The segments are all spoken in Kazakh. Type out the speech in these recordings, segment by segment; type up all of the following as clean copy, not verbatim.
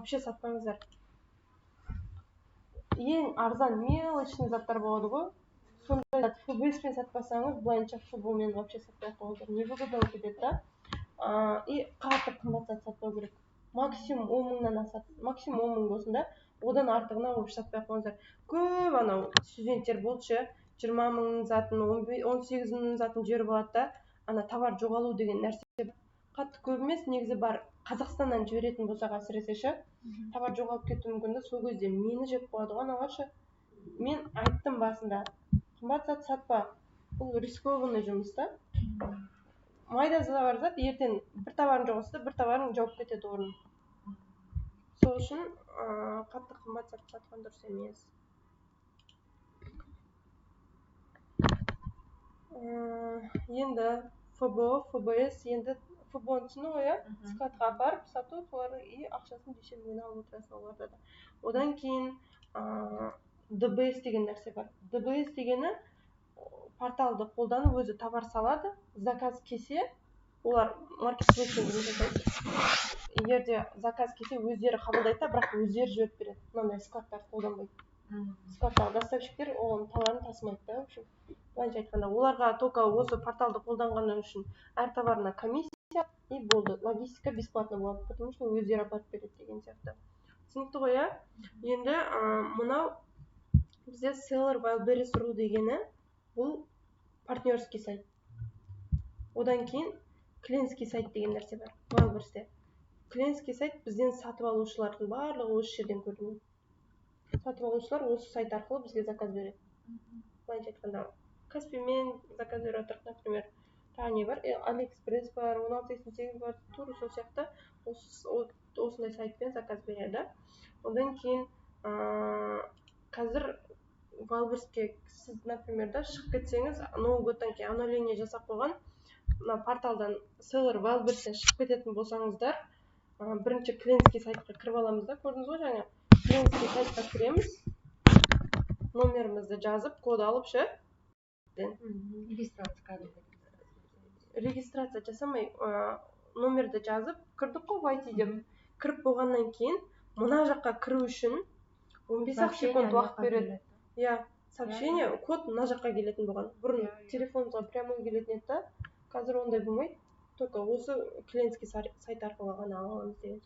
вообще сатпаңыздар. Ең арзан мелочный заттар болады ғой. Сондай зат ФБСпен сатпасаңыз, былайынша футболмен вообще сатпай ақ қойыңыздар. Невыгодно болып кетеді да. И қатты қымбат зат сатпау керек. Максимум 10 мыңнан асады. Максимум 10 мың болсын да. Одан артығына вообще сатпай ақ қойыңыздар. Көп анау студенттер болшы, 20 мыңның затын, 18 мыңның затын жіберіп алады да, ана товар жоғалу деген нәрсе қатты көп емес, негізі бар. Қазақстаннан жіберетін болсақ әсіресе ше, товар жоғалып кетуі мүмкін, сол кезде мені жеп қояды ғой аналаршы. Мен айттым басында, қымбат зат сатпа. Бұл рискованный жұмыс та. Майда бар зат, ертең бір товарын жоғалса, бір товарын жауып кетеді орнын. Сол үшін қатты қымбат зат сатқан дұрыс емес. Енді ФБО, ФБС, енді ФБОны түсіну ғой, складқа апарып сату, солар и ақшасын дүйсенбіден алып отырасың оларда да. Одан кейін ДБС деген нәрсе бар. ДБС дегені порталды қолданып өзі товар салады, заказ кесе, олар маркетплейспен жұмыс жасайды. Егерде заказ кесе өздері қабылдайды, бірақ өздері жіберіп береді. Мынандай складтарды қолданбайды. Складтағы доставщиктер оған товарын тасымайды да, в общем. Былайша айтқанда, оларға только осы порталды қолданғаны үшін әр товарына комиссия и болды. Логистика бесплатно болады, потому что өздері апарып береді деген сияқты. Түсінікті ғой, иә? Енді мынау бізде Seller Wildberries.ru дегені бұл партнерский сайт. Одан кейін клиентский сайт деген нәрсе бар. Wildberries'те. Клиентский сайт бізден сатып алушылардың барлығы осы жерден көрінеді. Сатып алушылар осы сайт арқылы бізге заказ береді. Былайша айтқанда, Каспимен заказ беріп отырық, например, тағы не бар? Алиэкспресс бар, 1688 бар, тура сол сияқты осындай сайтпен заказ береді. Одан кейін қазір Wildberries'ке сіз, например, да шығып кетсеңіз, Новый годтан кейін обновление жасап қойған, порталдан Seller Wildberries'тен шығып кететін болсаңыздар, бірінші клиентский сайтқа кіріп аламыз да, көрдіңіз ғой жаңа. Клиентский сайтқа кіреміз, номерімізді жазып, код алып ше. Регистрация жасамай, номерді жазып, кірдік қой вайти деп. Кіріп болғаннан кейін, мына жаққа кіру үшін 15 секунд уақыт береді. Я, сообщение, код мына жаққа келетін болған. Бұрын телефонға прямо келетін еді, қазір ондай болмайды. Только осы клиентский сайт арқылы ғана аламыз деген.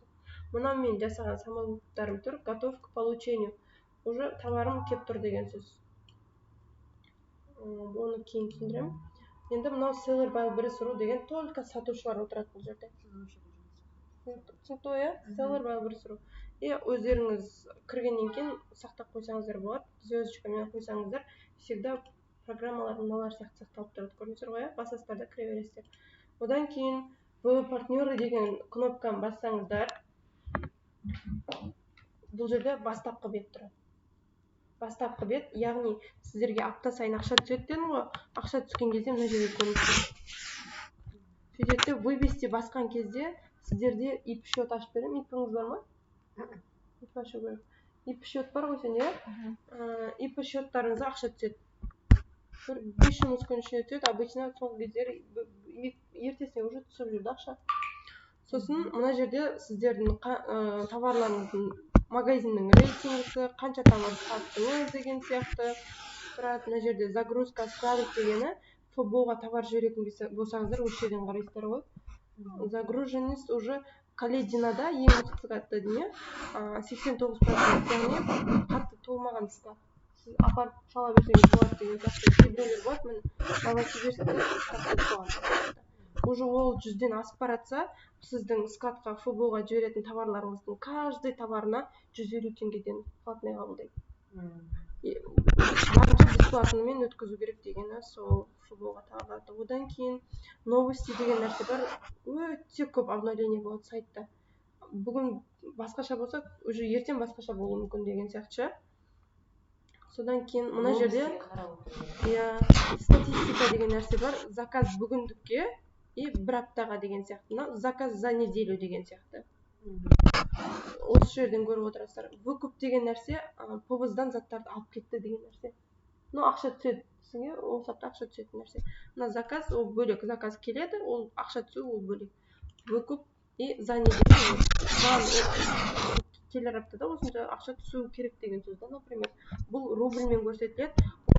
Мына мен жасаған самолеттарым тұр, готов к получению. Уже товарым кеп тұр деген сөз. Оны кейін түсіндірем. Енді мынау Seller Wildberries.ru деген только сатушылар отырады бұл жерде. Түсінікті ғой, Seller Wildberries.ru. И өздеріңіз кіргеннен кейін сақтап қойсаңыздар болады. Звездочкамен қойсаңыздар, всегда программалар мыналар сияқты сақталып тұрады. Көрдіңіздер ғой, басасыздар да кіре бересіздер. Одан кейін бұл партнеры деген кнопканы бассаңыздар, бұл жерде бастапқы бет тұрады. Бастапқы бет, яғни сіздерге апта сайын ақша түседі дедім ғой, ақша түскен кезде мына жерде көрінеді. Сөйтеді, вывести басқан кезде сіздерде ИП счет ашып беремін. ИП-іңіз бар ма? ИП ашу керек. ИП счет бар ғой сенде? ИП счеттарыңызға ақша түседі. Бір 5 жұмыс күн ішінде түседі, обычно соңғы кездері ертесіне уже түсіп жүрді ақша. Сосын мына жерде сіздердің товарларыңыздың магазиннің рейтингісі, қанша товар саттыңыз деген сияқты тұрады. Мына жерде загрузка, складов дегені ФБО-ға товар жіберетін болсаңыздар, осы жерден қарайсыздар ғой. Загруженность уже Калединада ең мықтысы не? 89%, яғни қатты толмаған склад. Сіз апарып сала берсеңіз болады деген сияқты. Кейбіреулер болады, Новосибирскте уже ол 100-ден асып баратса, сіздің складқа ФБО-ға жіберетін товарларыңыздың каждый товарына 150 теңгеден платный қабылдайды. Барынша бесплатныймен өткізу керек дегені сол ФБО-ға тағылады. Одан кейін новости деген нәрсе бар, өте көп обновление болады сайтта. Бүгін басқаша болса, уже ертең басқаша болуы мүмкін деген сияқты. Содан кейін мына жерде статистика деген нәрсе бар, заказ бүгіндікке и бір аптаға деген сияқты. Заказ за неделю деген сияқты. Осы жерден көріп отырасыздар. Выкуп деген нәрсе, повоздан заттарды алып кетті деген нәрсе. Ақша түседі. Сізге ол сатта ақша түсетін нәрсе. Мына заказ, ол бөлек. Заказ келеді, ол ақша түсу, ол бөлек. Выкуп и за неделю. келер аптада осынша ақша түсу керек деген сөз да, например. Бұл рубльмен көрсетіледі.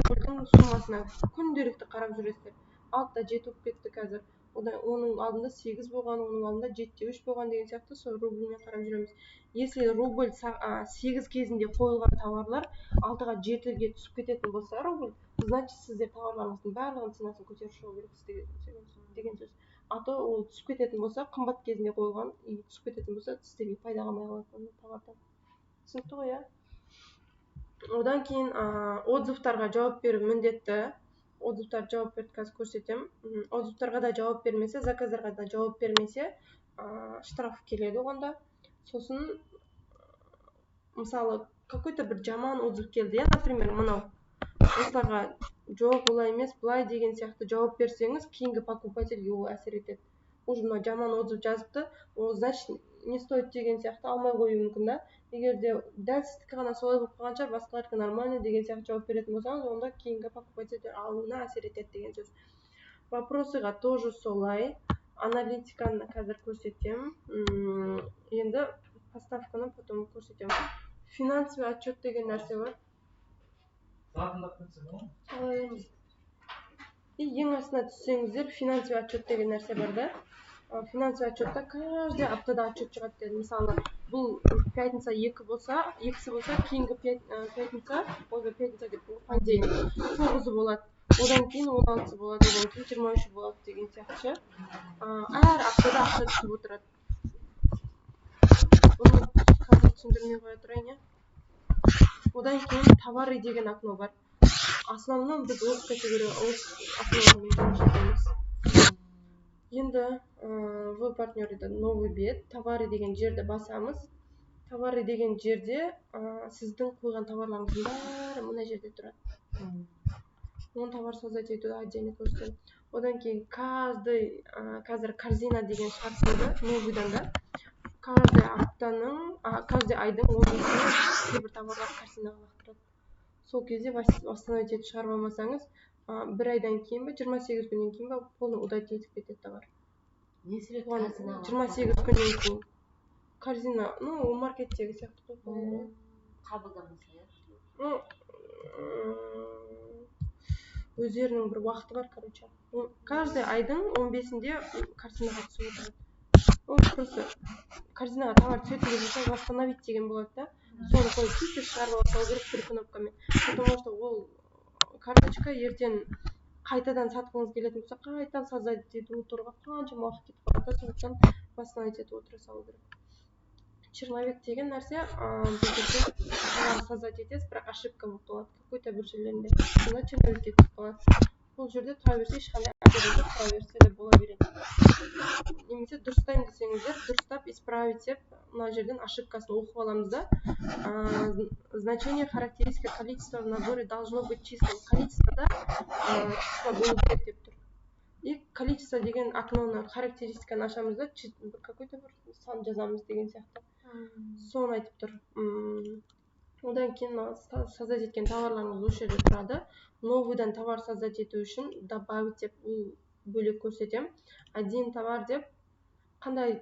Рубльдің суммасына күнделікті қарап жүресіздер. 6-7 болып кетті қазір. Оның алдында 8 болған, оның алдында 7-3 болған деген сияқты сол рубльмен қарап жүреміз. Если рубль 8 кезінде қойылған товарлар 6-7-ге түсіп кететін болса рубль, значит сіздер товарларыңыздың барлығын ценасын көтеріп шығу керексіз деген сөз. А то ол түсіп кететін болса, қымбат кезінде қойылған, түсіп кететін болса, сіздерге пайда қалмай қалады товардан. Түсінікті ғой, иә? Одан кейін отзывтарға жауап беру міндетті. Отзывтар жауап берді, қазір көрсетемін. Отзывтарға да жауап бермесе, заказдарға да жауап бермесе, штраф келеді оғанда. Сосын, мысалы, какой-то бір жаман отзыв келді, иә, например, мынау. Осыларға жоқ, олай емес, былай деген сияқты жауап берсеңіз, кейінгі покупательге ол әсер етеді. Уже мына жаман отзыв жазыпты, ол значит не стоит деген сияқты алмай қою мүмкін да. Егер де дәл сіздікі ғана солай болып қалғанша, басқалардікі нормально деген сияқты жауап беретін болсаңыз, онда кейінгі покупательдер алуына әсер етеді деген сөз. Вопросыға тоже солай. Аналитиканы қазір көрсетемін. Енді поставканы потом көрсетемін. Финансовый отчет деген нәрсе бар. Ең астына түссеңіздер, финансовый отчет деген нәрсе бар да. Финансовый отчетта каждый аптада отчет шығады деді. Мысалы, бұл пятница 2 болса, екісі болса, кейінгі пятница, деп понедельник, 9 болады. Одан кейін 16 болады, одан кейін 23 болады деген сияқты. Әр аптада ақша түсіп отырады. Оны қазір түсіндірмей қоя тұрайын, иә. Одан кейін товары деген окно бар. Основном біз осы категория окнолармен жұмыс жасаймыз. Енді в партнерде новый бет, товары деген жерді басамыз. Товары деген жерде сіздің қойған товарларыңыздың бәрі мына жерде тұрады. Оны товар создать етуді отдельно көрсетемін. Одан кейін каждый, қазір корзина деген шығарсызды, новыйдан да. Каждый айдың 15-іне кейбір товарлар корзинаға лақтырады. Сол кезде восстановить етіп шығарып алмасаңыз, бір айдан кейін бе, 28 күннен кейін бе, полный удалить етіп кетеді товар. 28 күннен кейін. Корзина, ол маркеттегі сияқты қой. Қабылдамаса, иә? Өздерінің бір уақыты бар, короче. Каждый айдың 15-інде корзинаға түсіп отырады. Ол просто корзинаға товар түсетін болса, восстановить деген болады да. Соны қойып тез шығарып алсау керек бір кнопкамен. Потому что ол карточка ертең қайтадан сатқыңыз келетін болса, қайтадан создать етіп отыруға қаншама уақыт кетіп қалады, сондықтан восстановить етіп отыра салу керек. Черновик деген нәрсе, бұл жерде товар создать етесіз, бірақ ошибка болып қалады. Какой-то бір жерлерінде. Сонда черновикке түсіп қалады. Бұл жерде тұра берсе, ешқандай әсерінде тұра берсе де бола береді. Немесе дұрыстаймын десеңіздер, дұрыстап исправить деп, мына жерден ошибкасын оқып аламыз да. Значение характеристика количества в наборе должно быть числом. Количествода число болу керек деп тұр. И количество деген окноны характеристиканы ашамыз да, какой-то бір сан жазамыз деген сияқты. Соны айтып тұр. Одан кейін создать еткен товарларыңыз осы жерде тұрады. Новыйдан товар создать ету үшін добавить деп бөлек көрсетем. Один товар деп қандай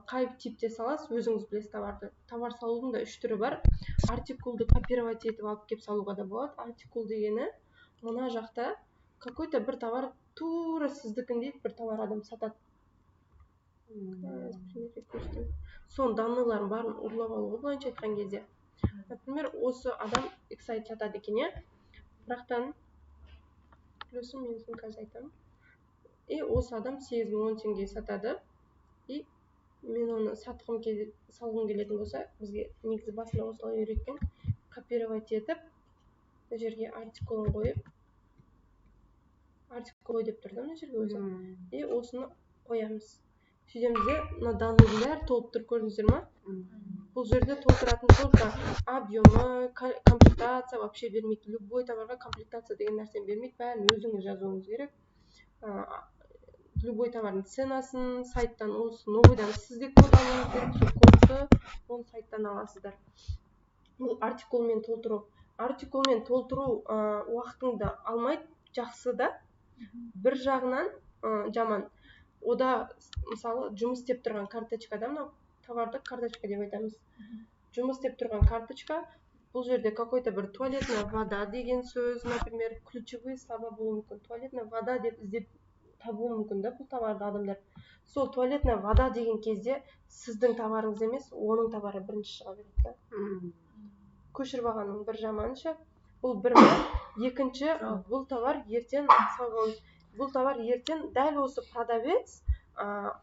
қай типте саласыз, өзіңіз білесіз товарды. Товар салудың да 3 түрі бар. Артикулды копировать етіп алып кеп салуға да болады. Артикул дегені мына жақта какой-то бір товар тура сіздікіндей бір товар адам сатады. Соның данныйларын барын ұрлап алуға былайынша айтқан кезде. Например, осы адам X-сайт сатады екен, иә? Бірақтан плюсы минусын қазір айтамын. И осы адам 8.010 теңге сатады. И мен оны салғым келетін болса, бізге негізі басында осылай үйреткен, копировать етіп, бұл жерге артикулын қойып, артикул қой деп тұрды мына жерге өзі. И осыны қоямыз. Сөйтеміз де, мына данныйдың бәрі толып тұр, көрдіңіздер ма? Бұл жерде толтыратын только объемы, комплектация вообще бермейді. Любой товарға комплектация деген нәрсені бермейді, бәрін өзіңіз жазуыңыз керек. Любой товардың ценасын, сайттан, осы новыйдан сізде код алуыңыз керек, сол кодты оны сайттан аласыздар. Бұл артикулмен толтыру. Артикулмен толтыру уақытыңды алмайды, жақсы да. Бір жағынан жаман. Ода, мысалы, жұмыс істеп тұрған карточкада, товарды карточка деп айтамыз. Жұмыс істеп тұрған карточка, бұл жерде какой-то бір туалетная вода деген сөз, например, ключевые слова болуы мүмкін. Туалетная вода деп іздеп табуы мүмкін да бұл товарды адамдар. Сол туалетная вода деген кезде сіздің товарыңыз емес, оның товары бірінші шыға береді да. Көшіріп алғанның бір жаманы ше. Бұл бір ме? Екінші, бұл товар ертең дәл осы продавец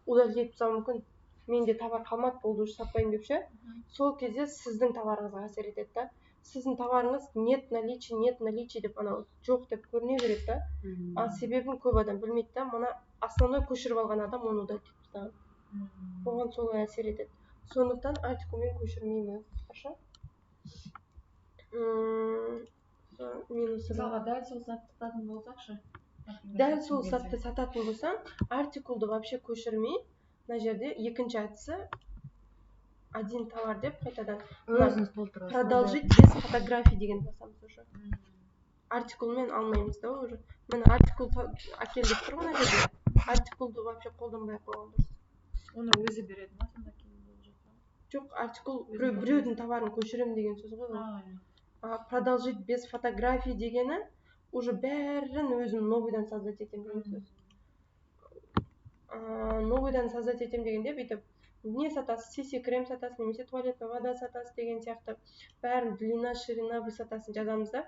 удалить тастауы мүмкін. Менде товар қалмады, болды уже сатпаймын деп ше. Сол кезде сіздің товарыңызға әсер етеді да. Сіздің товарыңыз нет наличия деп анау жоқ деп көріне береді да. Себебін көп адам білмейді да. Мына основной көшіріп алған адам оны удалить тастаған. Оған солай әсер етеді. Сондықтан артикулмен көшірмейміз. Хорошо? Мысалға дәл сол затты сататын болсақшы. Дәл сол затты сататын болсаң, артикулды вообще көшірмей, мына жерде екінші әдісі один товар деп қайтадан продолжить без фотографий деген басамыз уже. Артикулмен алмаймыз да уже. Міне артикул әкел деп тұр мына жерде. Артикулды вообще қолданбай ақ қойған дұрыс. Оны өзі береді ма сонда кейін болып жатса? Жоқ, артикул біреудің товарын көшірем деген сөз ғой. Продолжить без фотографий дегені уже бәрін өзім новыйдан создать етем деген сөз. Новыйдан создать етем дегенде бүйтіп не сатасыз, CC крем сатасыз, немесе туалетная вода сатасыз деген сияқты бәрін длина, ширина, высотасын жазамыз да.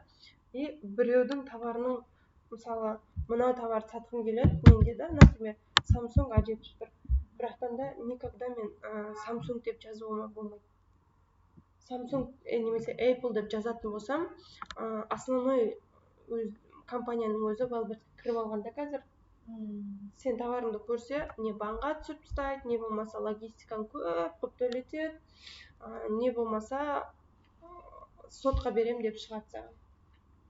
И біреудің товарының, мысалы, мынау товарды сатқым келеді, менде да, например, Samsung A71. Бірақтан да никогда мен Samsung деп жазуыма болмайды. Samsung немесе Apple деп жазатын болсам, основной компанияның өзі Валберт кіріп алғанда қазір. Сен товарыңды көрсе, не банға түсіріп тастайды, не болмаса логистиканы көп төлетеді, не болмаса сотқа берем деп шығады саған.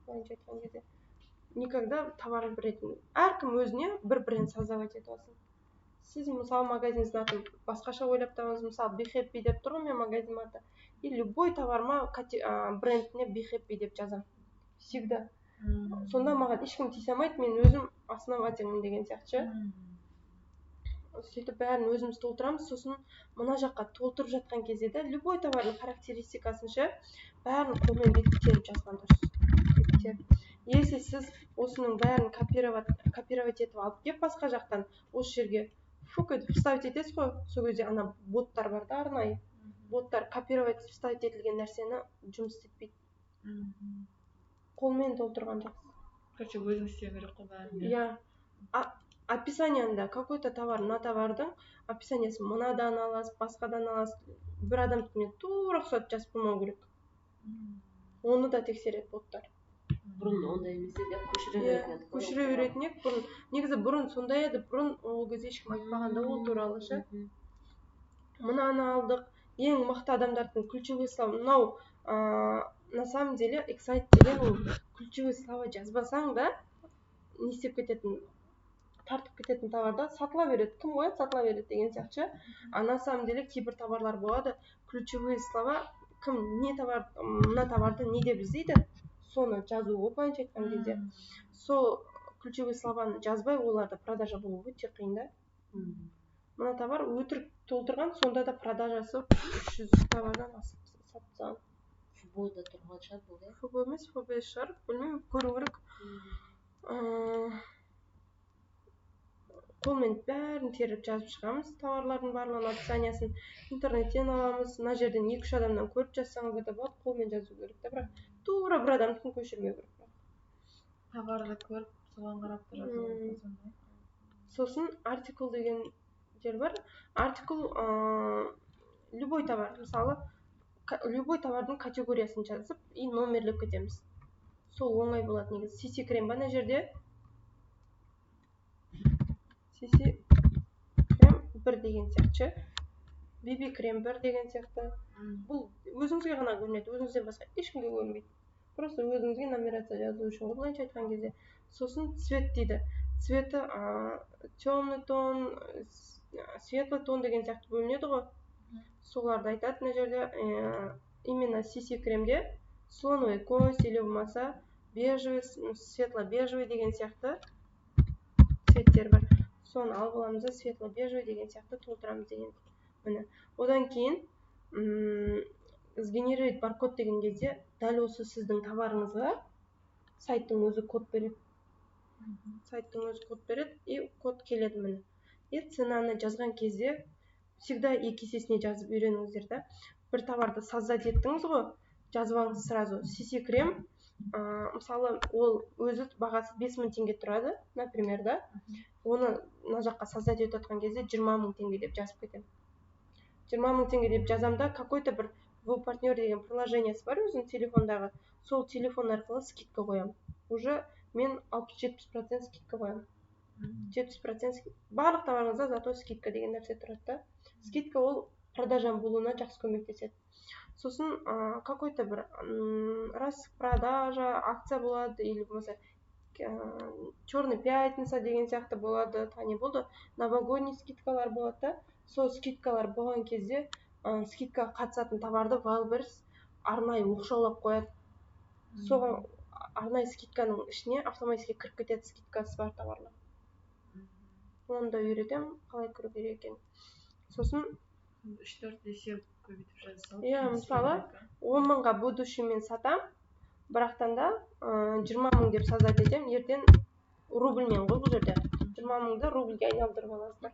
Былайша айтқан кезде никогда товарын беретін. Әркім өзіне бір бренд создавать етіп алсын. Сіз мысалы магазиніңіздің атын басқаша ойлап табыңыз, мысалы Be Happy деп тұр ғой мен магазин аты. И любой товарыма брендіне Be Happy деп жазам. Всегда. Сонда маған ешкім тиісе алмайды, мен өзім основательмін деген сияқты. Сөйтіп бәрін өзіміз толтырамыз, сосын мына жаққа толтырып жатқан кезде де любой товардың характеристикасын ше бәрін қолмен бетіп теріп жазған дұрыс. Если сіз осының бәрін копировать етіп алып кеп басқа жақтан осы жерге вставить етесіз ғой, сол кезде ана боттар бар да арнайы. Боттар копировать вставить етілген нәрсені жұмыс істетпейді. Қолмен толтырған жақсы. Короче, өзің істеу керек қой бәрін. Иә. Описаниянда какой-то товар, мына товардың описаниясын мынадан аласыз, басқадан аласыз. Бір адамдікіне тура ұқсатып жазып қоймау керек. Оны да тексереді боттар. Бұрын ондай емес еді, көшіре беретін ек бұрын. Негізі бұрын сондай еді, бұрын ол кезде ешкім айтпағанда ол туралы ше. Мынаны алдық. Ең мықты адамдардың ключевые слова. Мынау на самом деле excite деген ол ключевые слова жазбасаң да не істеп кететін, тартып кететін товарда сатыла береді. Кім қояды, сатыла береді деген сияқты. На самом деле кейбір товарлар болады, ключевые слова, кім не товар, мына товарды не деп іздейді, соны жазу ғой былайша айтқан кезде. Сол ключевые слованы жазбай оларда продажа болуы өте қиын да. Мына товар өтірік толтырған, сонда да продажасы 300 товардан асып сатқан. Фб-да тұрған шығар бұл да? Фб емес, ФБ шығар, білмеймін, көру керек. Қолмен бәрін теріп жазып шығамыз, товарлардың барлығын описаниясын интернеттен аламыз. Мына жерден 2-3 адамнан көріп жазсаңыз да болады, қолмен жазу керек та, бірақ тура бір адамдың көшірмеу керек. Товарды көріп, соған қарап жазу керек. Сосын артикул деген жер бар. Артикул любой товар, мысалы, любой товардың категориясын жазып и номерлеп кетеміз. Сол оңай болады негізі. CC крем бана жерде. CC крем 1 деген сияқты. BB крем 1 деген сияқты. Бұл өзіңізге ғана көрінеді, өзіңізден басқа ешкімге көрінбейді. Просто өзіңізге нумерация жазу үшін ғой былайша айтқан кезде. Сосын цвет дейді. Цветі темный тон, светлый тон деген сияқты бөлінеді ғой. Соларды айтады мына жерде. Именно CC кремде слоновый кость или болмаса бежевый, светло-бежевый деген сияқты цветтер бар. Соны алып аламыз да светло-бежевый деген сияқты толтырамыз деген. міне одан кейін сгенерировать баркод деген кезде дәл осы сіздің товарыңызға сайттың өзі код береді. Сайттың өзі код береді и код келеді міне. И ценаны жазған кезде всегда екі есесіне жазып үйреніңіздер да. Бір товарды создать еттіңіз ғой, жазып алыңыз сразу. CC крем, мысалы ол өзі бағасы 5000 теңге тұрады, например, да. Оны мына жаққа создать етіп жатқан кезде 20000 теңге деп жазып кетемін. 20000 теңге деп жазамда, какой-то бір партнер деген приложениесі бар өзінің телефондағы. Сол телефон арқылы скидка қоямын. Уже мен 60-70% скидка қоямын. 70% барлық товарыңызда зато скидка деген нәрсе тұрады да. Скидка ол продажаның болуына жақсы көмектеседі. Сосын какой-то бір распродажа, акция болады или болмаса черный пятница деген сияқты болады, не болды, новогодний скидкалар болады да. Сол скидкалар болған кезде скидкаға қатысатын товарды Wildberries арнайы оқшаулап қояды. Соған арнайы скидканың ішіне автоматически кіріп кетеді скидкасы бар товарлар. Оны да үйретемін, қалай кіру керек екенін. Сосын 3-4 есе көбейтіп жазсам. Иә, мысалы 10 мыңға будущий мен сатам, бірақтан да 20 мың деп создать етемін, ертең рубльмен ғой бұл жерде. 20 мыңды рубльге айналдырып аласыздар.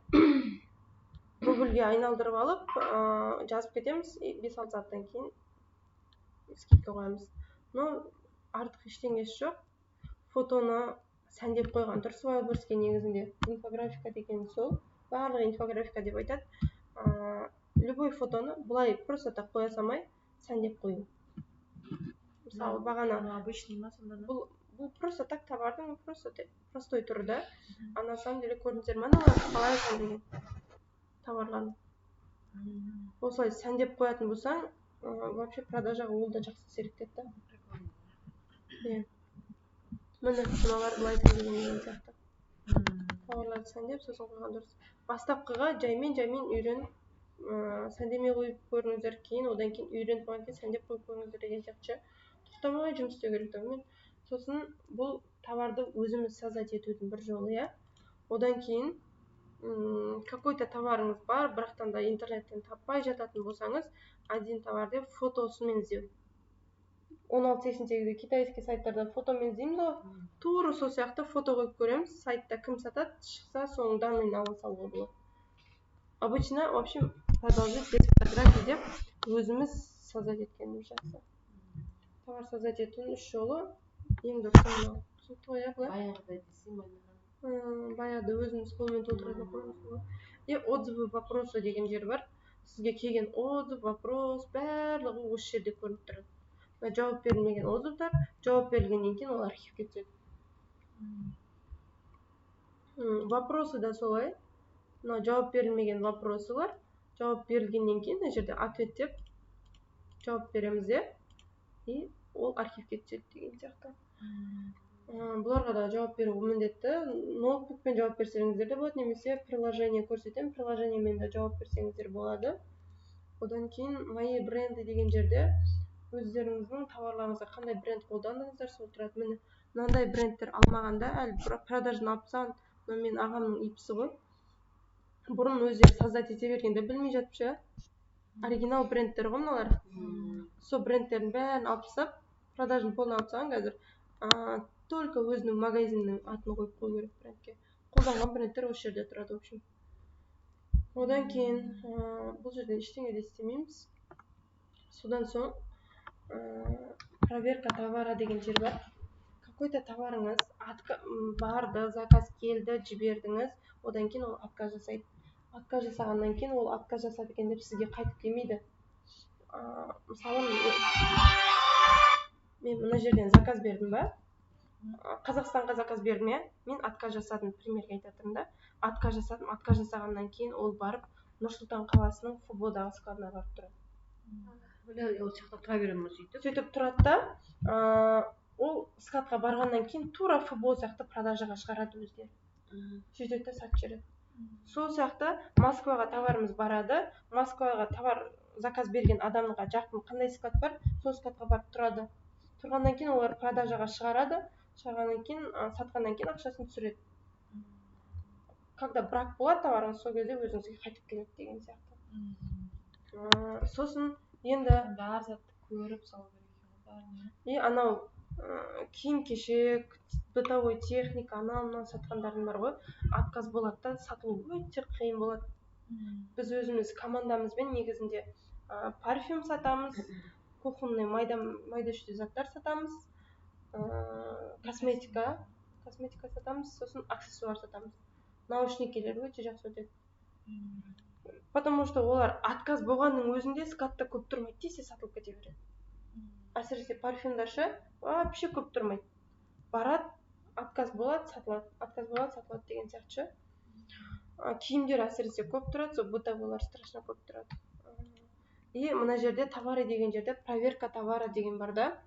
Рубльге айналдырып алып, жазып кетеміз, 5-6 сағаттан кейін скидка қоямыз. Но артық ештеңесі жоқ. Фотоны сәндеп қойған дұрыс Wildberriesке негізінде. Инфографика деген сол. Барлығы инфографика деп айтады. Любой фотоны былай просто так қоя салмай, сәндеп қою. Мысалы бағана обычный ма сонда? Бұл просто так товардың простой түрі да. А на самом деле көрдіңіздер ме аналар қалай сәндеген товарларын. Осылай сәндеп қоятын болсаң, вообще продажаға ол да жақсы әсер етеді да. Иә. Міне мыналар былай сәндеген сияқты. Товарларды сәндеп, сосын қойған дұрыс. Бастапқыға жаймен үйреніп, сәндемей қойып көріңіздер, кейін одан кейін үйреніп қойған кейін сәндеп қойып көріңіздер деген сияқты. Тоқтамай жұмыс істеу керек та. Сосын бұл товарды өзіміз создать етудің бір жолы, иә. Одан кейін какой-то товарыңыз бар, бірақтан да интернеттен таппай жататын болсаңыз, один товар деп фотосымен іздеу. 1688 китайский сайттарда фотомен іздейміз ғой. Тура сол сияқты фото қойып көреміз, сайтта кім сатады, шықса соның данныйын ала салуға болады. Обычно, в общем, продолжить без фотографий деп өзіміз создать еткеніміз жақсы. Товар создать етудің 3 жолы ең дұрысы мынау. Түсінікті ғой, баяғыда десем баяғыда өзіміз қолмен толтыратын қоймыз. И отзывы, вопросы деген жер бар. Сізге келген отзыв, вопрос, барлығы осы жерде көрініп тұрады. Жауап берілмеген отзывтар, жауап берілгеннен кейін ол архивке түседі. Вопросы да солай. Жауап берілмеген вопросы бар. Жауап берілгеннен кейін мына жерде ответ деп жауап береміз де, и ол архивке түседі деген сияқты. Бұларға да жауап беру міндетті. Ноутбукпен жауап берсеңіздер де болады, немесе приложение көрсетемін, приложениемен де жауап берсеңіздер болады. Одан кейін мои бренды деген жерде өздеріңіздің товарларыңызға қандай бренд қолдандыңыздар, сол тұрады. Міне мынандай брендтер алмағанда, әлі продажын алып тастаған, мен ағамның ипсі ғой. Бұрын өздері создать ете бергенде білмей жатып ше. Оригинал брендтер ғой мыналар. Сол брендтердің бәрін алып тастап, продажын полный алып тастаған қазір. Только өзінің магазинінің атын қойып қою керек брендке. Қолданған брендтер осы жерде тұрады, в общем. Одан кейін бұл жерден ештеңе де істемейміз. Содан соң проверка товара деген жер бар. Какой-то товарыңыз барды, заказ келді, жібердіңіз, одан кейін ол отказ жасайды. Отказ жасағаннан кейін ол отказ жасады екен деп сізге қайтып келмейді. Мысалы, мен мына жерден заказ бердім ба? Қазақстанға заказ бердім, иә? Мен отказ жасадым, примерге айтатырмын да. Отказ жасадым, отказ жасағаннан кейін ол барып Нұр-Сұлтан қаласының футболдағы складына барып тұрады. Ол жақта тұра беремін сөйтіп. Сөйтіп тұрады да, ол складқа барғаннан кейін тура футбол сияқты продажаға шығарады өздері. Сөйтеді де сатып жібереді. Сол сияқты Москваға товарымыз барады. Москваға товар заказ берген адамға жақын қандай склад бар, сол складқа барып тұрады. Тұрғаннан кейін олар продажаға шығарады. Шығарғаннан кейін, сатқаннан кейін ақшасын түсіреді. Когда брак болады товарыңыз, сол кезде өзіңізге қайтып келеді деген сияқты. Сосын енді Бар затты көріп салу керек екен. и анау киім кешек, бытовой техника, анау сатқандардың бар ғой, отказ болады да, сатылу өте қиын болады. Біз өзіміз командамызбен негізінде парфюм сатамыз, кухонный майда шүйде заттар сатамыз, косметика сатамыз, сосын аксессуар сатамыз. Наушникилер өте жақсы өтеді. Потому что олар отказ болғанның өзінде скатта көп тұрмайды, тез сатылып кете береді. Әсіресе парфюмдар ше, вообще көп тұрмайды. Барады, отказ болады, сатылады деген сияқты ше. Киімдер әсіресе көп тұрады, сол бытовойлар страшно көп тұрады. И мына жерде товары деген жерде проверка товара деген бар да.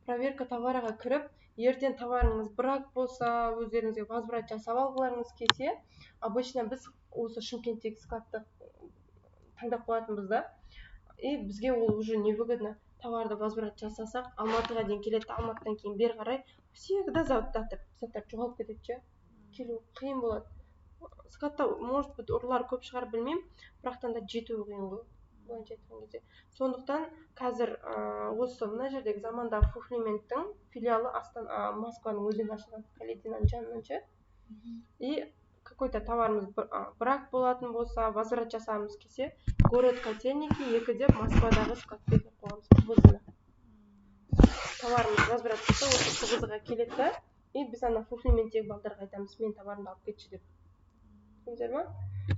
Проверка товараға кіріп, ертең товарыңыз брак болса, өздеріңізге возврат жасап алғыларыңыз келсе, обычно біз осы Шымкенттегі скатты таңдап қоятынбыз да. И бізге ол уже невыгодно. Товарды возврат жасасақ, Алматыға дейін келеді, Алматыдан кейін бері қарай всегда заттар жоғалып кетеді ше. Келу қиын болады. Скатта, может быть, ұрылар көп шығар білмеймін, бірақтан да жету қиын ғой. Сондықтан қазір осы мына жердегі заманда Фуфлименттің филиалы Москваның өзінде ашылған, Калединаның жанынан ше. И какой-то товарымыз брак болатын болса, возврат жасамыз келсе, город Котельники 2-де Москвадағы скатты қоямыз, Кубызына. Товарымыз возврат болса, осы Кубызға келеді да, и біз ана Фуфлименттегі балдарға айтамыз, мен товарымды алып кетші деп. Түсіндіңіздер ма?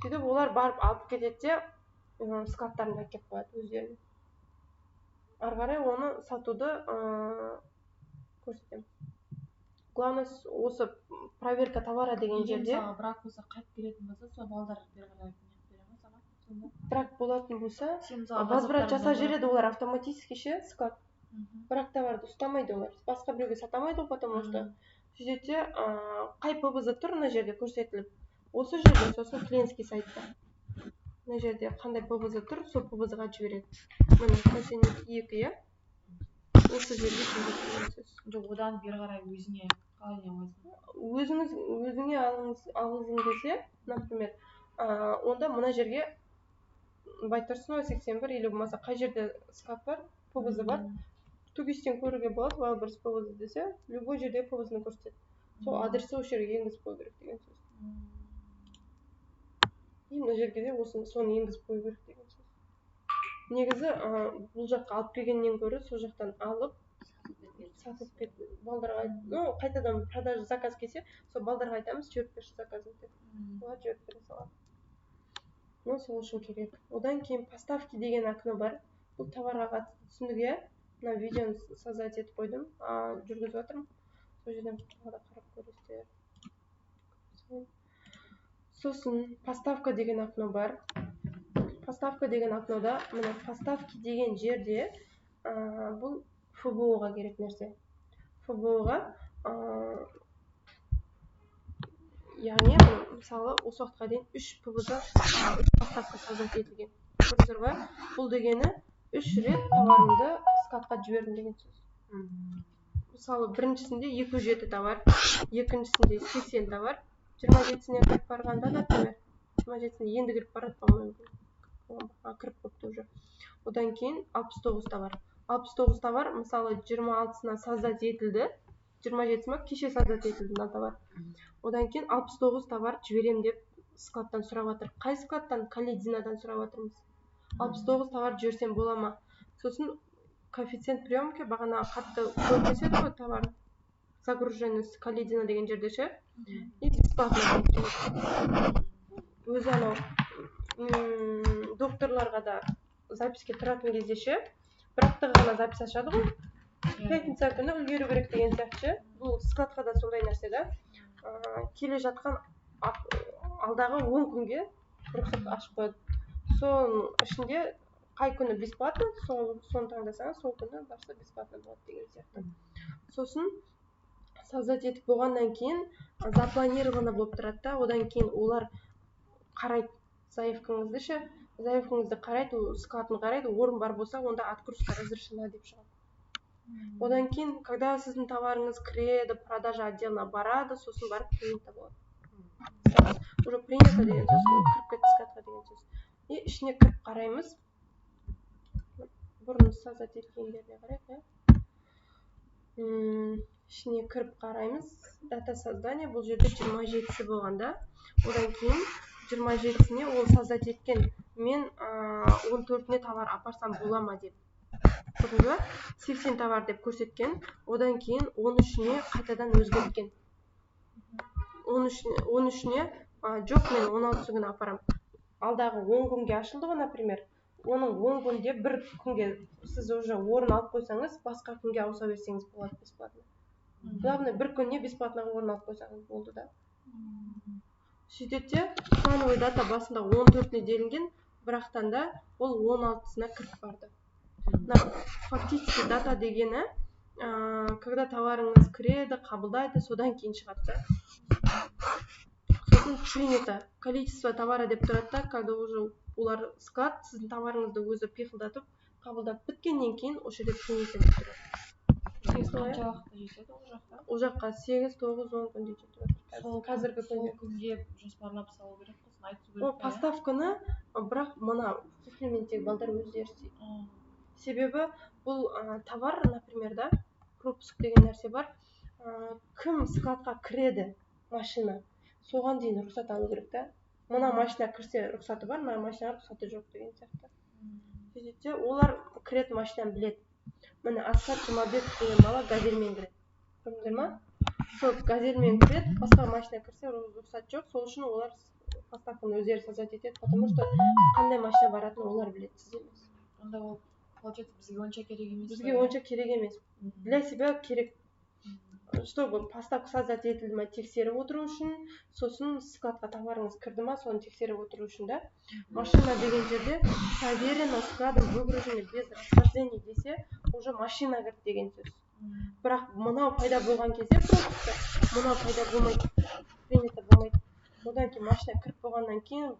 Сөйтіп олар барып алып кетеді де, скаттарын әкеп қояды өздеріне. Ары қарай оны сатуды көрсетемін. Главное, осы проверка товара деген жерде. Мысалы, брак болса қайтып келетін болса, сол балдар бері қарай бере ма саған? Брак болатын болса, возврат жаса жереді олар автоматически ше, скат. Брак товарды ұстамайды олар. Басқа біреуге сатамайды, потому что сөйтсе, қай ПВЗ тұр мына жерде көрсетіліп. Осы жерде, сосын клиентский сайтта. Мына жерде қандай ПВЗ тұр, сол ПВЗ-ға жібереді. Міне, Котельники 2, я. Осы жерде сөз. Жоқ, одан бері қарай өзіңе қалай не қойсың? Өзіңе алғызың келсе, например, онда мына жерге Байтұрсынова 81 или болмаса қай жерде скат бар, ПВЗ бар. Тугистен көруге болады, Валберс ПВЗ десе, любой жерде ПВЗ-ны көрсетеді. Сол адресі осы жерге енгізіп қою керек деген сөз. И мына жерге де соны енгізіп қою керек деген сөз. Негізі бұл жаққа алып келгеннен көрі сол жақтан алып сатып кетті. Балдарға қайтадан продажа заказ келсе, сол балдарға айтамыз, жіберіп берші заказын деп. Олар жіберіп бере салады. Сол үшін керек. Одан кейін поставки деген окно бар. Бұл товарға қатысты түсіндіге, мына видеоны создать етіп қойдым, жүргізіп жатырмын. Сол жерден тағы да қарап көресіздер. Сосын поставка деген окно бар. Поставка деген окнода, мына поставки деген жерде бұл ФБО-ға керек нәрсе. ФБО-ға, яғни, мысалы, осы уақытқа дейін 3 ПВЗ, 3 поставка создать етілген. Көрдіңіздер ғой? Бұл дегені 3 рет товарымды скатқа жібердім деген сөз. Мысалы, біріншісінде 207 товар, екіншісінде 80 товар, 27-сіне кіріп барғанда, например, 27-сіне енді кіріп барады, по-моему, кіріп көпті уже. Одан кейін 69 товар. 69 товар, мысалы, 26-сына создать етілді, 27-сіма кеше создать етілді на товар. Одан кейін 69 товар жіберем деп скаттан сұрап жатыр. Қай скаттан? Калединадан сұрап жатырмыз. 69 товар жіберсем бола ма? Сосын коэффициент приемки бағана қатты көп өседі ғой товар. Загруженность Каледина деген жерде ше. И бесплатно. Өзі анау докторларға да записке тұратын кезде ше, бірақтығы ғана запись ашады ғой. Пятница күні үлгеру керек деген сияқты ше. Бұл скатқа да сондай нәрсе да. Келе жатқан алдағы 10 күнге рұқсат ашып қояды. Соның ішінде қай күні бесплатно, соны таңдасаңыз, сол күні барса бесплатно болады деген сияқты. Сосын создать етіп болғаннан кейін запланировано болып тұрады да, одан кейін олар қарайды заявкаңызды ше, заявкаңызды қарайды, скатын қарайды, орын бар болса, онда отгрузка разрешена деп шығады. Одан кейін, когда сіздің товарыңыз кіреді, продажа отделына барады, сосын барып принято болады. Уже принято деген сөз, кіріп кетті скатқа деген сөз. и ішіне кіріп қараймыз. Бұрын сазат еткендеріне қарайық, ішіне кіріп қараймыз. Дата создания бұл жерде 27-сі болғанда, одан кейін 27-сіне ол создать еткен мен 14-не товар апарсам бола ма деп. Көрдіңіз ба? 80 товар деп көрсеткен, одан кейін 13-не қайтадан өзгерткен. 13-не жоқ, мен 16 күні апарам. Алдағы 10 күнге ашылды ғой, например. Оның 10 күнде бір күнге сіз уже орын алып қойсаңыз, басқа күнге ауыса берсеңіз болады бесплатно. Главное, бір күнне бесплатно орын алып қойсаңыз болды да. Сөйтетте, плановый дата басында 14-не делінген, бірақтан да ол 16-сына кіріп барды. Фактически дата дегені, когда товарыңыз кіреді, қабылдайды, содан кейін шығады. Сосын принято, количество товара деп тұрады, когда уже олар склад, сіздің товарыңызды өзі пиқылдатып, қабылдап біткеннен кейін осы жерде принято деп тұрады. Қанша уақытта жетеді ол жаққа? Ол жаққа 8-9-10 күнде жетіп жатыр. Қазіргі күнге жоспарлап салу керек, сосын айту керек. Ол поставканы, бірақ мына суплементтегі балдар өздері істейді. Себебі бұл товар, например, да, пропуск деген нәрсе бар. Кім складқа кіреді машина, соған дейін рұқсат алу керек та. Мына машина кірсе рұқсаты бар, мына машинаға рұқсаты жоқ деген сияқты. Сөйтсе, олар кіретін машинаны біледі. Міне Асқар Жұмабеков деген бала газельмен кіреді. Көрдіңіздер ма? Сол газельмен кіреді, басқа машина кірсе рұқсат жоқ, сол үшін олар поставканы өздері создать етеді, потому что қандай машина баратынын олар біледі, сіз емес. Онда ол получается бізге онша керек емес. Бізге онша керек емес. Для себя керек. Чтобы поставка создать етілді ма тексеріп отыру үшін, сосын складқа товарыңыз кірді ма, соны тексеріп отыру үшін да. Машина деген жерде проверено складом выгружено без расхождений десе, уже машина кірді деген сөз. Бірақ мынау пайда болған кезде просто мынау пайда болмайды, принято болмайды. Одан кейін машина кіріп болғаннан кейін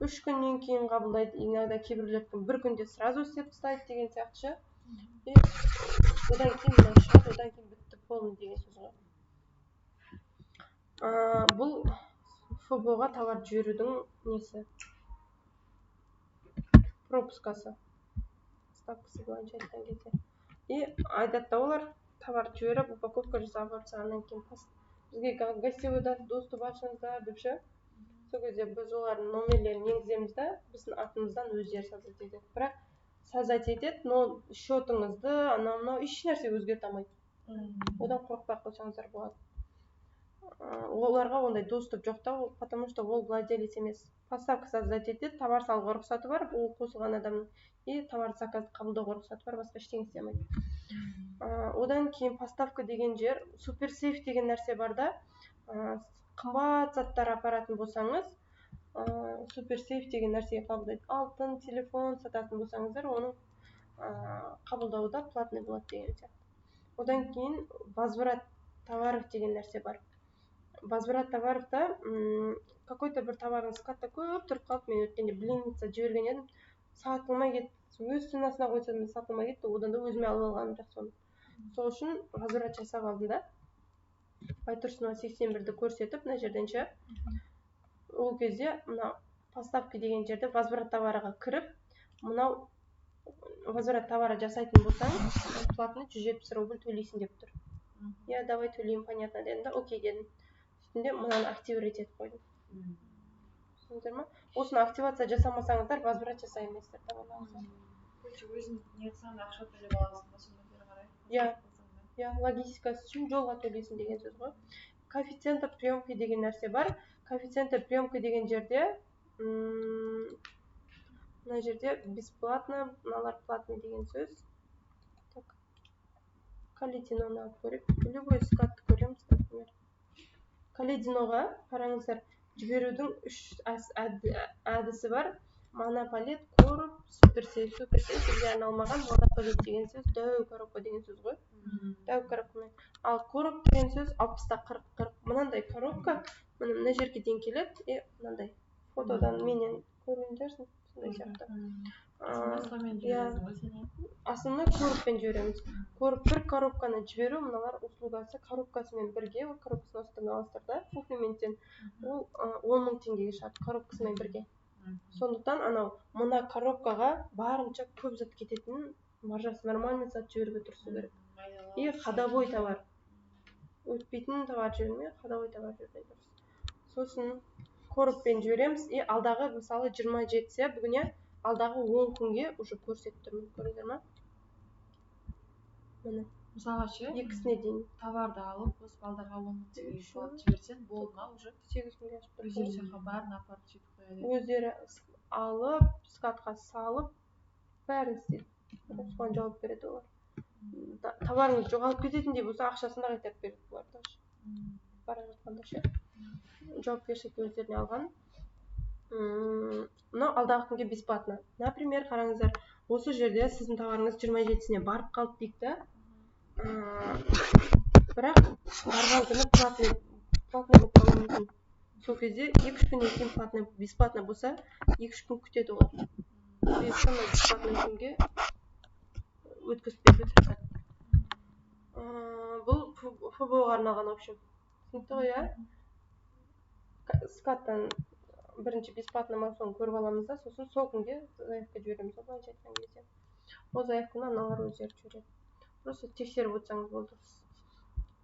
3 күннен кейін қабылдайды, иногда кейбіреулер бір күнде сразу істеп тастайды деген сияқты ше. Одан кейін мынау шығады, одан кейін бітті полный деген сөз ғой. Бұл ФБО-ға товар жіберудің несі? Пропускасы. Ставкасы бойынша айтқан кезде. И айтады олар товар жіберіп, упаковка жасап алсаңнан кейін бізге гостевой доступ ашыңыздар деп ше. Сол кезде біз олардың номерлерін енгіземіз да, біздің атымыздан өздері создать етеді. Бірақ создать етеді, но счетыңызды, анау еш нәрсе өзгерте алмайды. Одан қорықпай қойсаңыздар болады. Оларға ондай доступ жоқ та, потому что ол владелец емес. Поставка создать етеді, товар салуға рұқсаты бар, ол қосылған адамның, и товар заказды қабылдауға рұқсаты бар, басқа ештеңе істей алмайды. Одан кейін поставка деген жер, суперсейф деген нәрсе бар да, қымбат заттар апаратын болсаңыз, суперсейф деген нәрсеге қабылдайды. Алтын, телефон сататын болсаңыздар, оның қабылдауы да платный болады деген сияқты. Одан кейін возврат товаров деген нәрсе бар. Возврат товаров-та какой-то бір товарыңыз складта көп тұрып қалып, мен өткенде блинница жіберген едім, сатылмай кетті. Өз ценасына қойсам да сатылмай кетті, одан да өзіме алып алғаным жоқ соны. Сол үшін возврат жасап алдым да. Байтұрсынова 81-ді көрсетіп, мына жерден ше. Ол кезде мына поставка деген жерде возврат товарыға кіріп, мынау возврат товары жасайтын болсаң, платный 170 рубль төлейсің деп тұр. Я давай төлеймін, понятно дедім да, окей дедім. Сөйтінде мынаны активировать етіп қойдым. Түсіндіңіздер ма? Осыны активация жасамасаңыздар, возврат жасай еместер товарларыңызға. Өзің не қылсаң ақша төлеп аласың ба сонда бері қарай? Иә, логистикасы үшін жолға төлейсің деген сөз ғой. Коэффициенты приемки деген нәрсе бар. Коэффициенты приемки деген жерде, мына жерде бесплатно, мыналар платный деген сөз. Калединоны алып көрейік. Любой складты көреміз, например. Калединоға қараңыздар, жіберудің 3 әдісі бар. Монополит, короб, суперсейф. Суперсейф бізге арналмаған, монополит деген сөз, дәу коробка деген сөз ғой. Дәу коробка. Ал короб деген сөз 60-та 40-40. Мынандай коробка, мына жерге дейін келеді, и мынандай фотодан менен көргендерсің, сондай сияқты. Основной коробпен жібереміз. Бір коробканы жіберу, мыналар услугасы коробкасымен бірге, коробкасын осыдан алыстырда, суплементтен, ол 10 000 теңгеге шығады, коробкасымен бірге. Сондықтан анау мына коробкаға барынша көп зат кететін, маржасы нормальный зат жіберуге тырысу керек. И ходовой товар. Өтпейтін товар жібермей, ходовой товар жіберген дұрыс. Сосын коробпен жібереміз. И алдағы мысалы 27-се бүгіне алдағы 10 күнге уже көрсетіп тұрмын. Көрдіңдер ма? Міне. Мысалға ше, екісіне дейін товарды алып, осы балдарға 10 теңге салып жіберсең, болды ма уже? 8 күнге ашып тұрмын. Өздері жаққа барын апарып сөйтіп қояды. Өздері алып, скатқа салып, бәрін істейді. Соған жауап береді олар. Товарыңыз жоғалып кететіндей болса, ақшасын да қайтарып береді бұлар даже. Бара жатқанда ше. Жауапкершілікті өздеріне алған. Мынау алдағы күнге бесплатно. Например, қараңыздар, осы жерде сіздің товарыңыз 27-сіне барып қалды дейік та. Бірақ барған күні платный болып қалуы мүмкін. Сол кезде 2-3 күннен кейін бесплатно болса, 2-3 күн күтеді олар. Бесплатный күнге өткізіп беруге тырысады. Бұл ФБО-ға арналған, в общем. Түсінікті ғой, иә? Скаттан бірінші бесплатный маусымын көріп аламыз да, сосын сол күнге заявка жібереміз. Былайша айтқан кезде. Ол заявканы аналар өздері жібереді. Просто тексеріп отырсаңыз болды.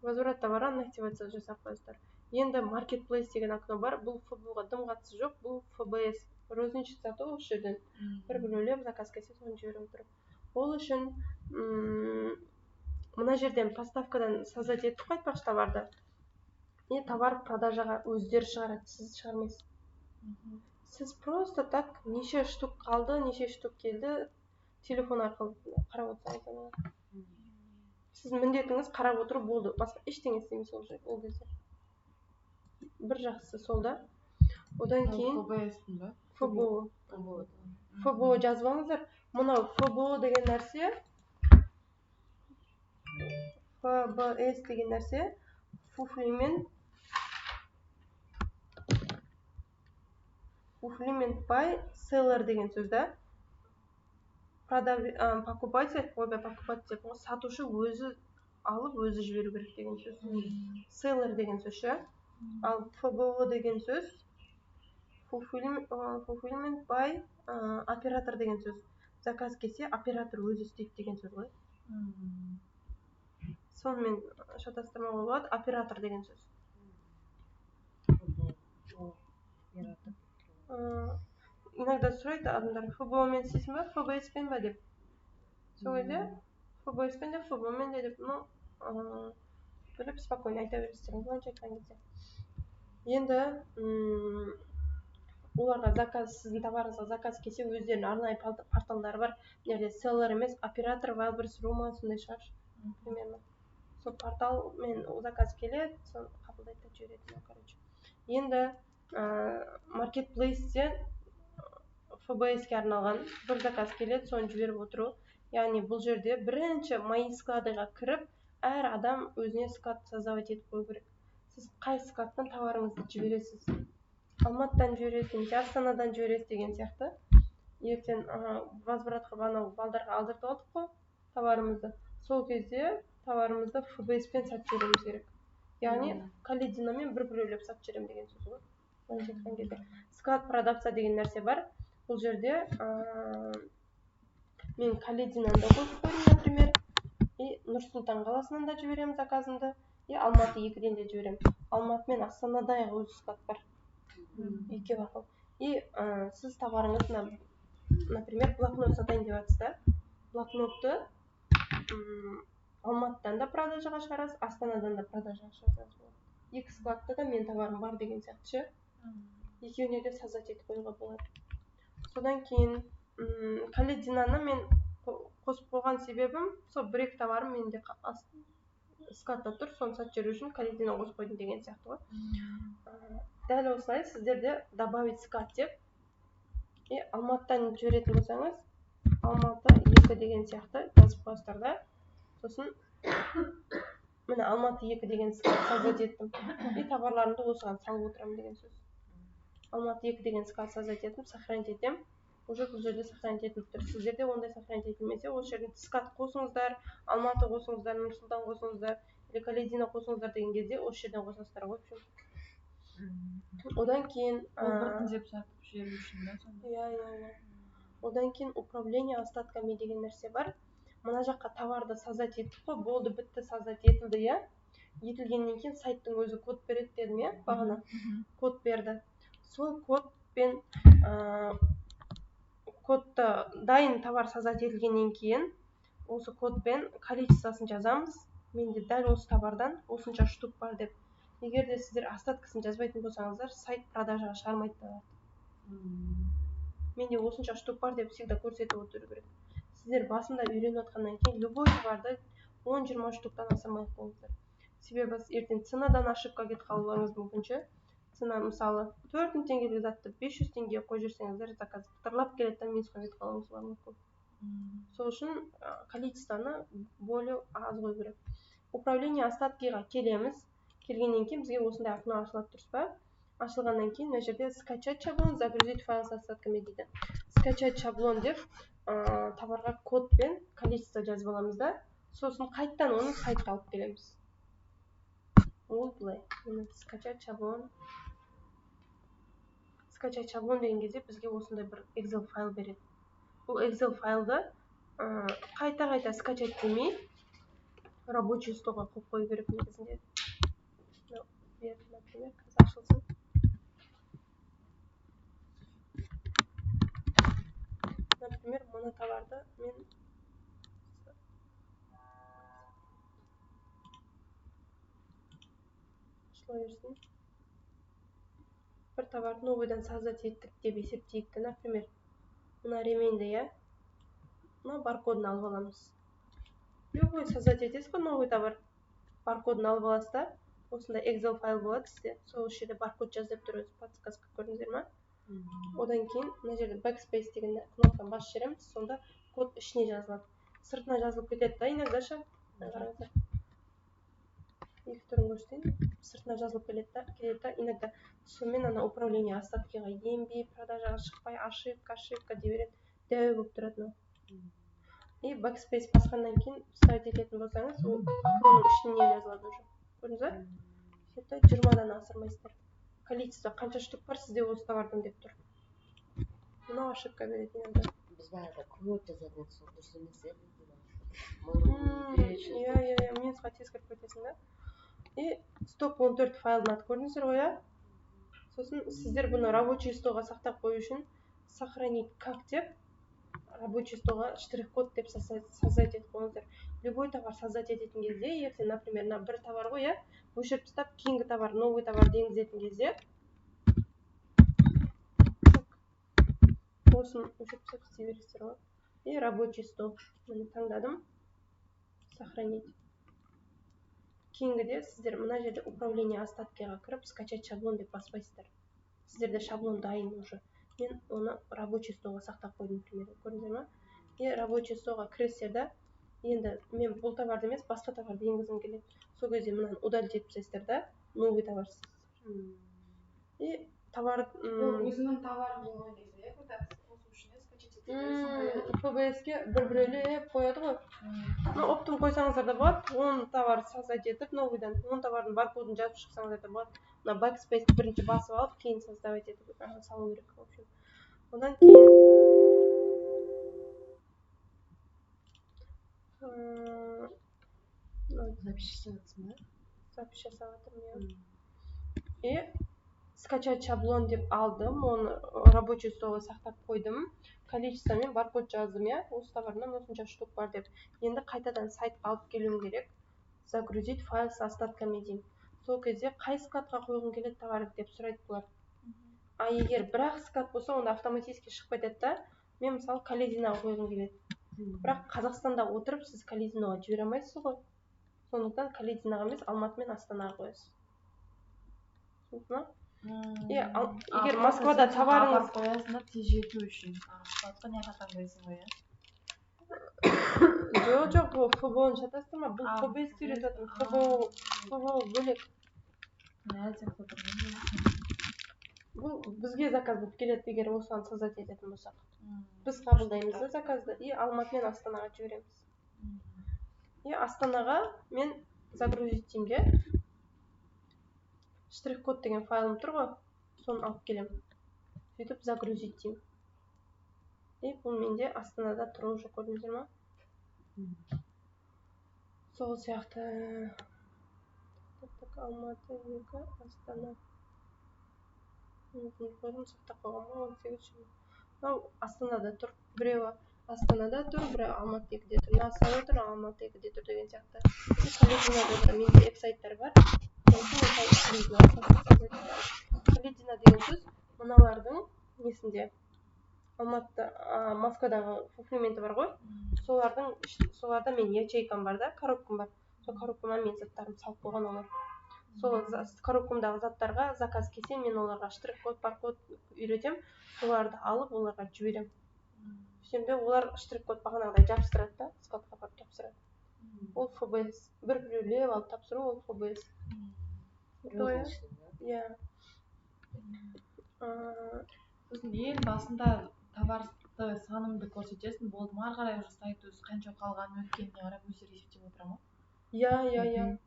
Возврат товаран активация жасап қойсыздар. Енді marketplace деген окно бар. Бұл ФБО-ға дым қатысы жоқ. Бұл ФБС. Розничный сату осы жерден бір-біреулеп заказ келсе соны жіберіп отырып. Ол үшін мына жерден поставкадан создать еттік қой айтпақшы товарды. И товар продажаға өздері шығарады, сіз шығармайсыз. Сіз просто так неше штук қалды, неше штук келді, телефон арқылы қарап отырсаңыз. Сіз міндетіңіз қарап отыру болды. Басқа ештеңе істемейсіз ол кезде. Бір жақсысы сол да. Одан кейін ФБО жазып алыңыздар. Мынау ФБО деген нәрсе, ФБС деген нәрсе, fulfillment by seller деген сөз да. Покупатель, сатушы өзі алып, өзі жіберу керек деген сөз. Seller деген сөз ше. Ал ФБО деген сөз fulfillment by оператор деген сөз. Заказ келсе, оператор өзі істейді деген сөз ғой. Сонымен шатастырмауға болады, оператор деген сөз. Иногда сұрайды адамдар, ФБО-мен істейсің ба, ФБС-пен ба деп. Сол кезде ФБС-пен де, ФБО-мен де деп, біліп спокойно айта бересіздер, былайша айтқан кезде. Енді оларға заказ, сіздің товарыңызға заказ келсе, өздерінің арнайы порталдары бар. Мына селлер емес, оператор, Wildberries.ru ма, сондай шығар, примерно. Сол порталмен заказ келеді, соны қабылдайды да жібереді, короче. Енді маркетплейстен ФБС-ке арналған бір заказ келеді, соны жіберіп отыру. Яғни бұл жерде бірінші мои складыға кіріп, әр адам өзіне склад создавать етіп қою керек. Сіз қай складтан товарыңызды жібересіз? Алматыдан жібересіз, немесе Астанадан жібересіз деген сияқты. Ертең возвратқа банау балдарға алдыртып алдық қой товарымызды. Сол кезде товарымызды ФБС-пен сатып жібереміз керек. Яғни Калединамен бір-біреулеп сатып жіберем деген сөз ғой. Айтқан кезде склад продавца деген нәрсе бар. Бұл жерде мен Калединанда қойып қойдым, например, и Нұр-Сұлтан қаласынан да жіберем заказымды, и Алматы 2-ден де жіберем. Алматы мен Астанадағы өзі склад бар. Екеу арқылы. И сіз товарыңызды, например, блокнот сатайын деп жатсыз да. Блокнотты Алматыдан да продажаға шығарасыз, Астанадан да продажаға шығарасыз. Екі складта да мен товарым бар деген сияқты ше. Екеуіне де создать етіп қоюға болады. Содан кейін Калединаны мен қосып қойған себебім, сол бір-екі товарым менде складта тұр, соны сатып жіберу үшін Каледина қосып қойдым деген сияқты ғой. Дәл осылай сіздерде добавить склад деп, и Алматыдан жіберетін болсаңыз, Алматы 2 деген сияқты жазып қойсыздар да. Сосын міне Алматы 2 деген склад создать еттім. И товарларымды осыған салып отырамын деген сөз. Алматы 2 деген склад создать еттім, сохранить етем. Уже бұл жерде сохранить етіліп тұр. Сіздерде ондай сохранить етілмесе, осы жерден склад қосыңыздар, Алматы қосыңыздар, Нұр-Сұлтан қосыңыздар, или Каледина қосыңыздар деген кезде осы жерден қосасыздар ғой. Одан кейін Ол біртіндеп сатып жіберу үшін да сонда. иә. Одан кейін управление остатками деген нәрсе бар. Мына жаққа товарды создать еттік қой, болды, бітті, создать етілді, иә. Етілгеннен кейін сайттың өзі код береді дедім, иә, бағана. Код берді. Сол кодпен кодты дайын товар создать етілгеннен кейін осы кодпен количествосын жазамыз. Менде дәл осы товардан осынша штук бар деп. Егер де сіздер остаткасын жазбайтын болсаңыздар, сайт продажаға шығармайды товарды. Менде осынша штук бар деп всегда көрсетіп отыру керек. Сіздер басында үйреніп отқаннан кейін любой товарды 10-20 штуктан асырмай қойыңыздар. Себебі ертең ценадан ошибка кетіп қалуларыңыз мүмкін ше. Цена мысалы 400 теңгелік затты 500 теңгеге қойып жүрсеңіздер, заказ тырлап келеді да минусқа кетіп қалуыңыз мүмкін. Сол үшін количествоны более аз қою керек. Управление остаткиға келеміз. Келгеннен кейін бізге осындай окно ашылады, дұрыс па? Ашылғаннан кейін мына жерде скачать шаблон, загрузить файл с остатками дейді. Скачать шаблон деп товарға код пен количество жазып аламыз да, сосын қайттан оны сайтқа алып келеміз. Ол былай. Скачать шаблон. Скачать шаблон деген кезде бізге осындай бір Excel файл береді. Бұл Excel файлды қайта скачать демей рабочий столға қойып қою керек негізінде. Например, қазір ашылсын. Например, мына товарды мен берсін. Бір товарды новыйдан создать еттік деп есептейік. Например, мына ременді, иә. Мына баркодын алып аламыз. Любой создать етесіз ғой, новый товар. Баркодын алып аласыз да, осындай Excel файл болады сізде. Сол жерде баркод жазып тұрыңыз, подсказка көрдіңіздер ма? Одан кейін мына жерде backspace деген кнопканы басып жібереміз, сонда код ішіне жазылады. Сыртына жазылып кетеді да, иногда ше. Қараңыздар. Екі түрін көрсетейін. Сыртына жазылып келеді да, иногда сонымен ана управление остаткиға енбей, продажаға шықпай, ошибка дей береді. Дәу болып тұрады. И backspace басқаннан кейін ставить ететін болсаңыз, ол окноның ішіне жазылады уже. Көрдіңіз ба? Сөйтті 20-дан асырмайсыздар. Количество қанша штук бар сізде осы товардан деп тұр. Мынау ошибка береді иногда. Біз баяғыда көп жазатын сол дұрыс емес еді. Иә, минусқа тез кіріп кетесің да. И стоп 14 файлын аты көрдіңіздер ғой, иә? Сосын сіздер бұны рабочий столға сақтап қою үшін сохранить как деп рабочий столға штрих-код деп создать етіп қойыңыздар. Любой товар создать ететін кезде, ертең, например, бір товар ғой, иә? Өшіріп тастап, кейінгі товар, новый товар енгізетін кезде осын өшіріп тастап істей бересіздер ғой. И рабочий стол. Мені таңдадым. Сохранить. Кейінгіде сіздер мына жерде управление остаткиға кіріп, скачать шаблон деп баспайсыздар. Сіздерде шаблон дайын уже. Мен оны рабочий столға сақтап қойдым, примерно. Көрдіңіздер ма? И рабочий столға кіресіздер да, енді мен бұл товарды емес, басқа товарды енгізгім келеді. Сол кезде мынаны удалить етіп тастайсыздар да, новый товар сіздер. И товар өзінің товары болған кезде, ФБСке бір-біреулеп қояды ғой. Оптым қойсаңыздар да болады, 10 товар создать етіп, новыйдан 10 товардың баркодын жазып шықсаңыздар да болады. Мына backspace бірінші басып алып, кейін создавать етіп салу керек. Одан кейін Запись жасаватсың ба? Запись жасаватырмын, иә. И скачать шаблон деп алдым, оны рабочий столға сақтап қойдым. Количество мен баркод жаздым, иә. Осы товардан осынша штук бар деп. Енді қайтадан сайтқа алып келуім керек. Загрузить файл с остатками деймін. Сол кезде қай скатқа қойғым келеді товарды деп сұрайды бұлар. А егер бірақ скат болса, онда автоматически шығып кетеді да. Мен мысалы Калединаға қойғым келеді. Бірақ Қазақстанда отырып сіз Калединаға жібере алмайсыз ғой. Сондықтан Калединаға емес, Алматы мен Астанаға қоясыз. Егер Москвада товарыңыз қоясың да тез жету үшін. Штатқа не қатаң берсің ғой, жоқ, бұл ФБОны шатасың ба? Бұл ФБС үйрететін. ФБО бөлек. Бұл бізге заказ болып келеді, егер осыған создать ететін болсақ. Біз қабылдаймыз да заказды и Алматы мен Астанаға жібереміз. И Астанаға мен загрузить деймін, штрих-код деген файлым тұр ғой, соны алып келемін. Сөйтіп загрузить деймін. И бұл менде Астанада тұр уже, көрдіңіздер ма? Сол сияқты. Алматы, екі, Астана. Қойдым, сақтап қойғанмын, 18 жыл. Мынау Астанада тұр, біреуі Астанада тұр, біреуі Алматы 2-де тұр. Нассауda тұр, Алматы 2-де тұр деген сияқты. Калединада тұр, менде веб-сайттар бар. Каледина деген сөз мыналардың несінде, Алматы, Москвадағы фуфлементі бар ғой, соларда мен ячейкам бар да, коробкам бар. Сол коробкама мен заттарым салып қойған олар. Сол коробкамдағы заттарға заказ келсе, мен оларға штрих-код, баркод үйретем, соларды алып оларға жіберем. Сөйтемде олар штрих-код бағанағыдай жабыстырады да, складқа барып тапсырады. Ол ФБС. Біреулеп алып тапсыру, ол ФБС. Иә. Сосын ең басында товарды санымды көрсетесің, болды ма, ары қарай уже сайт өзі қанша қалғанын өткеніне қарап өздері есептеп отыра ма? Иә.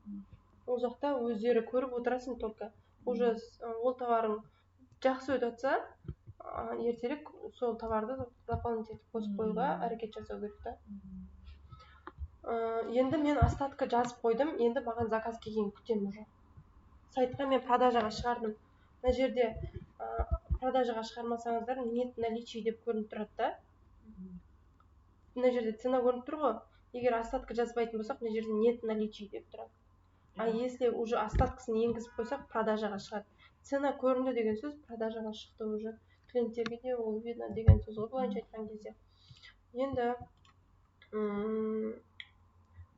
Ол жақта өздері көріп отырасың только. Уже ол товарың жақсы өтіп жатса, ертерек сол товарды дополнительно қосып қоюға әрекет жасау керек та. Енді мен остатка жазып қойдым, енді маған заказ келген күтемін уже. Сайтқа мен продажаға шығардым. Мына жерде продажаға шығармасаңыздар, нет наличий деп көрініп тұрады да. Мына жерде цена көрініп тұр ғой. Егер остатка жазбайтын болсақ, мына жерде нет наличий деп тұрады. А если уже остаткасын енгізіп қойсақ, продажаға шығады. Цена көрінді деген сөз продажаға шықты уже. Клиенттерге де ол видно деген сөз ғой, былайша айтқан кезде. Енді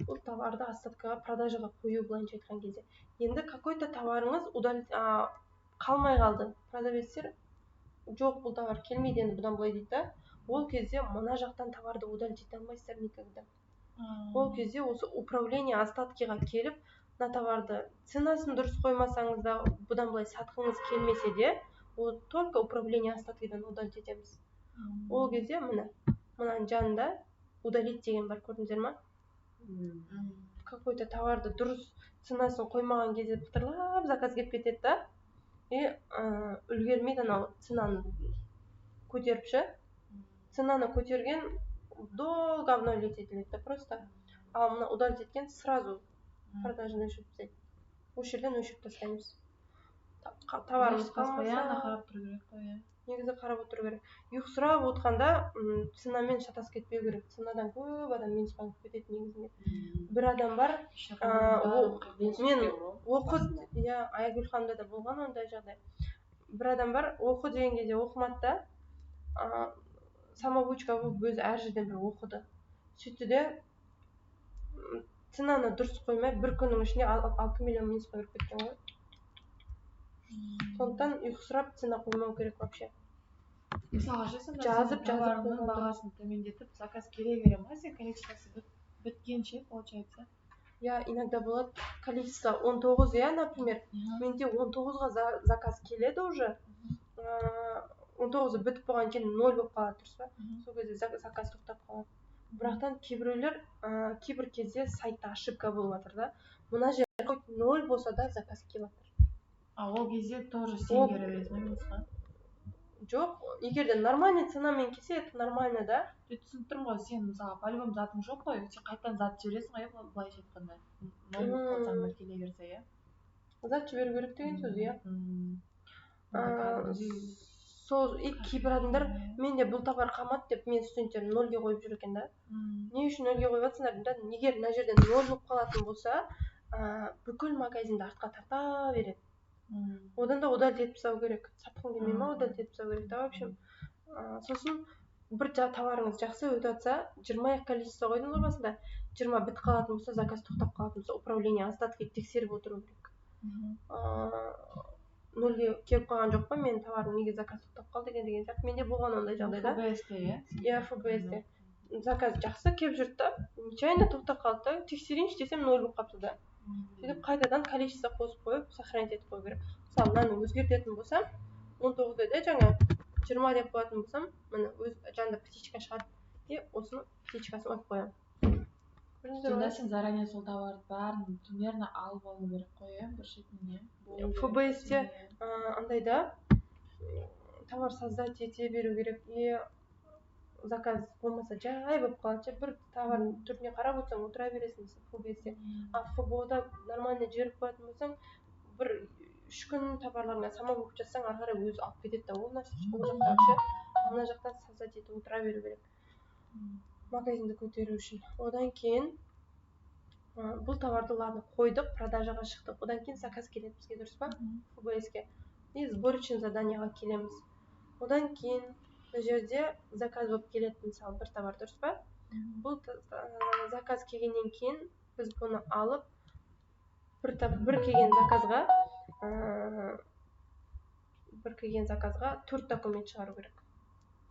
бұл товарды остаткаға продажаға қою, былайша айтқан кезде. Енді какой-то товарыңыз қалмай қалды. Продавецтер жоқ, бұл товар келмейді енді бұдан былай дейді да. Ол кезде мына жақтан товарды удалить ете алмайсыздар никогда. Ол кезде осы управление остаткиға келіп, мына товарды ценасын дұрыс қоймасаңыз да, бұдан былай сатқыңыз келмесе де, ол только управление остаткидан удалить етеміз. Ол кезде мынаның жанында удалить деген бар, көрдіңіздер ма? Какой-то товарды дұрыс ценасын қоймаған кезде пытырлап заказ келіп кетеді да. И үлгермейді анау ценаны көтеріп ше. Ценаны көтерген долго обновлять етіледі просто. Ал мына удалить еткен сразу продажаны өшіріп тастайды. Осы жерден өшіріп тастаймыз. Товарымыз постоянно қарап тұру керек қой. Негізі қарап отыру керек. Ұйқысырап отқанда ценамен шатасып кетпеу керек. Ценадан көп адам минусқа алып кетеді негізінде. Бір адам бар, мен оқы, Айгүл ханымда да болған ондай жағдай. Бір адам бар, оқы деген кезде оқымады да, самоучка болып өзі әр жерден бір оқыды. Сөйтті де ценаны дұрыс қоймай, бір күннің ішінде 6 миллион минусқа кіріп кеткен ғой. Сондықтан ұйқысырап цена қоймау керек вообще. Мысалға жазып товарының бағасын төмендетіп, заказ келе бере ма, сен количествосы біткенше, получается? Я иногда болады, количество 19, я, например, менде 19-ға заказ келеді уже, 19-ы бітіп болған кейін 0 болып қалады, дұрыс па? Сол кезде заказ тоқтап қалады. Бірақтан кейбір кезде сайтта ошибка болып жатыр да. Мына жерде хоть 0 болса да заказ келіп жатыр. Ол кезде тоже сен бере бересің минусқа? Жоқ, егер де нормальный ценамен келсе, это нормально, да? Түсініп тұрмын ғой, сен мысалы по-любому затың жоқ қой, сен қайтадан зат жібересің ғой, былайша айтқанда. 0 болып қалсаң да келе берсе, иә? Зат жіберу керек деген сөз, иә. Сол кейбір адамдар, менде бұл товар қалмады деп мен студенттерім 0-ге қойып жүр екен да. Не үшін 0-ге қойып жатсыңдар да? Егер мына жерден 0 болып қалатын болса, бүкіл магазинді артқа тарта береді. Одан да удалить етіп тастау керек. Сатқың келмей ма, удалить етіп тастау керек. В общем, сосын бір товарыңыз жақсы өтіп жатса, 20 количество қойдың ғой басында, 20 бітіп қалатын болса, заказ тоқтап қалатын болса, управление остатки тексеріп отыру керек. 0-ге келіп қалған жоқ па, мен товарым неге заказ тоқтап қалды деген сияқты. Менде болған ондай жағдайда. ФБС-те, иә? Иә, ФБС-те. Заказ жақсы келіп жүрді да, нечаянно тоқтап қалды да, тексерейінші десем 0 болып қалыпты да. Сөйтіп қайтадан количество қосып қойып, сохранить етіп қою керек. Мысалы, мынаны өзгертетін болсам, 19 деді жаңа 20 деп қоятын болсам, міне өз жанында птичка шығады. И осының птичкасын қойып қоямын. сонда сен заранее сол товарды бәрін примерно алып алу керек қой иә бір шетіне ФБСте андай да товар создать ете беру керек и заказ болмаса жай болып қалады бір товардың түріне қарап отырсаң отыра бересің ФБСте. А ФБОда нормально жіберіп қоятын болсаң бір 3 күн товарларыңа сама болып жатсаң ары қарай өзі алып кетеді да ол жақта вообще мына жақта создать етіп отыра беру керек магазинді көтеру үшін. Одан кейін бұл товарды ладно қойдық, продажаға шықтық. Одан кейін заказ келеді бізге, дұрыс па? ФБСке. И сборочный заданиеға келеміз. Одан кейін бұл жерде заказ болып келеді, мысалы бір товар, дұрыс па? Бұл заказ келгеннен кейін біз бұны алып бір келген заказға 4 документ шығару керек.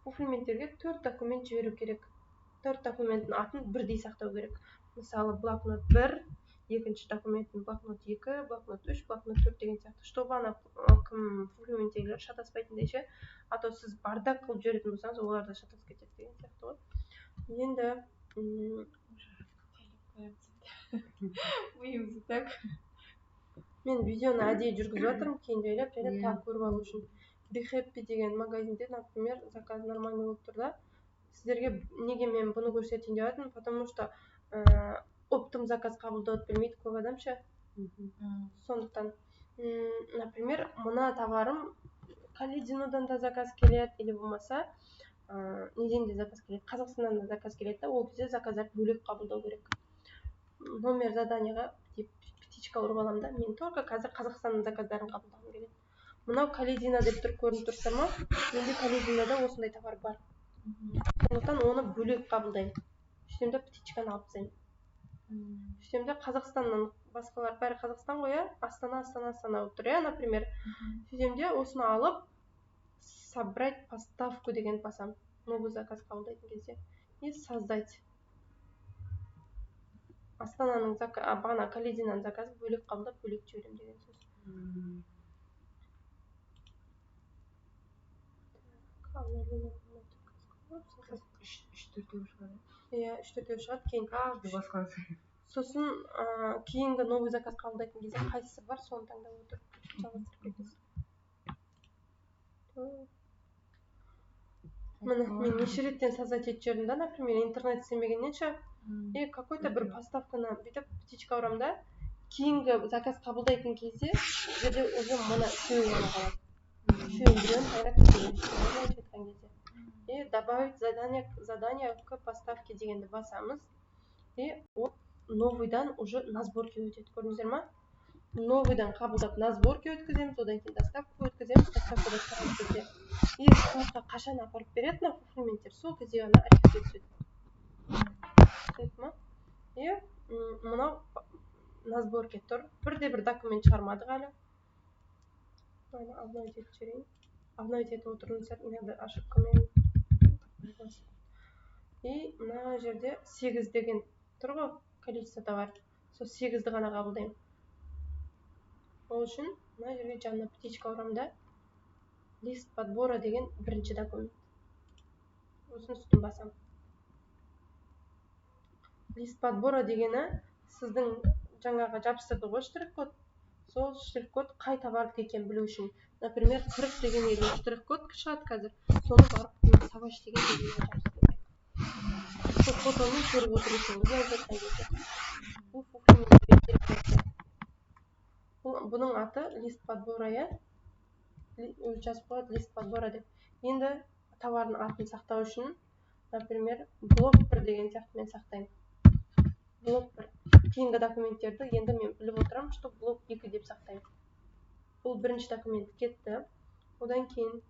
Фулфилменттерге 4 документ жіберу керек. 4 документтің атын бірдей сақтау керек. Мысалы, блокнот 1, екінші документтің блокнот 2, блокнот 3, блокнот 4 деген сияқты. Чтобы ана кім фулфилменттегілер шатаспайтындай ше. А то сіз бардак қылып жіберетін болсаңыз, олар да шатасып кетеді деген сияқты ғой. Енді мен видеоны әдейі жүргізіп жатырмын, кейін жайлап тағы көріп алу үшін. Be Happy деген магазинде, например, заказ нормальный болып тұр да. Сіздерге неге мен бұны көрсетейін деп жатырмын, потому что оптом заказ қабылдауды білмейді көп адам ше. Сондықтан, например, мына товарым Калидинодан да заказ келеді, или болмаса неден де заказ келеді, Қазақстаннан да заказ келеді да, ол кезде заказдар бөлек қабылдау керек. Номер заданиеға птичка ұрып аламын да, мен только қазір Қазақстанның заказдарын қабылдағым келеді. Мынау Калидина деп тұрып көрініп тұрсыздар ма? Менде Калидинада осындай товар бар. Сондықтан оны бөлек қабылдаймын. Сөйтемде птичканы алып тастаймын. Сөйтемде Қазақстаннан басқалар бәрі Қазақстан ғой, Астана болып тұр, например. Сөйтемде осыны алып собрать поставку деген басам. Новый заказ қабылдайтын кезде. И создать. Астананың бағана Калидинаның заказы бөлек қабылдап, бөлек жіберем деген сөз. Үш-төртеу шығады. Иә, 3-4 шығады, кейін сосын кейінгі новый заказ қабылдайтын кезде қайсысы бар, соны таңдап отырып жалғастырып кетесіз. Міне, мен неше реттен создать етіп жібердім да, например, интернет істемегеннен ше, и какой-то бір поставканы бүйтіп птичка ұрам да, кейінгі заказ қабылдайтын кезде жерде уже мына үшеуі ғана қалады. Үшеуін біреуін қайрап кеткен кезде. И добавить задание к поставке дегенді басамыз. И новыйдан уже на сборке өтеді. Көрдіңіздер ма? Новыйдан қабылдап на сборке өткіземіз, одан кейін доставка өткіземіз, доставкада тұрған кезде. И складқа қашан апарып береді на фулфилменттер, сол кезде ғана архивке түседі. И мынау на сборке тұр. Бірде-бір документ шығармадық әлі. Обновить етіп жіберейін. Обновить етіп отырыңыздар, иногда ошибкамен. И мына жерде 8 деген тұр ғой, количество товар. Сол 8-ді ғана қабылдаймын. Ол үшін мына жерге жанына птичка ұрам да, лист подбора деген бірінші документ. Осыны үстін басам. Лист подбора дегені сіздің жаңағы жабыстырды ғой штрих-код. Сол штрих-код қай товардық екен білу үшін. Например, 40 деген елдің штрих-код шығады қазір. Соны барып саваш деген елге жабыстырды. Сол фотоны көріп отырысыңыз жаздырған кезде. Бұл бұның аты лист подбора, иә? Жазып қояды лист подбора деп. Енді товардың атын сақтау үшін, например, блок 1 деген сияқты мен сақтаймын. Блок 1. Кейінгі документтерді енді мен біліп отырамын, что блок 2 деп сақтаймын. Бұл бірінші документ кетті. Одан кейін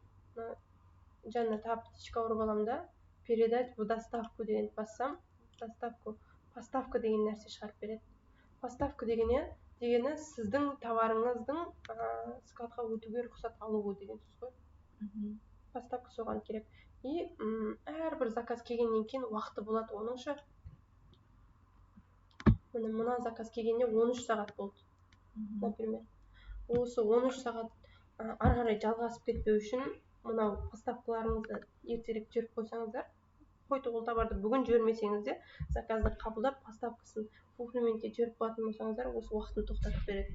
жанына тағы птичка ұрып аламын да, передать в доставку деген бассам, поставка деген нәрсе шығарып береді. Поставка дегені сіздің товарыңыздың складқа өтуге рұқсат алуы деген сөз ғой. Поставка соған керек. И әрбір заказ келгеннен кейін уақыты болады оның ше. Мына заказ келгенде 13 сағат болды. Например. Осы 13 сағат ары қарай жалғасып кетпеу үшін мынау поставкаларыңызды ертерек жіберіп қойсаңыздар, қойдық ол товарды бүгін жібермесеңіз де заказды қабылдап поставкасын фулфилментке жіберіп қоятын болсаңыздар осы уақытын тоқтатып береді.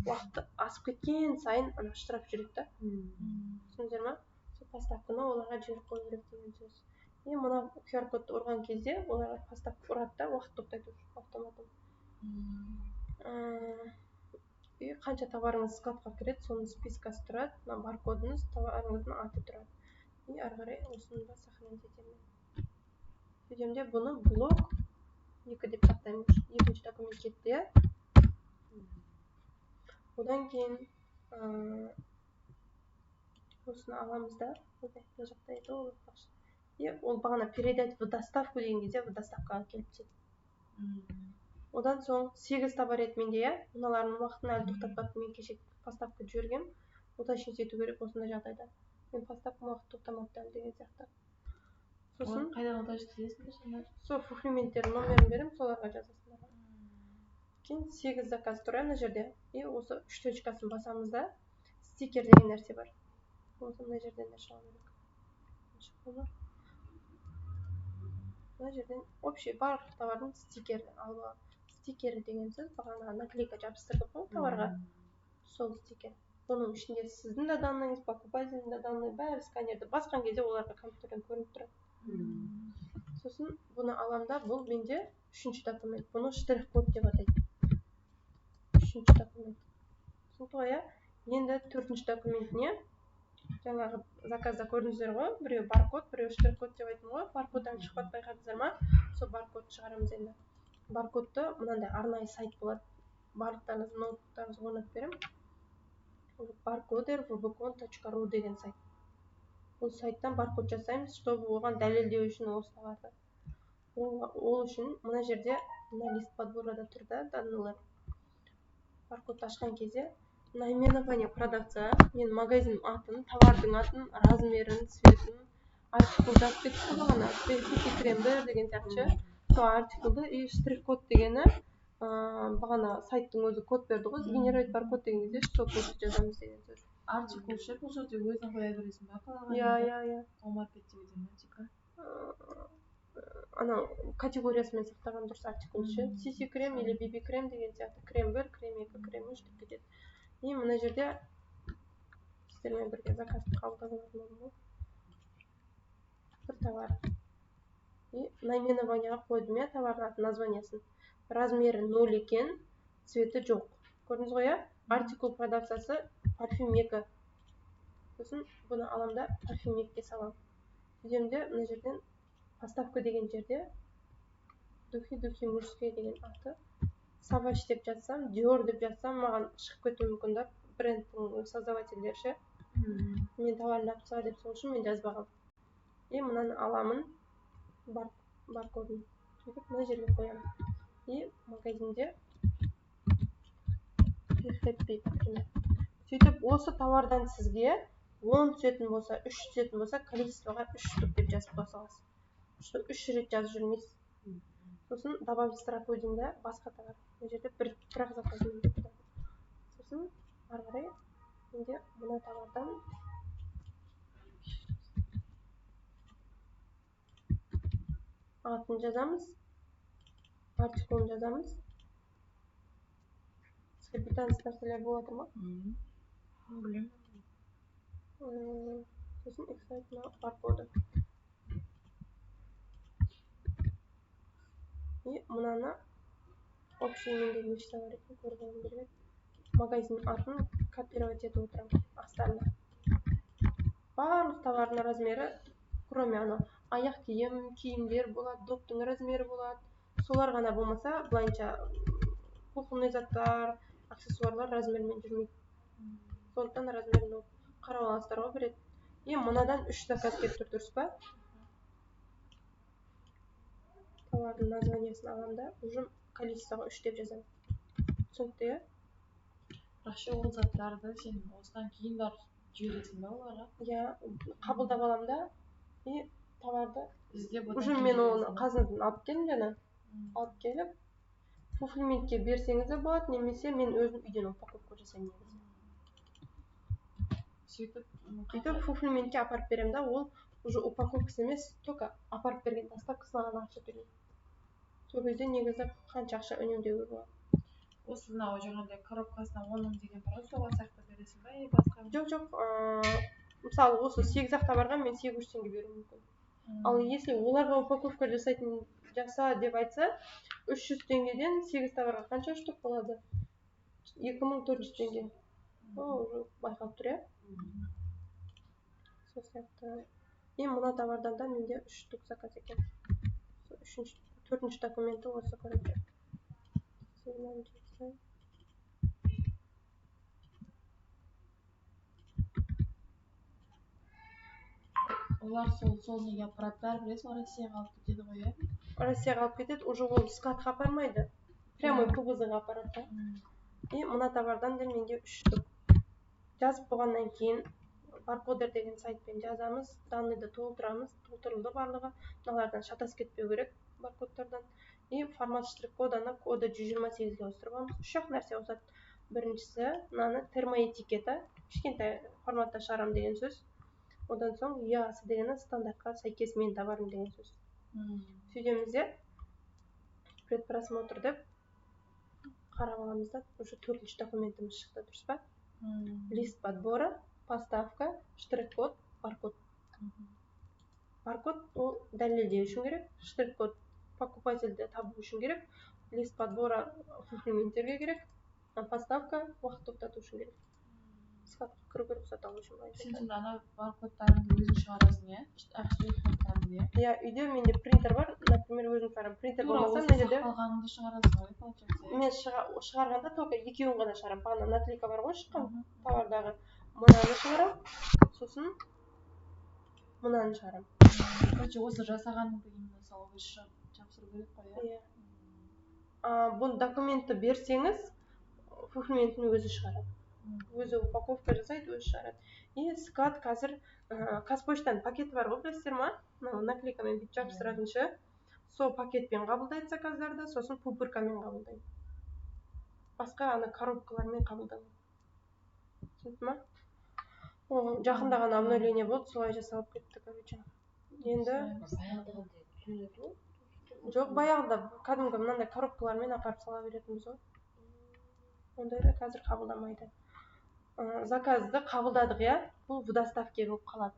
Уақыты асып кеткен сайын ана штраф жүреді да. Түсіндіңіздер ма? Сол поставканы оларға жіберіп қою керек деген сөз. И мына QR кодты ұрған кезде оларға поставка ұрады да уақыт тоқтайды автоматом. И қанша товарыңыз складқа кіреді, соның спискасы тұрады, мына баркодыңыз, товарыңыздың аты тұрады. И ары қарай осыны да сохранить етемін. Сөйтемде бұны блок 2 деп сақтаймын. Екінші документ кетті, иә? Одан кейін осыны аламыз да, мына жақта еді ол. И ол бағана передать в доставку деген кезде в доставкаға келіп түседі. Одан соң 8 товар еді менде, иә? Мыналардың уақытын әлі тоқтатпады. Мен кеше поставка жібергем. Уточнить ету керек осындай жағдайда. Мен поставкам уақыт тоқтамапты әлі деген сияқты. Сосын қайдан уточнить етесіңдер сонда? Сол фулфилменттердің номерін беремін, соларға жазасыңдар. Кейін 8 заказ тұр ана жерде. И осы 3 точкасын басамыз да, стикер деген нәрсе бар. Осы мына жерден де шыға керек. Мына жерден общий барлық товардың стикерін алып аламын. Стикері деген сөз бағана наклейка жабыстырдық қой товарға. Сол стикер. Оның ішінде сіздің де данныйыңыз, покупательдің де данные, бәрі сканерді басқан кезде оларға компьютерден көрініп тұрады. Сосын бұны аламын да, бұл менде 3-ші документ. Бұны штрих-код деп атайды. 3-ші документ. Түсінді ғой, енді 4-ші документіне жаңағы заказда көрдіңіздер ғой, біреу баркод, біреу штрих-код деп айттым ғой. Баркодтан шықпады, байқадыңыздар ма? Сол баркодты шығарамыз енді. Баркодты мынандай арнайы сайт болады. Барлықтарыңыздың ноутбуктарыңызға орнатып беремін. barcoder.vbcon.ru деген сайт. Бұл сайттан баркод жасаймыз, чтобы оған дәлелдеу үшін осы товарды. Ол үшін мына жерде мына лист подборада тұр да, данныйлар. Баркодты ашқан кезде наименование продавца, мен магазин атын, товардың атын, размерін, цветін, артикул жазып кетті бағана, крем 1 деген сияқты. Сол артикулды и штрих-код дегені бағана сайттың өзі код берді ғой, генерate баркод деген кезде сол кодты жазамыз деген сөз. Артикул ше, бұл жерде өзің қоя бересің ба қалаған? Иә. Омаркетте математика. Ана категориясымен сақтаған дұрыс артикул ше. CC крем или BB крем деген сияқты. Крем 1, крем 2, крем 3 деп кетеді. И мына жерде сіздермен бірге заказды қабылдап алатын ғой. Бір товар. И наименованияға қойдым, иә, товардың атын, названиясын. Размері 0 екен, цветі жоқ. Көрдіңіз ғой, иә? Артикул продавцасы парфюм 2. Сосын бұны аламын да парфюм 2-ге саламын. Сөйтемде мына жерден поставка деген жерде духи мужские деген аты. Savage деп жазсам, Dior деп жазсам, маған шығып кетуі мүмкін да, брендтің создавательдері ше. Мен товардың аты деп сол үшін мен жазбағам. И мынаны аламын, баркодын. Сөйтіп мына жерге қоямын. И магазинде сөйтіп осы товардан сізге 10 түсетін болса, 3 түсетін болса, количествоға 3 штук деп жазып қойсаңыз. 3 рет жазып жүрмейсіз. Сосын добавить строку деймін, басқа товар. Мына жерде бірақ заказмен деп тұрады. Сосын ары қарай менде мына товардан атын жазамыз, артикулын жазамыз. Сізге бітаныс нәрселер болады ма? Білем. Сосын экстракт баркоды. И мынаны общий менде неше товар екен көргенім керек. Магазин атын копировать етіп отырамын астарына. Барлық товардың размері, кроме ана аяқ киімдер болады, доптың размері болады. Солар ғана болмаса, былайынша кухонный заттар, аксессуарлар размермен жүрмейді. Сондықтан размерін қарап аласыздар ғой бір рет. И мынадан 3 заказ келіп тұр, дұрыс па? Товардың названиясын аламын да, уже количествоға 3 деп жазамын. Түсінікті, иә? Рақшы ол заттарды сен осыдан кейін барып жібересің ба оларға? Иә, қабылдап аламын да, и товарды іздеп уже мен оны қазындан алып келдім жаңа. Алып келіп, фулфилментке берсеңіз де болады, немесе мен өзім үйден упаковка жасаймын негізі. Сөйтіп фулфилментке апарып беремін да, ол уже упаковкасы емес, только апарып берген доставкасына ғана ақша төлейді. Сол кезде негізі қанша ақша үнемдеуге болады. Осы мынау жаңағыдай коробкасына 10 мың деген бар ғой, соған сияқты бересің ба, басқа? Жоқ, мысалы осы 8 ақ товарға мен 800 теңге беруім мүмкін. Ал если оларға упаковка жаса деп айтса, 300 теңгеден 8 товарға қанша штук болады? 2400 теңге. Уже байқалып тұр, сол сияқты. Мына товардан да менде 3 штук заказ екен. 4-ші документі осы, короче. Олар сол неге апарады, бәрі білесің, Россияға алып кетеді ғой, Россияға алып кетеді, уже ол складқа апармайды. Прямой ПВЗ-ға апарады. Мына товардан да менде 3 штук. Жазып болғаннан кейін Barcoder деген сайтпен жазамыз, данныйды толтырамыз, толтырылды барлығы. Мыналардан шатас кетпеу керек, баркодтардан. Формат штрих-коданы коды 128-ге ауыстырып аламыз. 3 нәрсе ауысады. Біріншісі, мынаны термоэтикета, кішкентай форматта шығарам деген сөз. Одан соң EAS дегені стандартқа сәйкес мен товарым деген сөз. Сөйтеміз де предпросмотр деп қарап аламыз да, уже 4-ші документіміз шықты, дұрыс па? Лист подбора, поставка, штрих-код, баркод. Баркод ол дәлелдеу үшін керек, штрих-код покупательді табу үшін керек, лист подбора фулфилментерге керек, поставка уақыт тоқтату үшін керек. Складқа кіруге рұқсат алу үшін. Сен сонда ана баркодтарыңды өзің шығарасың, үйде менде принтер бар, например, өзім шығарамын. Принтер болмаса менде де сақталғаныңды шығарасың ғой, получается. Мен шығарғанда только екеуін ғана шығарамын. Бағана наклейка бар ғой шыққан товардағы. Мынаны шығарамын, сосын мынаны шығарамын. Короче, осы жасағаныңды мысалы өзі жапсыру керек қой, Бұл документті берсеңіз, фулфилментін өзі шығарады. Өзі упаковка жасайды, өзі шығарады. Склад қазір Қазпоштаның пакеті бар ғой, білесіздер ма? Наклейкамен бүйтіп жабыстыратыншы. Сол пакетпен қабылдайды заказдарды, сосын пупыркамен қабылдайды. Басқа ана коробкалармен қабылдайды. Түсінді ма? Жақында ғана обновление болды, солай жасалып кетті, короче. Енді жоқ, баяғыда кәдімгі мынандай коробкалармен апарып сала беретінбіз ғой. Ондайды қазір қабылдамайды. Заказды қабылдадық, бұл в доставке болып қалады.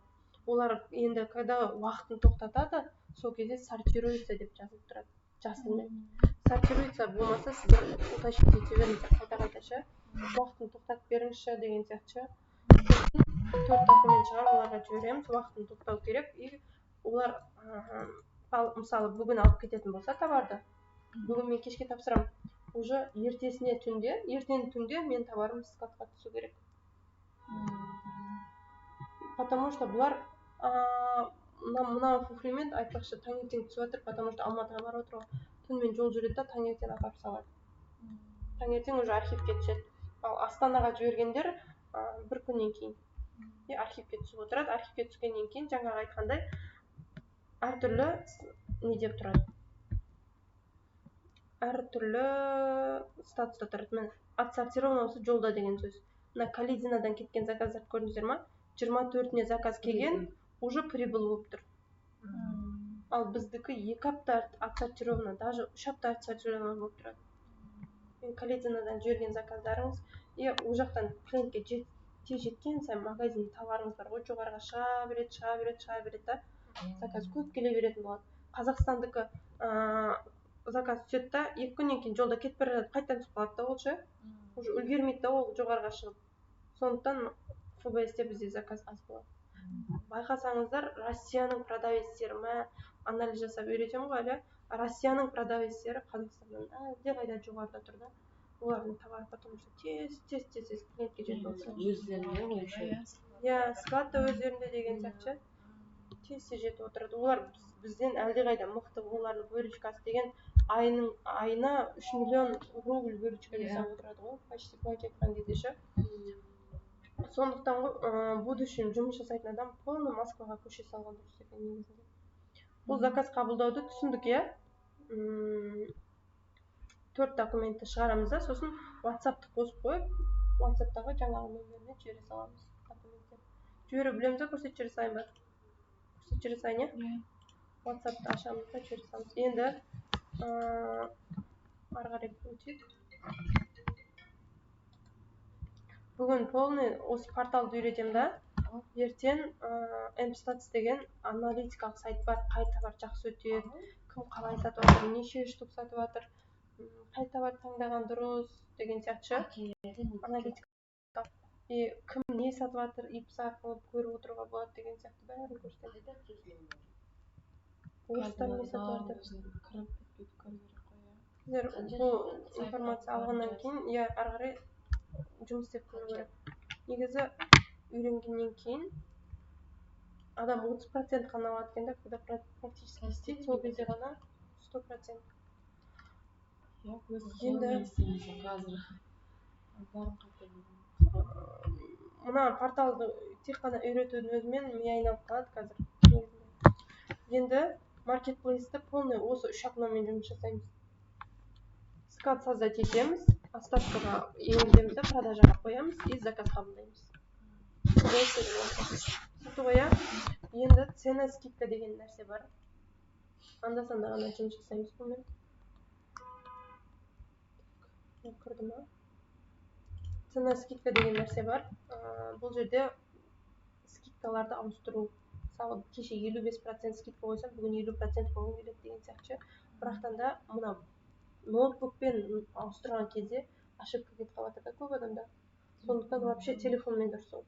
Олар енді когда уақытын тоқтатады, сол кезде сортируется деп жазылып тұрады. Жасылмен. Сортируется болмаса сіздер уточнить ете беріңіздер, қайта-қайта ше. Уақытын тоқтатып беріңізші деген сияқты. 4 документ шығарып оларға жібереміз, уақытын тоқтау керек. Олар мысалы бүгін алып кететін болса товарды, бүгін мен кешке тапсырамын. Уже ертең түнде мен товарым складқа түсу керек. Потому что бұлар мына фулфилмент айтпақшы таңертең түсіп жатыр, потому что Алматыға барып отыр ғой. Түнмен жол жүреді да таңертең апарып салады. Таңертең уже архивке түседі. Ал Астанаға жібергендер бір күннен кейін архивке түсіп отырады. Архивке түскеннен кейін жаңағы айтқандай әртүрлі не деп тұрады. Әртүрлі статуста тұрады. Отсортированасы жолда деген сөз. Мына Калидинадан кеткен заказдар көрдіңіздер ма? 24-не заказ келген, уже прибыл болып тұр. Ал біздікі 2 апта отсортировано, даже 3 апта отсортировано болып тұрады. Калидинадан жіберген заказдарыңыз, ол жақтан клиентке тез жеткен сайын магазин товарыңыз бар ғой, жоғарыға шыға береді да, заказ көп келе беретін болады. Қазақстандікі заказ түседі да, 2 күннен кейін жолда кетіп бара жатып қайтадан түсіп қалады да ол ше. Уже үлгермейді да ол жоғарыға шығып. Сондықтан ФБС-те бізде заказ аз болады. Байқасаңыздар, Россияның продавецтері анализ жасап үйретемін ғой әлі. Россияның продавецтері Қазақстаннан әлдеқайда жоғарыда тұр да. Олардың товары потому что тез клиентке жетіп отырады. Склад та өздерінде деген сияқты тез жетіп отырады. Олар бізден әлдеқайда мықты. Олардың выручкасы деген айына 3 миллион рубль выручка жасап отырады ғой, почти былайша айтқан кезде ше. Сондықтан ғой будущем жұмыс жасайтын адам полный Москваға көше салған дұрыс екен негізінде. Бұл заказ қабылдауды түсіндік, 4 документті шығарамыз да, сосын WhatsApp-ты қосып қойып, WhatsApp-тағы жаңағы нөміріне жібере саламыз документтер. Жібере білеміз ба, көрсетіп жібере салайын ба? рұқсат жүре салайын, иә? WhatsApp-ты ашамыз да жүре саламыз. Енді ары қарай өтейік. Бүгін полный осы порталды үйретем да. Ертең M-Stats деген аналитикалық сайт бар. Қай товар жақсы өтеді, кім қалай сатып жатыр, неше штук сатып жатыр, қай товар таңдаған дұрыс деген сияқты. Аналитика. Кім не сатып жатыр, ипс арқылы көріп отыруға болады деген сияқты бәрін көрсетеді. Орыстар не сатып жатыр. Бұл информация алғаннан кейін, ары қарай жұмыс істеп көру керек. Негізі үйренгеннен кейін адам 30% қана алады екен да, когда практически істейді, сол кезде ғана 100%. Енді мына порталды тек қана үйретудің өзімен ми айналып қалады қазір. Енді маркетплейсті полный осы 3 окномен жұмыс жасаймыз. Склад создать етеміз, остаткаға енгіземіз де, продажаға қоямыз и заказ қабылдаймыз. Сойтуға, енді цена скидка деген нәрсе бар. Анда-санда ғана жұмыс жасаймыз бұнымен. Көрді ма? Цена скидка деген нәрсе бар. Бұл жерде скидкаларды ауыстыру. Мысалы, кеше 55% скидка қойсам, бүгін 50% болу керек деген сияқты. Бірақтан да мына ноутбукпен ауыстырған кезде ошибка кетіп қалады да көп адамда. Сондықтан вообще телефонмен дұрыс ол.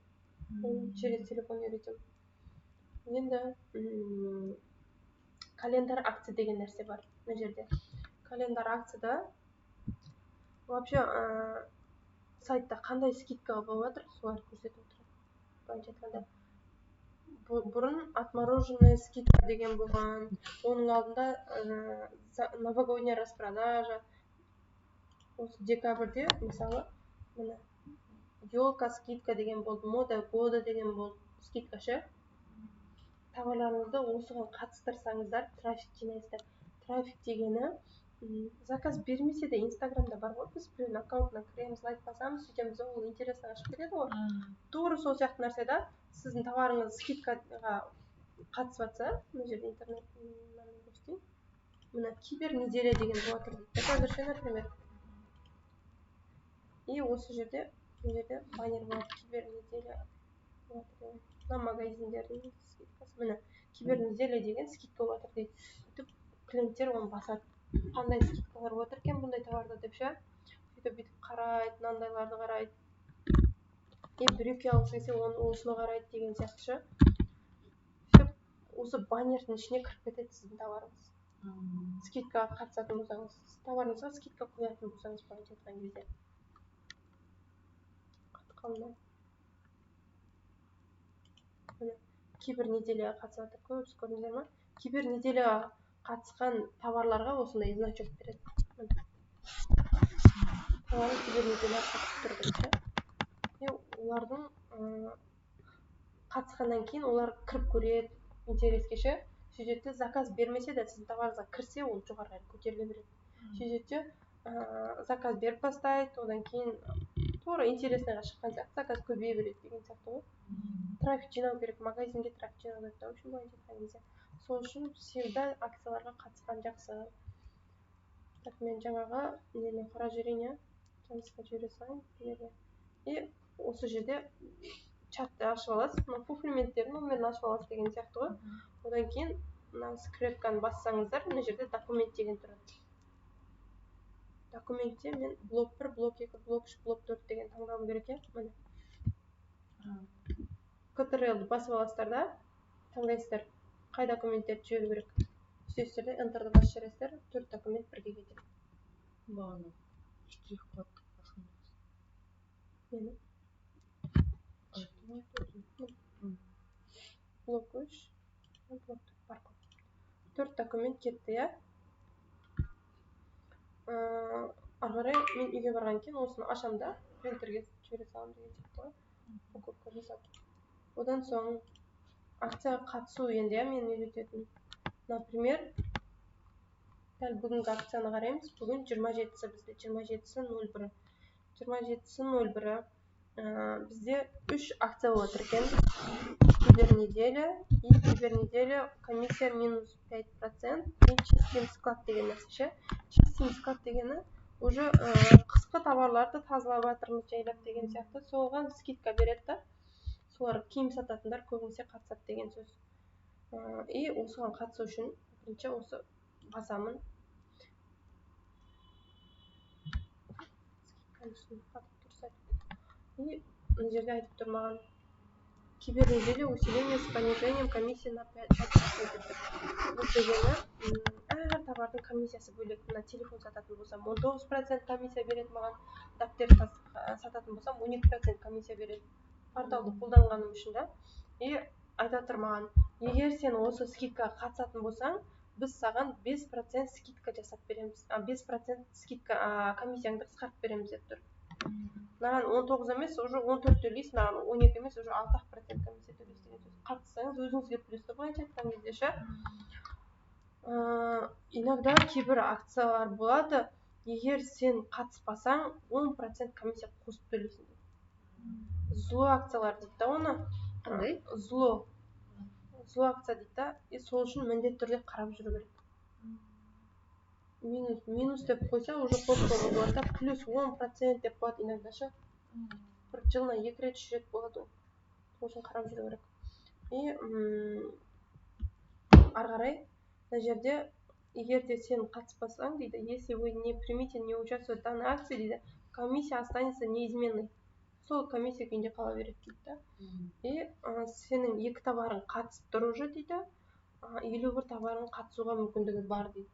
Через телефон үйретем. Енді календар акция деген нәрсе бар мына жерде. Календар акцияда вообще сайтта қандай скидкаға болып жатыр, соларды көрсетіп отырады. Былайша айтқанда, бұрын отмороженная скидка деген болған, оның алдында новогодняя распродажа. Осы декабрьде, мысалы, мына елка скидка деген болды, мода года деген болды, скидка ше. Товарларыңызды осыған қатыстырсаңыздар, трафик жинайсыздар. Трафик дегені заказ бермесе де Инстаграмда бар ғой, біз біреудің аккаунтына кіреміз, лайк басамыз, сөйтеміз, ол интересно ашып кетеді ғой. Тура сол сияқты нәрсе да, сіздің товарыңыз скидкаға қатысып жатса, мына жерде интернеттен көрсетейін. Мына кибер неделя деген болады дейді. Қазір ше, например. И осы жерде баннер болады, кибер неделя болады. Мына магазиндердің скидкасы. Мына кибер неделя деген скидка болады дейді. Сөйтіп клиенттер оны басады. Қандай скидкалар отыр екен бұндай товарда деп ше. Сөйтіп қарайды, мынандайларды қарайды. Брюки алғысы келсе, осыны қарайды деген сияқты ше. Сөйтіп осы баннердің ішіне кіріп кетеді сіздің товарыңыз. Скидкаға қатысатын болсаңыз, товарыңызға скидка қоятын болсаңыз, былайша айтқан кезде. Қатқаннан. Кибер неделяға қатысып жатыр, көбісі көрдіңіздер ма? Кибер неделяға қатысқан товарларға осындай значок береді. Товары кибер неделяға қатысып тұр деп ше. Олардың қатысқаннан кейін олар кіріп көреді, интереске ше. Сөйтеді, заказ бермесе де сіздің товарыңызға кірсе, ол жоғарыға көтеріле береді. Сөйтеді, заказ беріп бастайды, одан кейін тура интересныйға шыққан сияқты заказ көбейе береді деген сияқты ғой. Трафик жинау керек, магазинге трафик жинау керек, в общем, былайша айтқан кезде. Сол үшін всегда акцияларға қатысқан жақсы. Так, мен жаңағы немен қарап жіберейін, жұмысқа жібере салайын. И осы жерде чатты ашып аласыз, комплименттердің номерін ашып аласыз деген сияқты ғой. Одан кейін мына скрепканы бассаңыздар, мына жерде документ деген тұрады. Документте мен блок 1, блок 2, блок 3, блок 4 деген таңдауым керек, міне. CTRL-ді басып аласыздар да, таңдайсыздар, қай документтерді жіберу керек. Сөздерде Enter-ді басып жібересіздер, 4 документ бірге кетеді. Бағана штрих-код басқан. Мені? Блок 3, блок 4 бар. 4 документ кетті, я? Ары қарай мен үйге барған кейін осыны ашам да, принтерге жібере салам деген сияқты ғой. Покупка жасап. Одан соң акцияға қатысу енді мен үйрететін. Например, дәл бүгінгі акцияны қараймыз. Бүгін 27-сі бізде, 27-сі 01. 27-сі 01. бізде 3 акция болып отыр екен. Кибернеделя и кибернеделя комиссия минус 5% и чистим склад деген нәрсе ше. Чистим склад дегені уже қысқы товарларды тазалап жатырмыз жайлап деген сияқты, соған скидка береді да, солар киім сататындар көбінесе қатысады деген сөз. И осыған қатысу үшін бірінші осы басамын. И мына жерде айтып тұр маған кибернеделя усиление с понижением комиссии на 5%. Бұл дегені әр товардың комиссиясы бөлек. Мына телефон сататын болсам 19% комиссия береді маған, дәптер сататын болсам 12% комиссия береді. Порталды қолданғаным үшін да. И айтып тұр маған, егер сен осы скидкаға қатысатын болсаң, біз саған 5% скидка жасап береміз. 5% скидка комиссияңды қысқартып береміз деп тұр. Маған 19 емес, уже 14 төлейсіз, маған 12 емес, уже 6% комиссия төлейсіз деген сөз. Қатыссаңыз өзіңізге плюс тұр былайша айтқан кезде ше. Иногда кейбір акциялар болады, егер сен қатыспасаң 10% комиссия қосып төлейсің. Зло акциялар дейді да оны. Қандай? Зло акция дейді да, и сол үшін міндетті түрде қарап жүру керек. Минус деп қойса, уже қосып болады да, плюс 10% деп болады иногда ше. Бір жылына 2 рет 3 рет болады. Сол үшін қарап жүру керек. И ары қарай мына жерде егер де сен қатыспасаң дейді, если вы не примите, не участвуете в данной акции дейді, комиссия останется неизменной. Сол комиссия күйінде қала береді дейді да. И сенің 2 товарың қатысып тұр уже дейді, 51 товарың қатысуға мүмкіндігі бар дейді.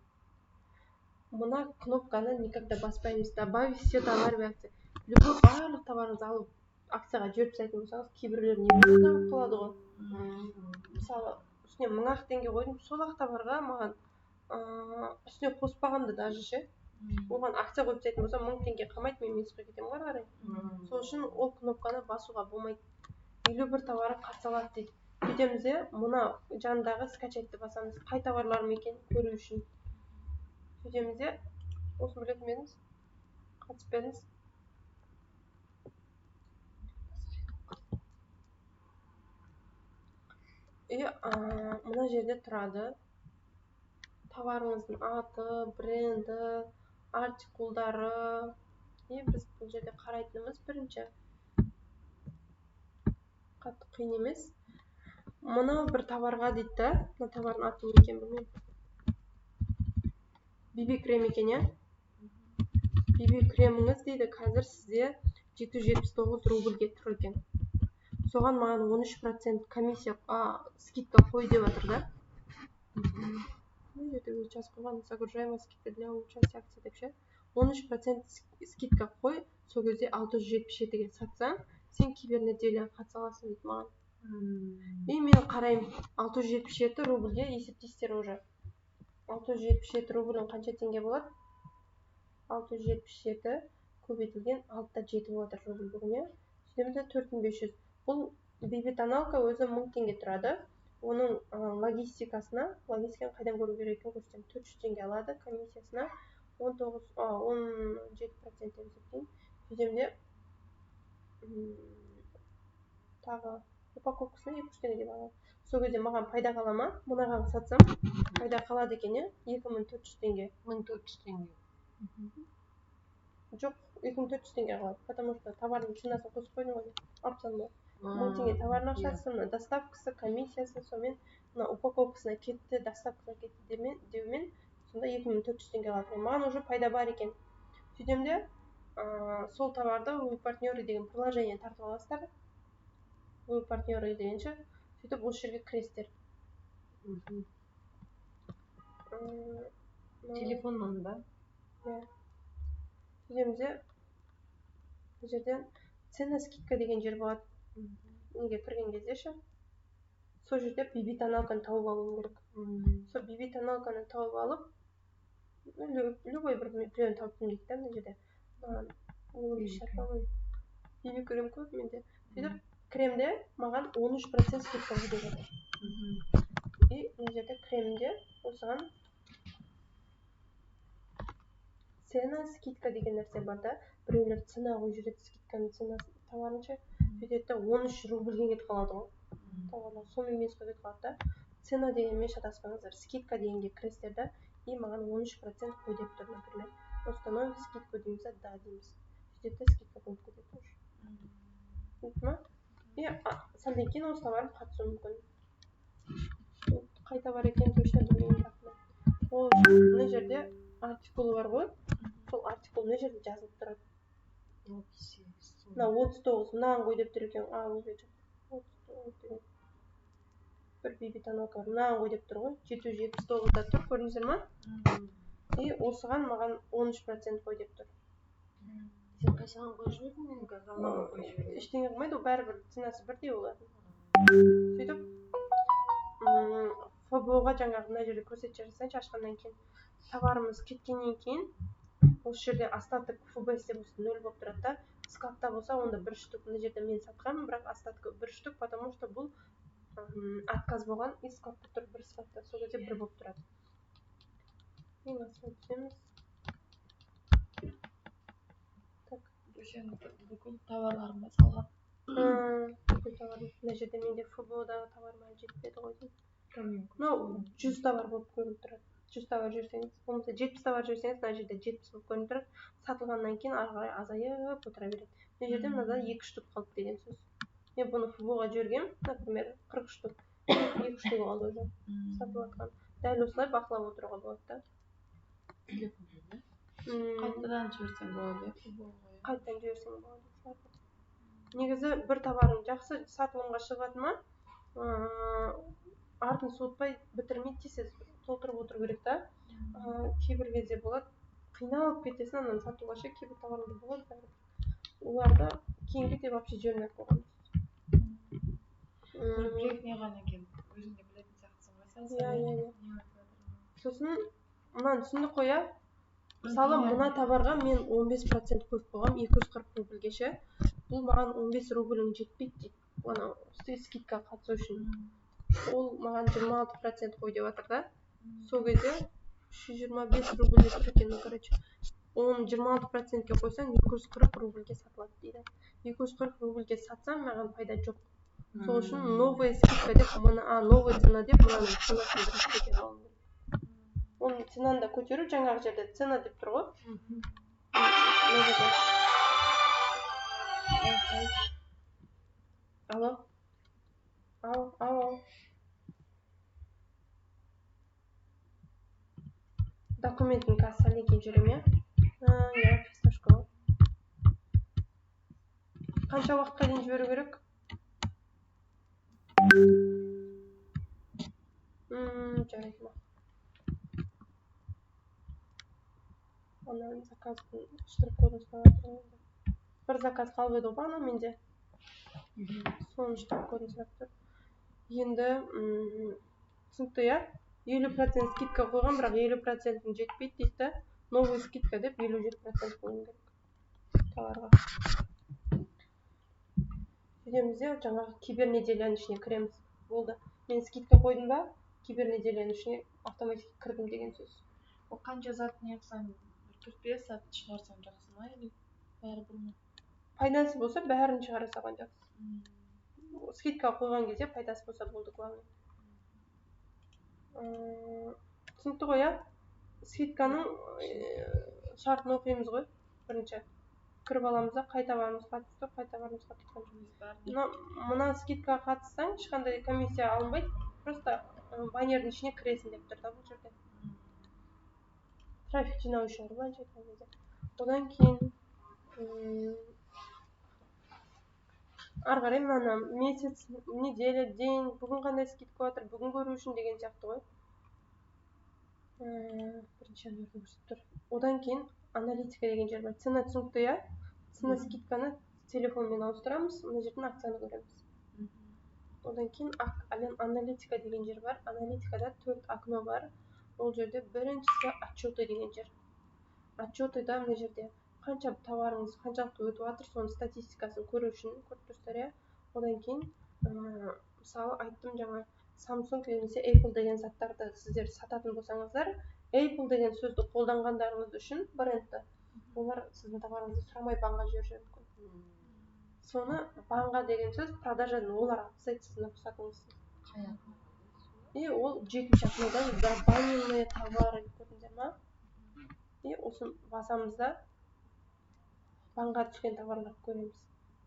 Мына кнопканы никогда баспаймыз. Добавить все товары в акции. Любой барлық товарыңызды алып акцияға жіберіп тастайтын болсаңыз, кейбіреулер не болып қалады ғой. Мысалы, үстіне 1000 теңге қойдым, сол ақ товарға маған үстіне қоспағанды даже ше. Оған акция қойып тастайтын болсам 1000 теңге қалмайды, мен минусқа кетемін ғой ары қарай. Сол үшін ол кнопканы басуға болмайды. 51 товары қатыса алады дейді. Сөйтеміз де мына жанындағы скачайтты басамыз. Қай товарларым екен көру үшін. Сөйтеміз де осыны білетін едіңіз, қатысып беріңіз. И мына жерде тұрады товарыңыздың аты, бренді, артикулдары. И біз бұл жерде қарайтынымыз бірінші. Қатты қиын емес. Мына бір товарға дейді да, мына товардың аты не екен білмеймін. BB крем екен, я? BB креміңіз дейді, қазір сізде 779 рубльге тұр екен. Соған маған 13% комиссия скидка қой деп жатыр да. Это жазып қойған, загружаемая скидка для участия акции деп ше. 13% скидка қой, сол кезде 677-ге сатсаң, сен кибернеделяға қатыса аласың дейді маған. И мен қараймын, 677 рубльге есептейсіздер уже. 677 рубльдің қанша теңге болады? 677 көбейтілген 6-та 7 болады рубль бүгін. Сөйтемізде 4500. Бұл бибитоналка өзі 1000 теңге тұрады. Оның логистиканы қайдан көру керек екенін көрсетемін. 400 теңге алады, комиссиясына 17% деп есептеймін. Сөйтемде тағы упаковкасына 200 теңге деп алады. Сол кезде маған пайда қала ма? Мынаған сатсам, пайда қалады екен, 2400 теңге. 1400 теңге. Жоқ, 2400 теңге қалады, потому что товардың ценасын қосып қойдым ғой. Опцион бар. 1000 теңге товардың ақшасы, доставкасы, комиссиясы, сонымен упаковкасына кетті, доставкасына кетті деумен, сонда 2400 теңге қалады. Маған уже пайда бар екен. Сөйтемде, сол товарды вы партнеры деген приложение тартып аласыздар. Вы партнеры дегенше, сөйтіп осы жерге кіресіздер. Телефоннан ба? Сөйтемізде, бұл жерден цена скидка деген жер болады. Неге кірген кезде ше. Сол жерде бибитоналканы тауып алуым керек. Сол бибитоналканы тауып алып, любой бір біреуін тауыптым дейді да, мына жерде. Биби крем көп менде. Сөйтіп, кремде маған 13% скидка беріп жатыр. И мына жерде кремде осыған цена скидка деген нәрсе бар да. Біреулер цена қойып жүреді, скидканың ценасы товарынша сөйтеді да 13 рубльге кетіп қалады ғой товарлар. Сонымен емес қойып қалады да. Цена дегенмен шатаспаңыздар, скидка дегенге кіресіздер да, и маған 13% қой деп тұр, например. Установи скидку дейміз, да дейміз. Сөйтеді да скидка қойып кетеді уже. Түсінді ма? И сәлден кейін осы товарым қатысуы мүмкін. Қай товар екенін точно білмеймін. Ол мына жерде артикул бар ғой. Сол артикул мына жерде жазылып тұрады. Мына 39 мынаған қой деп тұр екен. Ол жерде 39 деген. Бір бейбітаналка бар. Мынаған қой деп тұр ғой. 779-да тұр, көрдіңіздер ма? И осыған маған 13% қой деп тұр. Сен қайсыған қойып жібердің, мен галмаға қойып жібердім. Ештеңе қылмайды, ол бәрібір ценасы бірдей олардың. Сөйтіп, ФБО-ға жаңағы мына жерде көрсетші жасайыншы ашқаннан кейін. Товарымыз кеткеннен кейін, осы жерде остаток ФБС-те болса 0 болып тұрады да, складта болса онда 1 штук. Мына жерде мен сатқанмын, бірақ остаток 1 штук, потому что бұл отказ болған, и складта тұр 1 складта. Сол кезде 1 болып тұрады. Ең астына түсеміз. Бүкіл товарларыма салған. Бүкіл товарлар. Мына жерде менде ФБО-дағы товарыма жетпеді ғой деймін. 100 товар болып көрініп тұрады. 100 товар жүрсеңіз, болмаса 70 товар жүрсеңіз, мына жерде 70 болып көрініп тұрады. Сатылғаннан кейін ары қарай азайып отыра береді. Мына жерде мынада 2 штук қалды деген сөз. Мен бұны ФБО-ға жібергем, например, 40 штук. 2 штук қалды уже. Сатылып жатқан. Дәл осылай бақылап отыруға болады да. Қайтадан жіберсең болады, ФБО-ға. Қайтадан жіберсең болады. Негізі бір товарың жақсы сатылымға шығады ма, артын суытпай бітірмей тез толтырып отыру керек та. Кейбір кезде болады, қиналып кетесің, ананы сатуға ше, кейбір товарлар болады. Оларды кейінге де вообще жібермей қойғанбыз. Білетіне ғана екен, өзіңде білетін сияқтысың ғой сен. Сосын мынаны түсіндік қой, иә? Мысалы, мына товарға мен 15% қойып қойғам, 240 рубльге ше. Бұл маған 15 рубльің жетпейді дейді. Оны скидка қатысу үшін. Ол маған 26% қой деп жатыр да. Сол кезде 325 рубль деп екен, короче. Оны 26%-ке қойсаң 240 рубльге сатылады дейді. 240 рубльге сатсам, маған пайда жоқ. Сол үшін новая скидка деп, новая цена деп, мынаның ценасын бірінші көтеріп алу керек. Оның ценаны да көтеру, жаңағы жерде цена деп тұр ғой. Алло. Документін кассаны екен жүрем, иә? Фисташко. Қанша уақытқа дейін жіберу керек? Жарайды ма? Анан заказдың штрих-кодын сұрап тұр. Бір заказ қалып еді ғой менде. Соның штрих-кодын сұрап тұр. Енді түсінікті, иә? 50% скидка қойған, бірақ 50%-ін жетпейді дейді да. Новый скидка деп 57% қойын керек товарға. Сөйтеміз де жаңағы кибернеделяның ішіне кіреміз. Болды. Мен скидка қойдым ба, кибернеделяның ішіне автоматик кірдім деген сөз. Ол қанша зат неғысаң, 4-5 зат шығарсаң жақсы ма, или бәрі бір ма? Пайдасы болса, бәрін шығара салған жақсы. Скидка қойған кезде пайдасы болса болды, главное. Түсінікті ғой, иә? Скидканың шартын оқимыз ғой, бірінші. Кіріп аламыз да, қай товарымыз қатысты, қай товарымыз қатысқан. Мына скидкаға қатыссаң, ешқандай комиссия алынбайды, просто баннердің ішіне кіресің деп тұр да бұл жерде. Трафик жинау үшін былайша айтқан кезде. Одан кейін ары қарай мына месяц, неделя, день, бүгін қандай скидка жатыр, бүгін көру үшін деген сияқты ғой. Бірінші анарда көрсетіп тұр. Одан кейін аналитика деген жер бар. Цена түсінікті, иә? Цена скидканы телефонмен ауыстырамыз, мына жерден акцияны көреміз. Одан кейін аналитика деген жер бар. Аналитикада 4 окно бар. Ол жерде біріншісі отчеты деген жер. Отчетыда мына жерде қанша товарыңыз қаншалықты өтіп жатыр, соның статистикасын көру үшін көріп тұрсыздар, иә? Одан кейін мысалы айттым жаңа Samsung немесе Apple деген заттарды сіздер сататын болсаңыздар, Apple деген сөзді қолданғандарыңыз үшін брендті, олар сіздің товарыңызды сұрамай банға жіберіп мүмкін. Соны банға деген сөз продажадан олар алып сіздің рұқсатыңыз. И ол жетінші книгада забаненные товары көрдіңдер ма? И осы басамызда банға түскен товарларды көреміз.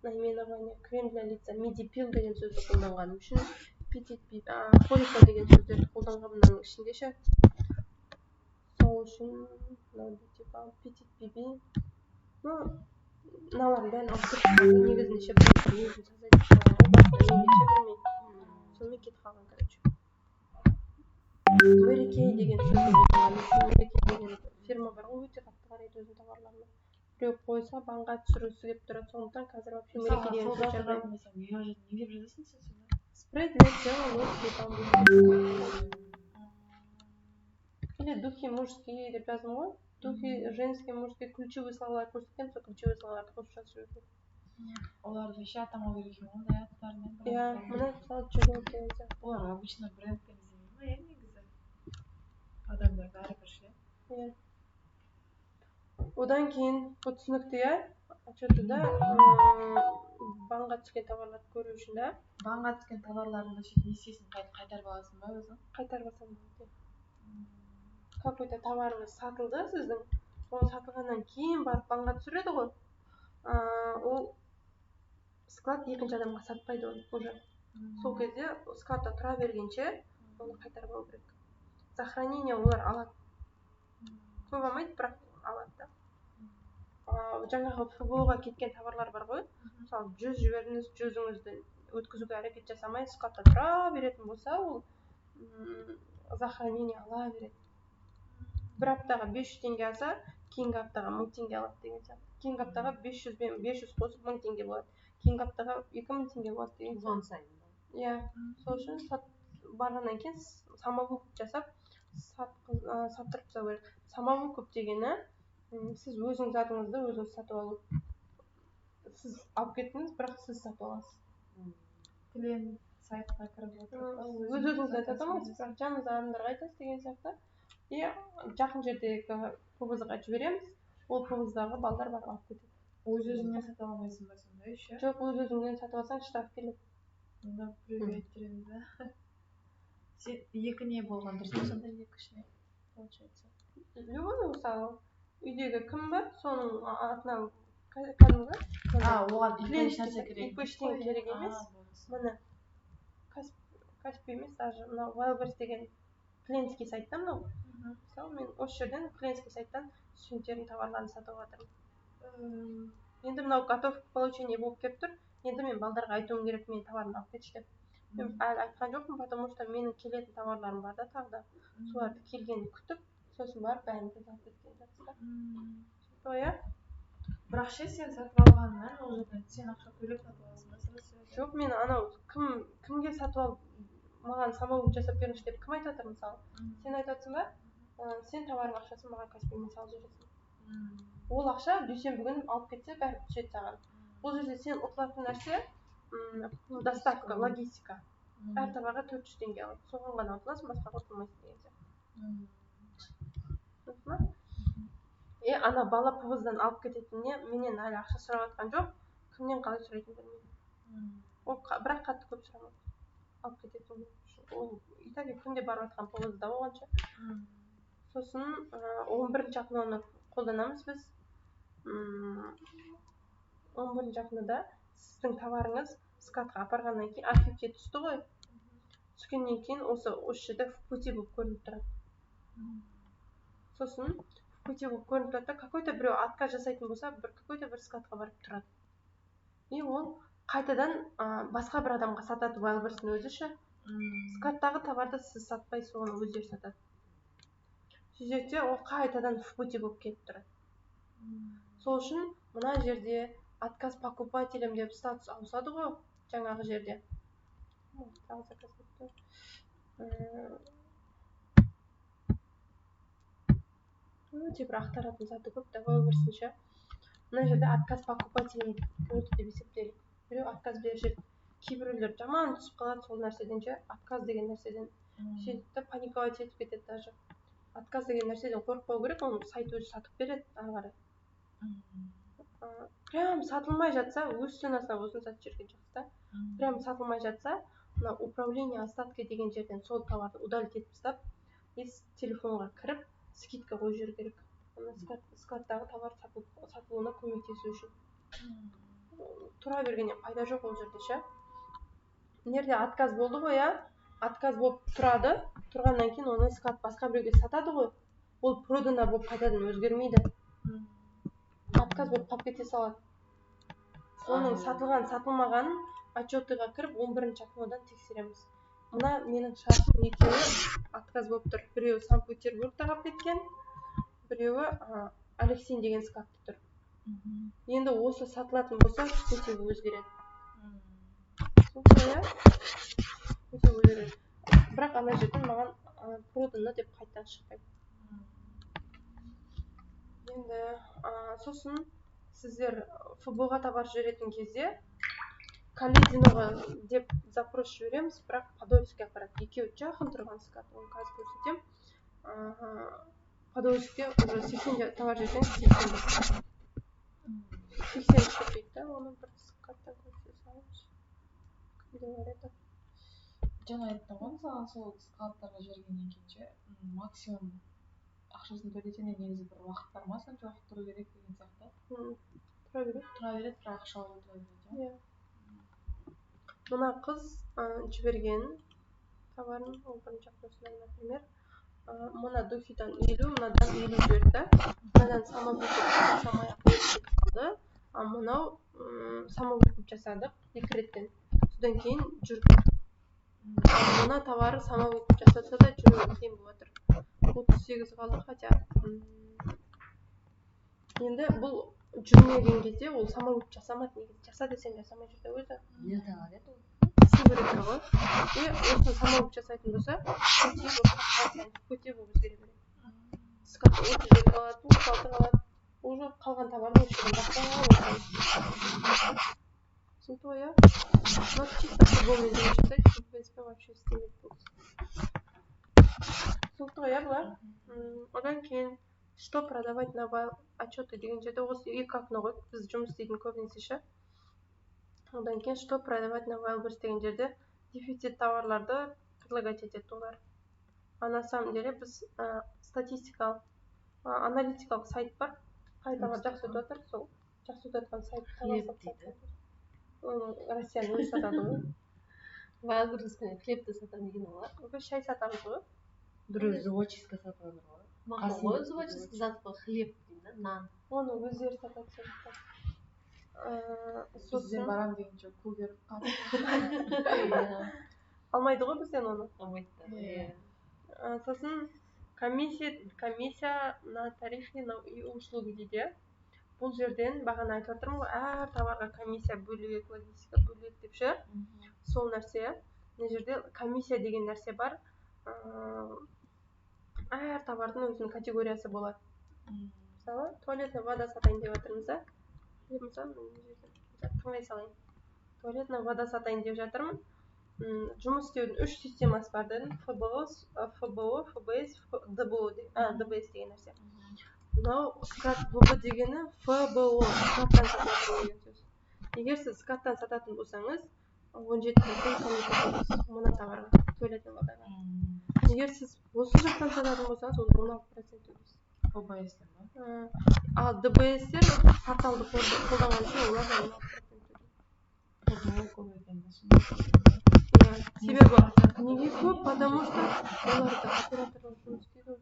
Наименование крем для лица, медипил деген сөзді қолданғаным үшін, холика деген сөздерді қолданғанның ішінде ше. Сол үшін petit биби, мыналардың бәрін алып кетіп негізінде ше өзін жасайды. Сонымен кетіп қалған, короче. Mary Kay деген сөзді қолданғаным үшін, Mary Kay деген фирма бар ғой, өте қатты қарайды өзінің товарларына. Біреу қойса банға түсіргісі келіп тұрады, сондықтан қазір вообще Mary Kay деген сөз жазбаймын. Не деп жазасың сен сонда? Спрей для тела, лоски там. Или духи мужские деп жаздым ғой. Духи женские, мужские, ключевые слова көрсеткен, сол ключевые словаларды қосып жазып жіберген. Оларды еще атамау керек екен ондай аттармен. Иә, мына мысалы жүрген деген сияқты. Олар обычно брендпен іздемейді ма, негізі? Адамдар бәрібір ше. Иә. Одан кейін бұл түсінікті, иә? Что-то банға түскен товарларды көру үшін да. Банға түскен товарларыңды сөйтіп несиесін қайтарып аласың ба өзің? Қайтарып алсам болады. Какой-то товарыңыз сатылды сіздің, ол сатылғаннан кейін барып банға түсіреді ғой. Ол склад екінші адамға сатпайды оны уже. Сол кезде складта тұра бергенше оны қайтарып алу керек. За хранение олар алады. Көп алмайды, бірақ алады да. Жаңағы ФБО-ға кеткен товарлар бар ғой. Мысалы 100 жібердіңіз, 100-іңізді өткізуге әрекет жасамай складта тұра беретін болса, ол за хранение ала береді. Бір аптаға 500 теңге алса, кейінгі аптаға 1000 теңге алады деген сияқты. Кейінгі аптаға 500 қосып 1000 теңге болады. Кейінгі аптаға 2000 теңге болады деген сияқты. Иә, сол үшін барғаннан кейін самовыкуп жасап саттырып тастау керек. Самовыкуп дегені сіз өзіңіз затыңызды өзіңіз сатып алу. Сіз алып кеттіңіз, бірақ сіз сатып аласыз. Клиент сайтқа кіріп отырып өзіңіз айта алмайсыз, бірақ жаныңызда адамдарға айтасыз деген сияқты. И жақын жердегі повозға жібереміз, ол повоздағы балдар барып алып кетеді. Өз-өзіңнен сатып алмайсың ба сонда еще? Жоқ, өз-өзіңнен сатып алсаң штраф келеді. Онда біреуге айттыреміз да. Сен екі не болған дұрыс па сонда, екі ішіне получается? Любой мысалы, үйдегі кім бар, соның атынан кәдімгі. Оған ипэш нәрсе керек. Ипэш керек емес. Міне, Каспи емес, даже мына Wildberries деген клиентский сайттан мынау. Мысалы, мен осы жерден клиентский сайттан студенттердің товарларын сатып жатырмын. Енді мынау готов к получению болып келіп тұр. Енді мен балдарға айтуым керек, мен товарымды алып кетші деп. Мен әлі айтқан жоқпын, потому что менің келетін товарларым бар да тағы да. Соларды келгенін күтіп, сосын барып бәрін алып кеткен жатсыздар. Сол иә? Бірақ ше сен сатып алғаннан ол жерден сен ақша төлеп сатып аласың ба сразу? Жоқ, мен анау кімге сатып алып маған самовык жасап беріңізші деп кім айтып жатыр мысалы? Сен айтып жатсың ба? Сен товардың ақшасын маған Каспимен салып жібересің. Ол ақша дүйсенбі күні алып кетсе бәрі түседі саған. Бұл жерде сен ұтылатын нәрсе доставка, логистика. Әр товарға 400 теңге алады. Соған ғана ұтыласың, басқаға ұтылмайсың деген сияқты. Ана бала повоздан алып кететініне менен әлі ақша сұрап жатқан жоқ. Кімнен қалай сұрайтынын білмеймін. Ол бірақ қатты көп сұрамайды. Алып кететін ол итаги күнде барып жатқан повозда болғанша. Сосын 11-ші ақыланы қолданамыз біз. 11-ші ақылада сіздің товарыңыз складқа апарғаннан кейін архивке түсті ғой. Түскеннен кейін осы жерде в пути болып көрініп тұрады. Сосын в пути болып көрініп тұрады да, какой-то біреу отказ жасайтын болса, какой-то бір складқа барып тұрады. И ол қайтадан басқа бір адамға сатады Wildberries'тің өзі ше. Складтағы товарды сіз сатпайсыз, оны өздері сатады. Сөйтсе ол қайтадан в пути болып келіп тұрады. Сол үшін мына жерде отказ покупателям деп статус ауысады ғой, жаңағы жерде. Өте бір ақтаратын заты көп та Wildberries'тің ше. Мына жерде отказ покупателям болды деп есептелік. Біреу отказ беріп жүреді. Кейбіреулер жаман түсіп қалады сол нәрседен ше, отказ деген нәрседен. Сөйтіп паниковать етіп кетеді даже. отказ деген нәрседен қорықпау керек, оны сайт өзі сатып береді ары қарай. Прям сатылмай жатса, өз ценасына өзін сатып жүрген жақсы да. Прям сатылмай жатса, мына управление остатки деген жерден сол товарды удалить етіп тастап, телефонға кіріп, скидка қойып жіберу керек. Складтағы товар сатылуына көмектесу үшін. Тұра бергеннен пайда жоқ ол жерде ше. Нерде отказ болды ғой, отказ болып тұрады, тұрғаннан кейін оны склад басқа біреуге сатады ғой. Ол продано болып қайтадан өзгермейді. Отказ болып қалып кете салады. Оның сатылған, сатылмағанын отчетыға кіріп 11-ші окнодан тексереміз. Мына менің шартым екеуі отказ болып тұр. Біреуі Санкт-Петербургта қалып кеткен, біреуі Алексей деген складта тұр. Енді осы сатылатын болса, өтеуі өзгереді. Өте өзгереді. Бірақ ана жерден маған продано деп қайттан шықпайды. Енді сосын сіздер ФБО-ға товар жіберетін кезде Калединоға деп запрос жібереміз, бірақ Подольский аппарат. Екеуі жақын тұрған склад, оны қазір көрсетем. Подольскіге уже 80 товар жіберсеңіз 80 шығып дейді, оны бір складтан көрсете салыңыз. Кімде бар еді? Жаңа айттым ғой, мысалы сол складтарға жібергеннен кейін максимум ақшасын төлесең негізі бір уақыт бар ма, сонша уақыт тұру керек деген сияқты. Тұра береді, бірақ ақша алу тұра береді. Мына қыз жіберген товарын 11-ші окносынан, например, мына Дуфидан 50, мынадан 50 жіберді. Мынадан самовыкуп жасамай-ақ қалды. Мынау самовыкуп жасадық екі реттен. Содан кейін жүрді. Мына товары самовыкуп жасаса да жүру қиын болып жатыр. 38 қалды, хотя. Енді бұл жүрмеген кезде ол самовыкуп жасамады негізі. Жаса десем жасамай жүрді өзі. Не товар еді ол? Сибірі ғой. Осы самовыкуп жасайтын болса, көте болып өзгере береді. Скат 37 қалады, 36 қалады. Уже қалған товардың ішінен басқа. Түсінді, я? Мына чисто футболмен жұмыс жасайды, в принципе, вообще істемейді бұл. Түсінді, я бұлар? Одан кейін, что продавать на вайл отчеты деген жерде осы екі окно ғой, біз жұмыс істейтін көбінесе ше. Одан кейін, что продавать на вайлберс деген жерде дефицит товарларды предлагать етеді олар. На самом деле біз статистикалық, аналитикалық сайт бар. Қай товар жақсы өтіп жатыр, сол жақсы өтіп жатқан сайт товар сатады. Россияны өзі сатады ғой. Вайлберспен хлебті сатады деген олар. Біз шай сатамыз ғой. Біреу зоочистка сатып жатыр ғой. Мақұл ғой, зоочистка сатып хлеб дейді, нан. Оны өздері сатады сондықтан. Бізден барам дегенше көгеріп қалды. Алмайды ғой бізден оны. Алмайды. Сосын комиссия на тарифы и услуги дейді. Бұл жерден бағана айтып отырмын ғой, әр товарға комиссия бөлек, логистика бөлек деп ше. Сол нәрсе. Мына жерде комиссия деген нәрсе бар. Әр товардың өзінің категориясы болады. Мысалы, туалетная вода сатайын деп жатырмыз да. Тыңдай салайын. Туалетная вода сатайын деп жатырмын. Жұмыс істеудің 3 системасы бар дедім. ФБО, ФБС, ДБС деген нәрсе. Мынау склад ВБ дегені ФБО, складтан сататын деген сөз. Егер сіз складтан сататын болсаңыз, 17% комиссия төлейсіз мына товарға, туалетная водаға. Егер сіз осы жақтан сататын болсаңыз, ол 16% төлейсіз. ФБС-тен ба? Ал ДБС-тер порталды қолданған үшін олар 16% төлейді. ФБО көп екен де. Себебі неге көп? Потому что оларда операторлар жұмыс істейді.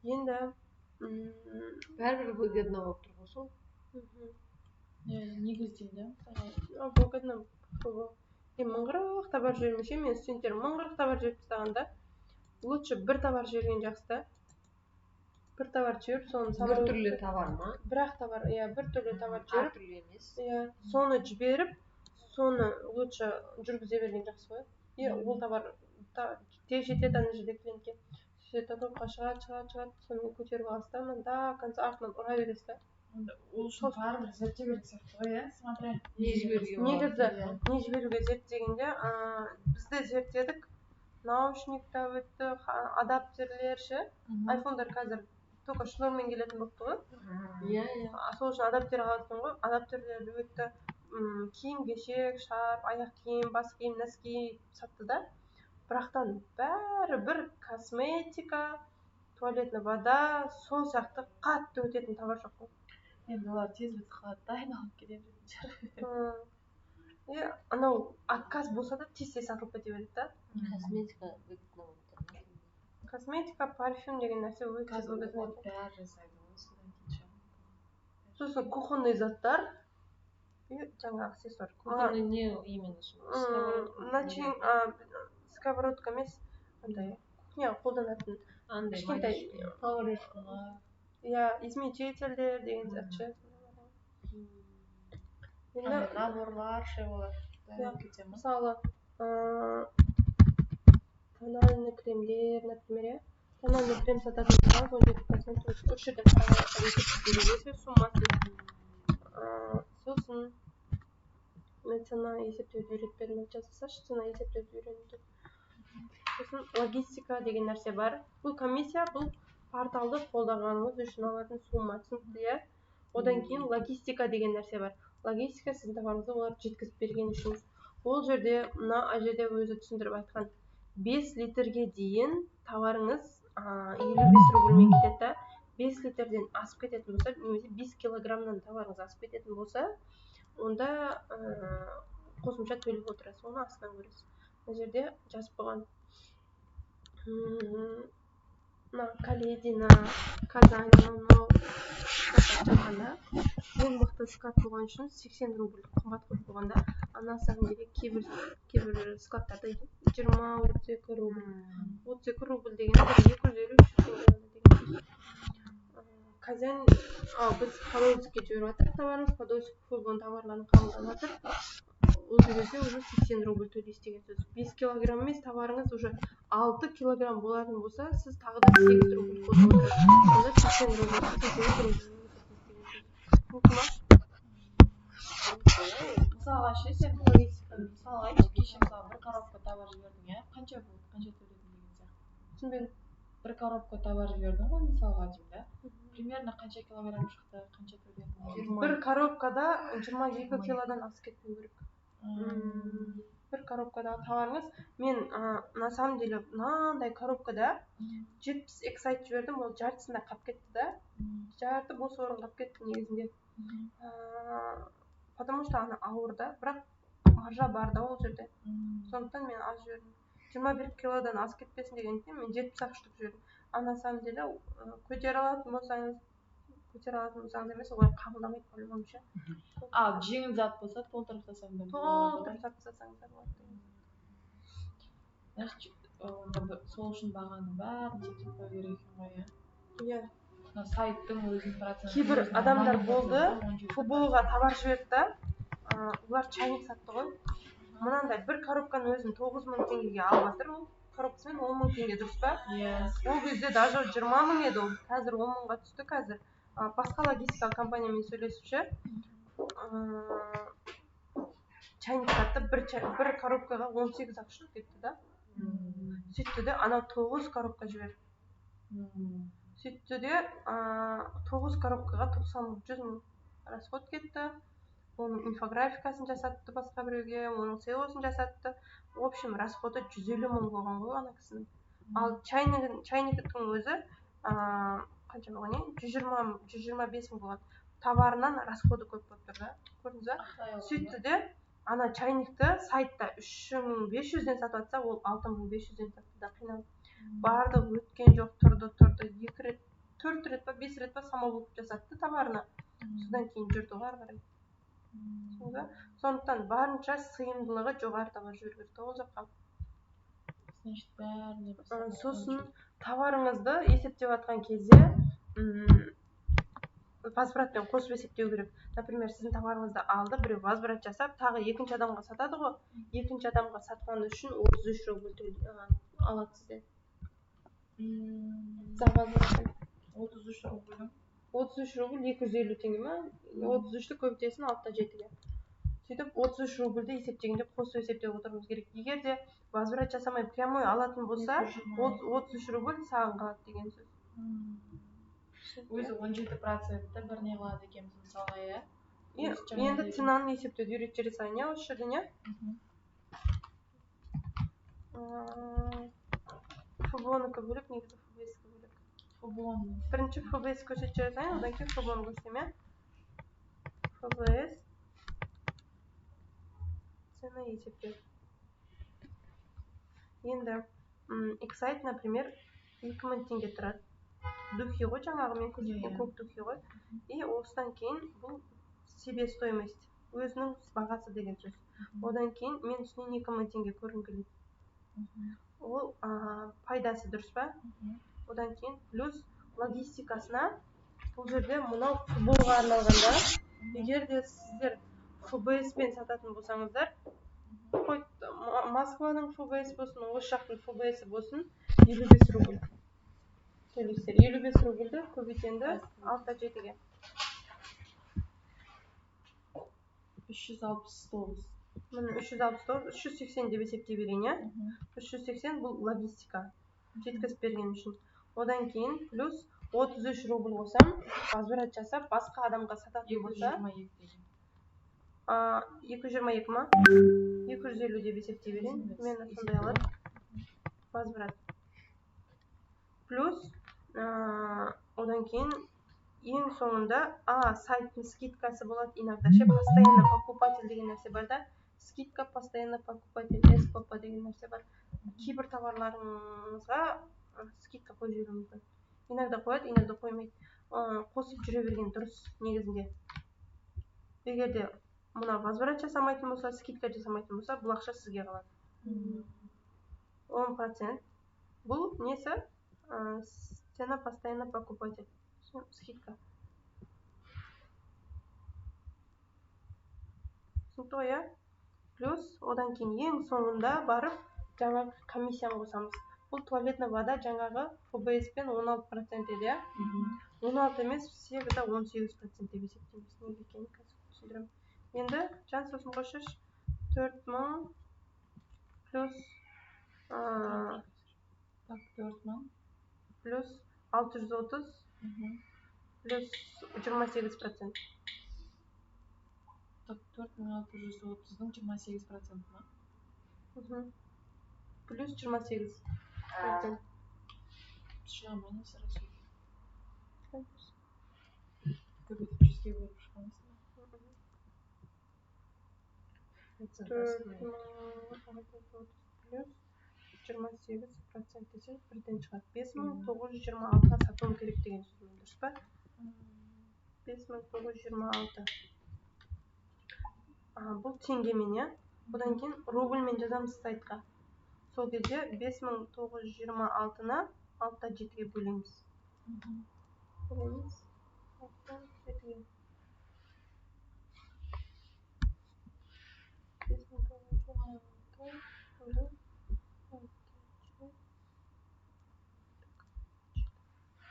Енді бәрібір выгодно болып тұр ғой сол. Негізінен де. Выгодно. Мыңғырық товар жібермесе, мен студенттерім мыңғырық товар жіберіп тастағанда, лучше бір товар жіберген жақсы. Бір товар жіберіп, соны бір түрлі товар ма? Бір-ақ товар, бір түрлі товар жіберіп, әртүрлі емес. Соны жіберіп, соны лучше жүргізе берген жақсы ғой. Ол товар тез жетеді ана жерде клиентке. Топқа шығады, соны көтеріп аласыз да, до конца артынан ұра бересіз да. Ол үшін бәрібір зерттеу керек сияқты ғой, смотря не жіберуге зерттегенде бізді зерттедік, наушниктер өтті, адаптерлер ше. Айфондар қазір только шнурмен келетін болыпты ғой. Иә. Сол үшін адаптер алатын ғой. Адаптерлерді өтті, киім кешек, шарп, аяқ киім, бас киім, носки сатты да. Бірақтан бәрі бір косметика, туалетная вода, сол сияқты қатты өтетін товар жоқ қой. Енді олар тез бітіп қалады да, айналып келе беретін шығар. Анау отказ болса да тез сатылып кете береді да. Косметика, парфюм деген нәрсе өте көп. Қазір бәрі жасайды ғой, содан кейін. Сосын кухонный заттар, жаңа аксессуар. Кухонный не именно сковородка емес, андай кухняға қолданатын кішкентай поварешкалар. измельчительдер деген сияқты. Наборлар ше болады. Мысалы, тональный кремдер, например, тональный крем сататын болсаңыз 17% үш жерден қарағанда суммасы. Сосын мен цена есептеуді үйретпедім, жазылсашы цена есептеуді үйренді. Сосын логистика деген нәрсе бар. Бұл комиссия, бұл порталды қолдағаныңыз үшін алатын сумма, түсінікті, иә? Одан кейін логистика деген нәрсе бар. Логистика сіздің товарыңызды олар жеткізіп берген үшін. Ол жерде, мына жерде өзі түсіндіріп айтқан, 5 литрге дейін товарыңыз 55 рубльмен кетеді. 5 литрден асып кететін болса, немесе 5 килограммнан товарыңыз асып кететін болса, онда қосымша төлеп отырасыз, оны астынан көресіз. Бұл жерде жазып қойған. Каледина, Казанина, ең мықты склад болған үшін 80 рубль қымбат қойып қойғанда, ана самом деле кейбір складтарда 20-32 рубль. 32 рубль деген 250 деген. Казан, біз Подольскке жіберіп жатырмыз товарымыз, Подольск фургон товарларын қабылдап жатыр. Ол жерде уже 80 рубль төлейсіз деген сөз. 5 килограмм емес, товарыңыз уже 6 килограмм болатын болса, сіз тағы да 8 рубль қосып отырасыз. Онда 80 рубль, 80 рубль. Мысалға ше, сен мысалға айтшы, кеше мысалы бір коробка товар жібердің, иә? Қанша болды, қанша төледің деген сияқты? Түсінбедім. Бір коробка товар жібердің ғой, мысалға деймін, да? Примерно қанша килограмм шықты, қанша төледің? Бір коробкада 22 килодан асып кетпеу керек. Бір коробкадағы товарыңыз, мен на самом деле мынандай коробкада 70 эксайт жібердім, ол жартысында қап кетті да. Жарты бос орын қап кетті негізінде. Потому что ана ауыр да, бірақ маржа бар да ол жерде. Сондықтан мен аз жібердім. 21 килодан асып кетпесін дегендіктен мен 70 штук жібердім. На самом деле көтере алатын болсаңыз емес, олар қабылдамайды по-любому ше. Жеңіл зат болса толтырып тастасаң да болады. Толтырып тастасаң да болады. Значит, сол үшін бағаның бәрін тексеріп қою керек екен ғой, иә? Сайттың өзінің проценті. Кейбір адамдар болды, футболға товар жіберді да, олар чайник сатты ғой. Мынандай бір коробканың өзін 9000 теңгеге алып жатыр, ол коробкасымен 10 000 теңге, дұрыс па? Ол кезде даже 20 000 еді ол, қазір 10 000-ға түсті қазір. Басқа логистика компаниямен сөйлесіп ше, чайник сатты, бір коробкаға 18 ақша кетті да. Сөйтті де, анау 9 коробка жіберді. Сөйтті де, 9 коробкаға 90 000 расход кетті. Оның инфографикасын жасатты басқа біреуге, оның селосын жасатты. В общем, расходы 150 000 болған ғой ана кісінің. Ал чайниктің өзі қанша болған ең? 125 000 болған. Товарынан расходы көп болып тұр да. Көрдіңіз ба? Сөйтті де, ана чайникті сайтта 3500-ден сатып атса, ол 6500-ден сатты да, қиналып. Барды, өткен жоқ, тұрды, 2 рет, 4 рет па, 5 рет па самовывоз жасатты товарына. Содан кейін жүрді ғой ары қарай. Сондықтан барынша сыйымдылығы жоғары товар жіберу керек ол жаққа. Сосын товарыңызды есептеп жатқан кезде возвратпен қосып есептеу керек. Например, сіздің товарыңызды алды, біреу возврат жасап, тағы екінші адамға сатады ғой. Екінші адамға сатқаны үшін 33 рубль алады сізден. За возвратпен 33 рубль 250 теңге ма? 33-ті көбейтесің 6-7-ге. сөйтіп 33 рубльді есептегенде қосып есептеп отыруымыз керек. Егер де возврат жасамай прямой алатын болса, 33 рубль саған қалады деген сөз. Өзі 17%-ті бір не қылады екенбіз мысалы, иә? Енді ценаны есептеуді үйретіп жасайын, иә, осы жерден, иә? ФБО-нікі бөлек, негізі ФБС-кі бөлек. Бірінші ФБС көрсетіп жасайын, одан кейін ФБО-ны көрсетем, иә? ФБС цена есептеу. Енді Excite, например, 2000 теңге тұрады. Духи ғой, жаңағы мен көрсеткен көк духи ғой. И осыдан кейін бұл себестоимость, өзінің бағасы деген сөз. Одан кейін мен үстінен 2000 теңге көргім келеді. Ол пайдасы дұрыс па? Одан кейін плюс логистикасына бұл жерде мынау ФБО-ға арналғанда, егер де сіздер ФБС-пен сататын болсаңыздар, Москваның ФБС болсын, осы жақтың ФБС болсын, 55 рубль. Төлейсіздер. 55 рубльді көбейтенді 6-7-ге. 369. Міне 369, 380 деп есептей берейін, иә? 380 бұл логистика. Жеткізіп берген үшін. Одан кейін плюс 33 рубль қосам, возврат жасап, басқа адамға сататын болса, 222 ма? 250 деп есептей берейін. Мен сондай алады. Возврат. Плюс одан кейін ең соңында сайттың скидкасы болады. Иногда постоянно покупатель деген нәрсе бар да. Скидка, постоянно покупатель, СПП деген нәрсе бар. Кейбір товарларыңызға скидка қойып жіберуі мүмкін. Иногда қояды, иногда қоймайды. Қосып жүре берген дұрыс негізінде. Егер де мұна возврат жасамайтын болса, скидка жасамайтын болса, бұл ақша сізге қалады. 10%. Бұл несі? Цена постоянно покупатель. Скидка. Сынтоя. Плюс, одан кейін ең соңында барып, жаңағы комиссияны қосамыз. Бұл туалетная вода жаңағы ФБС-пен 16% еді, 16 емес, всегда 18% деп есептейміз. Неге екенін қазір түсіндірем. Енді жан сосын қосшы 4000 плюс 630 плюс 28%. 4630-ның 28% ма? Плюс 28%. Шырамай не сұрасы? Көбейтіп жүзге бөліп шыққанысың ба? 28% десе бірден шығады. 5926-ға сатуым керек деген сөзім дұрыс па? 5926. Бұл теңгемен, иә? Одан кейін рубльмен жазамыз сайтқа. Сол кезде 5926-ны 6-7-ге бөлеміз. Бөлеміз 6-7-ге. 5926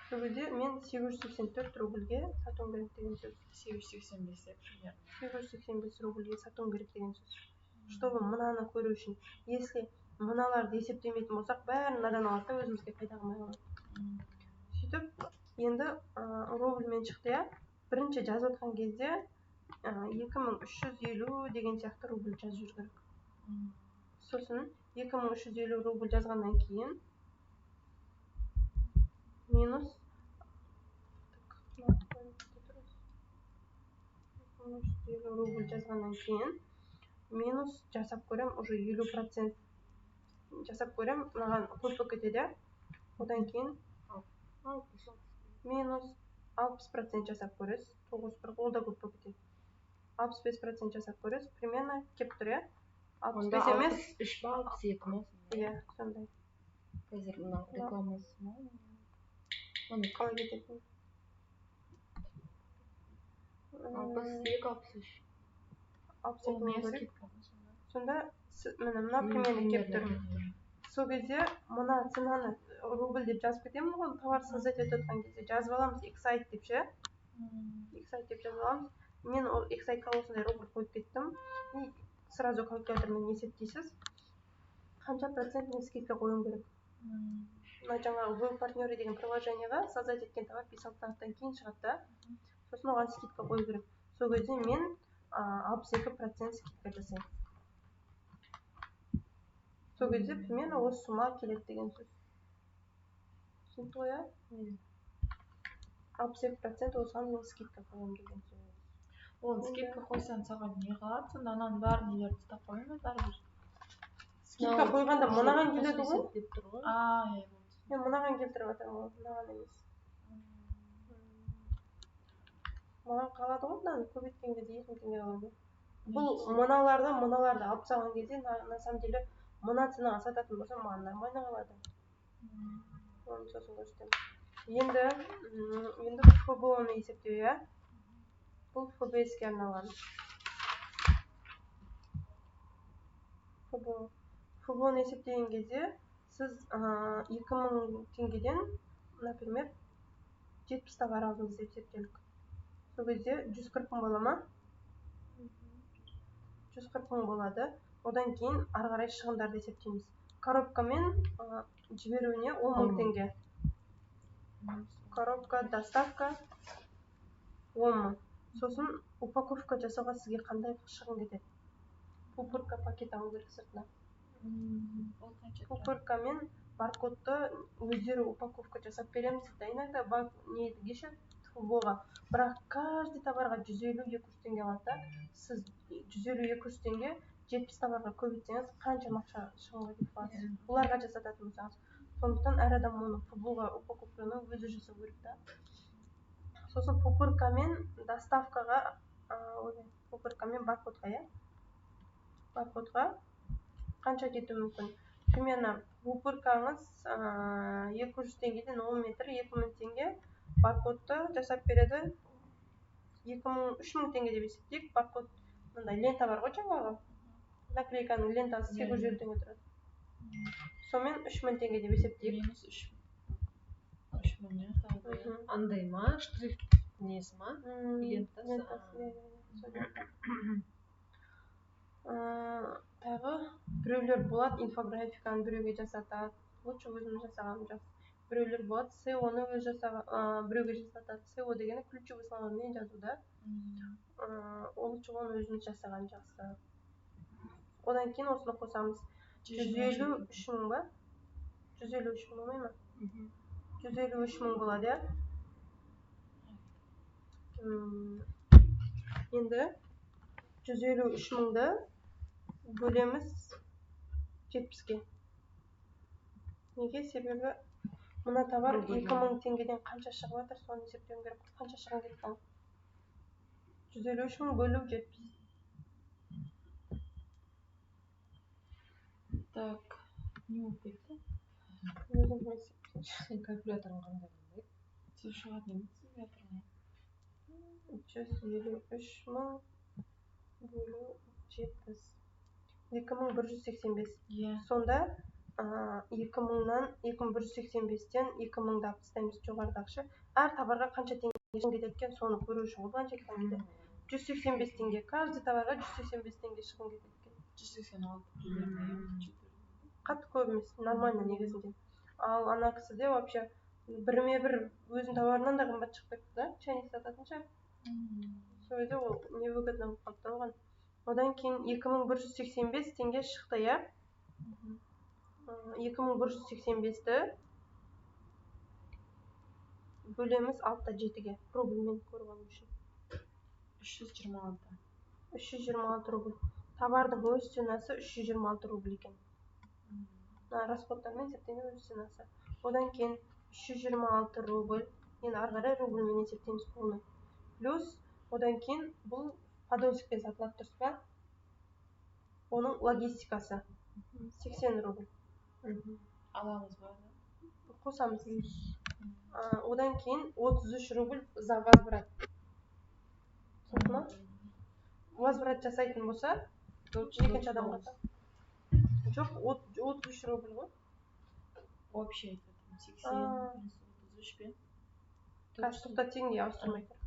Сол кезде мен 884 рубльге сатуым керек деген сөз. 885 деп примерно. 885 рубльге сатуым керек деген сөз. Чтобы мынаны көру үшін. Если мыналарды есептемейтін болсақ, бәрін надан алады да өзімізге пайда қылмай қалады. Сөйтіп, енді рубльмен шықты, иә? Бірінші жазып отқан кезде 2350 деген сияқты рубль жазып жүру керек. Сосын 2350 рубль жазғаннан кейін минус 2350 рубль жазғаннан кейін минус жасап көрем, уже 50% жасап көрем, маған көп кетеді. Одан кейін минус 60% жасап көресіз. 940, ол да көп кетеді. 65% жасап көресіз. Примерно кеп тұр, иә? 65 емес. 3 ба, 62 ма? Иә, сондай. Қазір мына рекламасы ма? Оны қалай кететін? 62-63. 62 сонда, мына примерно кеп тұр. Сол кезде, мына ценаны рубль деп жазып кетемін ғой, товар создать етіп отқан кезде жазып аламыз Excite деп ше. Excite деп жазып аламыз. мен ол эксайтқа осындай рубль қойып кеттім и сразу калькулятормен есептейсіз қанша процентный скидка қоюым керек. Мына жаңағы веб партнеры деген приложениеға создать еткен товар 5-6 сағаттан кейін шығады да. Сосын оған скидка қою керек. Сол кезде мен 62% скидка жасаймын. Сол кезде примерно осы сумма келеді деген сөз. Түсінікті ғой, иә? 62% осыған мен скидка қоямын деген сөз. Ол скидка қойсаң саған не қалады? Сонда ананың бәрін нелерді ұстап қоймай бәрібір. Скидка қойғанда мынаған келеді ғой. Мен мынаған келтіріп жатырмын ғой, мынаған емес. Маған қалады ғой, мынаны көбейткен кезде 2000 теңге қалады. Бұл мыналарды алып тастаған кезде, на самом деле, мына ценаға сататын болса, маған нормально қалады. Оны сосын көрсетемін. Енді ФБО-ны есептеу, иә? Бұл ФБС-ке арналған. ФБО-ны есептеген кезде, сіз 2000 теңгеден, например, 70 товар алдыңыз деп есептелік. Сол кезде 140 мың бола ма? 140 мың болады. Одан кейін ары қарай шығындарды есептейміз. Коробкамен жіберуіне 10 мың теңге. Коробка, доставка 10 мың. Сосын упаковка жасауға сізге қандай шығын кетеді? Пупырка пакет алу керек сыртына. Пупыркамен баркодты өздері упаковка жасап береміз дейді. Иногда нейді кеше ФБО-ға. Бірақ каждый товарға 150-200 теңге алады да. Сіз 150-200 теңге 70 товарға көбейтсеңіз, қанша ақша шығынға кетіп қаласыз. Бұларға жасататын болсаңыз. Сондықтан әр адам оны ФБО-ға упаковканы өзі жасау керек та. Сосын пупыркамен доставкаға, пупыркамен баркодқа, иә? Баркодқа қанша кетуі мүмкін? Примерно пупыркаңыз 200 теңгеден 10 метр 2000 теңге баркодты жасап береді. 3000 теңге деп есептейік. Баркод мындай лента бар ғой жаңағы. Наклейканың лентасы 850 теңге тұрады. Сонымен 3000 теңге деп есептейік. Минус 3000, иә? Андай ма? Штрих несі ма? Лентасы. Тағы біреулер болады, инфографиканы біреуге жасатады. Лучше өзім жасағаным жақсы. Біреулер болады, SEO-ны өз біреуге жасатады. SEO дегені ключевой словармен жазуда. Лучше оны өзіміз жасаған жақсы. Одан кейін осыны қосамыз. 153 мың ба? 153 мың болмай ма? 153 мың болады, иә? Енді 153 мыңды бөлеміз 70-ке. Неге? Себебі мына товар 2000 теңгеден қанша шығып жатыр, соны есептеуім керек. Қанша шығын кеткен? 153 мың бөлу 70. Так, не болып кетті? Өзім есептейінші. Сен калькуляторың қандай қандай? Сіз шығатын емессіз жатырмын. 153 мың бөлу 70. 2185. Сонда 2000-нан 2185-тен 2000-ды алып тастаймыз жоғарыдағыша. Әр товарға қанша теңге шығын кетеді екен, соны көру үшін қанша кетеді? 185 теңге. Каждый товарға 185 теңге шығын кетеді екен. 186. Қатты көп емес, нормально негізінде. Ал ана кісіде вообще бірме-бір өзінің товарынан да қымбат шығып кетті да, чайник сататынша. Сол кезде ол невыгодно болып қалыпты оған. Одан кейін 2185 теңге шықты, иә? 2185-ті бөлеміз 6-7-ге рубльмен көріп алу үшін. 326 рубль. Товардың өз ценасы 326 рубль екен. Расходтармен есептеген өз ценасы. Одан кейін 326 рубль. Енді ары қарай рубльмен есептейміз полный. Плюс одан кейін бұл подольскпен сатылады, дұрыс па? Оның логистикасы 80 рубль. Аламыз ба? Қосамыз. Одан кейін 33 рубль за возврат. Сосын возврат жасайтын болса, екінші адамға. Жоқ, 33 рубль ғой. Общий айтатын 80 33 пен. Тоқта теңге ауыстырмай тұр.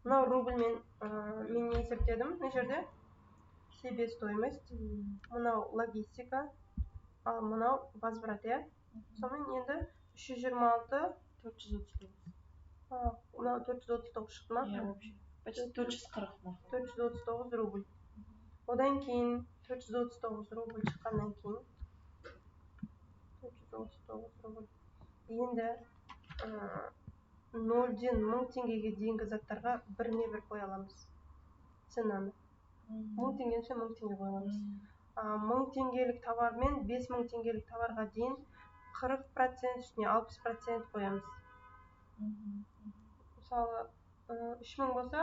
мынау рубльмен мен не есептедім мына жерде себестоимость, мынау логистика, ал мынау возврат, иә. Сонымен енді 326, 439. мынау 439 шықты ма? Иә, вообще. Почти 440 ма? 439 рубль. Одан кейін 439 рубль шыққаннан кейін 439 рубль. Енді 0-ден 1000 теңгеге дейінгі заттарға біріне бір қоя аламыз ценаны. 1000 теңгенше 1000 теңге қоя аламыз. 1000 теңгелік товар мен 5000 теңгелік товарға дейін 40% үстіне 60% қоямыз. Мысалы 3000 болса,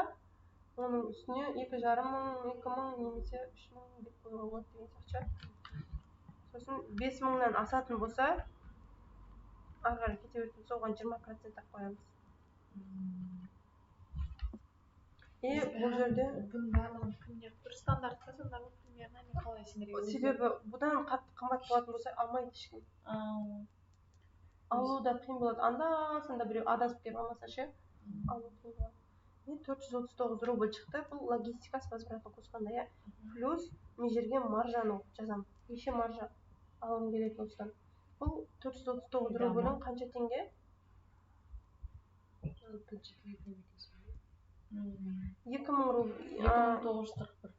оның үстіне 2500, 2000 немесе 3000 деп қоюға болады деген сияқты. Сосын 5000-нан асатын болса, ары қарай кете берсін, соған 20% қоямыз. Бұл жерде бұның барлығын кім не бір стандартқа сонда бұл примерно не қалай сендерге? Себебі бұдан қатты қымбат болатын болса алмайды ешкім. Алу да қиын болады. Анда-санда біреу адасып кеп алмаса ше, алу қиын болады. 439 рубль шықты. Бұл логистика с возвратын қосқанда, иә. Плюс мен жерге маржаны жазамын. Неше маржа алғым келеді осыдан. Бұл 439 рубльдің қанша теңге? 2000 рубль. 2941.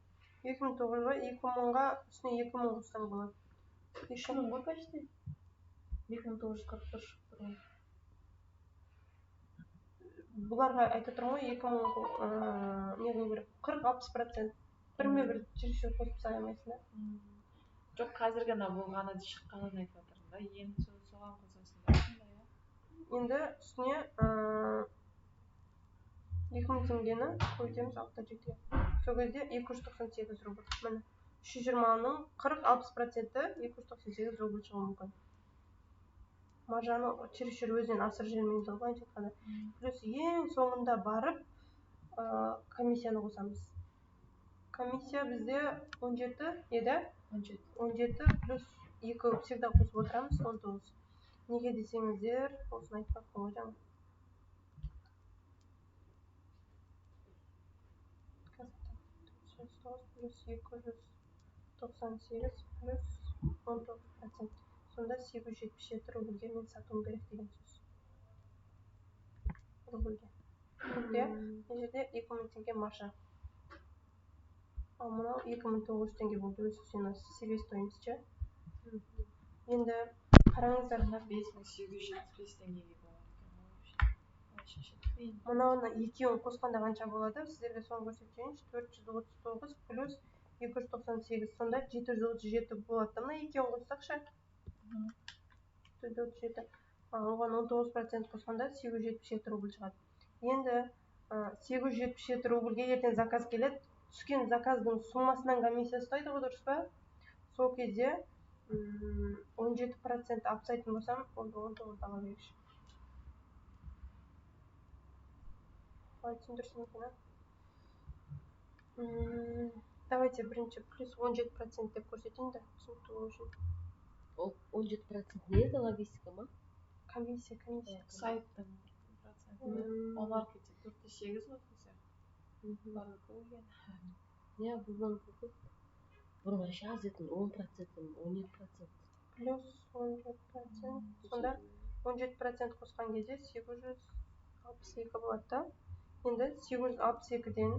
2900 ба? 2000-ға үстіне 2000 қоссаң болады. 3000 ғой почти. 2941 шықты. Бұларға айта тұрмын ғой, 2000 не қылу керек, 40-60%. Бірме бір чересчур қосып тастай алмайсың да. Жоқ, қазіргі болғаны шыққанын айтып жатырмын да, енді соған қосасың да, сондай, иә. Енді үстіне 2000 теңгені қойтеміз алты жетіге. Сол кезде 298 рубль. Міне 320-ның 40-60%-і 298 рубль шығуы мүмкін. Маржаны чересчур өзінен асырып жібермейміз ғой, былайша айтқанда. Плюс ең соңында барып комиссияны қосамыз. Комиссия бізде 17 еді. 17 плюс 2 всегда қосып отырамыз, 19. Неге десеңіздер, осыны айтып қойып қой жаңа. Плюс 298 плюс 19%. Сонда 877 рубльге мен сатуым керек деген сөз. Рубльге. Бұл жерде 2000 теңге маржа. Ал мынау 2900 теңге болды, өз сені себестоимость, ше. Енді қараңыздар, 5875 теңгеге болады. Мынауына екеуін қосқанда қанша болады? Сіздерге соны көрсетейінші. 439 плюс 298, сонда 737 болады. Мына екеуін қоссақ ше. 437. Оған 19% қосқанда 877 рубль шығады. Енді 877 рубльге ертең заказ келеді. Түскен заказдың суммасынан комиссия ұстайды ғой, дұрыс па? Сол кезде 17% апсайтын болсам, 19 ала берші. Қалай түсіндірсем екен, Давайте бірінші плюс 17% деп көрсетейін да, түсінікті болу үшін. Ол 17% не еді, логистика ма? Комиссия. Сайттың проценті. Олар кетсе 4-8 ғой қоса. Барлық көрген. Не, бұдан көп. Бұрынғыша аз етін 10%, 17%. Плюс 17%. Сонда 17% қосқан кезде 862 болады да. Енді 862-ден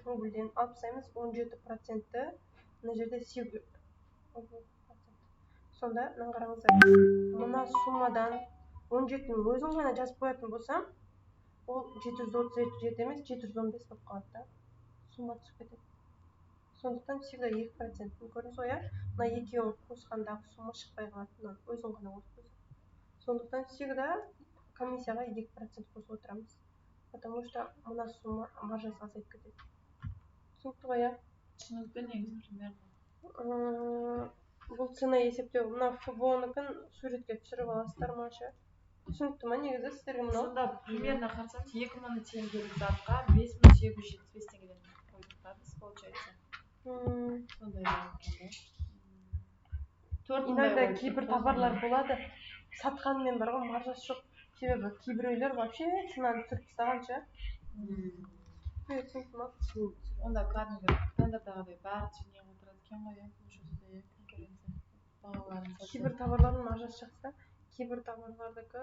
рубльден алып тастаймыз 17%-ті. Мына жерде 8%. Сонда қараңыздар. Мына суммадан 17-ның өзін ғана жазып қоятын болсам, ол 737 емес, 715 болып қалады да. Сумма түсіп кетеді. Сондықтан всегда 2%. Көрдіңіз ғой, мына екеуін қосқандағы сумма шықпай қалады, өзін ғана қосып қойса. Сондықтан всегда комиссияға 2% қосып отырамыз. Потому что мына сумма маржасы азайып кетеді. Түсінікті ғой, түсінікті негізі примерно. Бұл цена есептеу, мына ФБО-ныкін суретке түсіріп аласыздар ма ше? Түсінікті ма негізі сіздерге мынау? Сонда примерно қарасаңыз 2000 теңгелік затқа 5875 теңгеден қойдық та біз, получается. Сондай болады. Иногда кейбір товарлар болады, сатқанмен бар ғой, маржасы жоқ. Себебі кейбіреулер вообще ценаны түсіріп тастаған ше. түсінікті ма? Онда кәдімгі тендердағыдай бәрі жинай отырады екен ғой иә бұл жерде конкуренция бағаларын кейбір товарлардың маржасы жақсы да, кейбір товарлардікі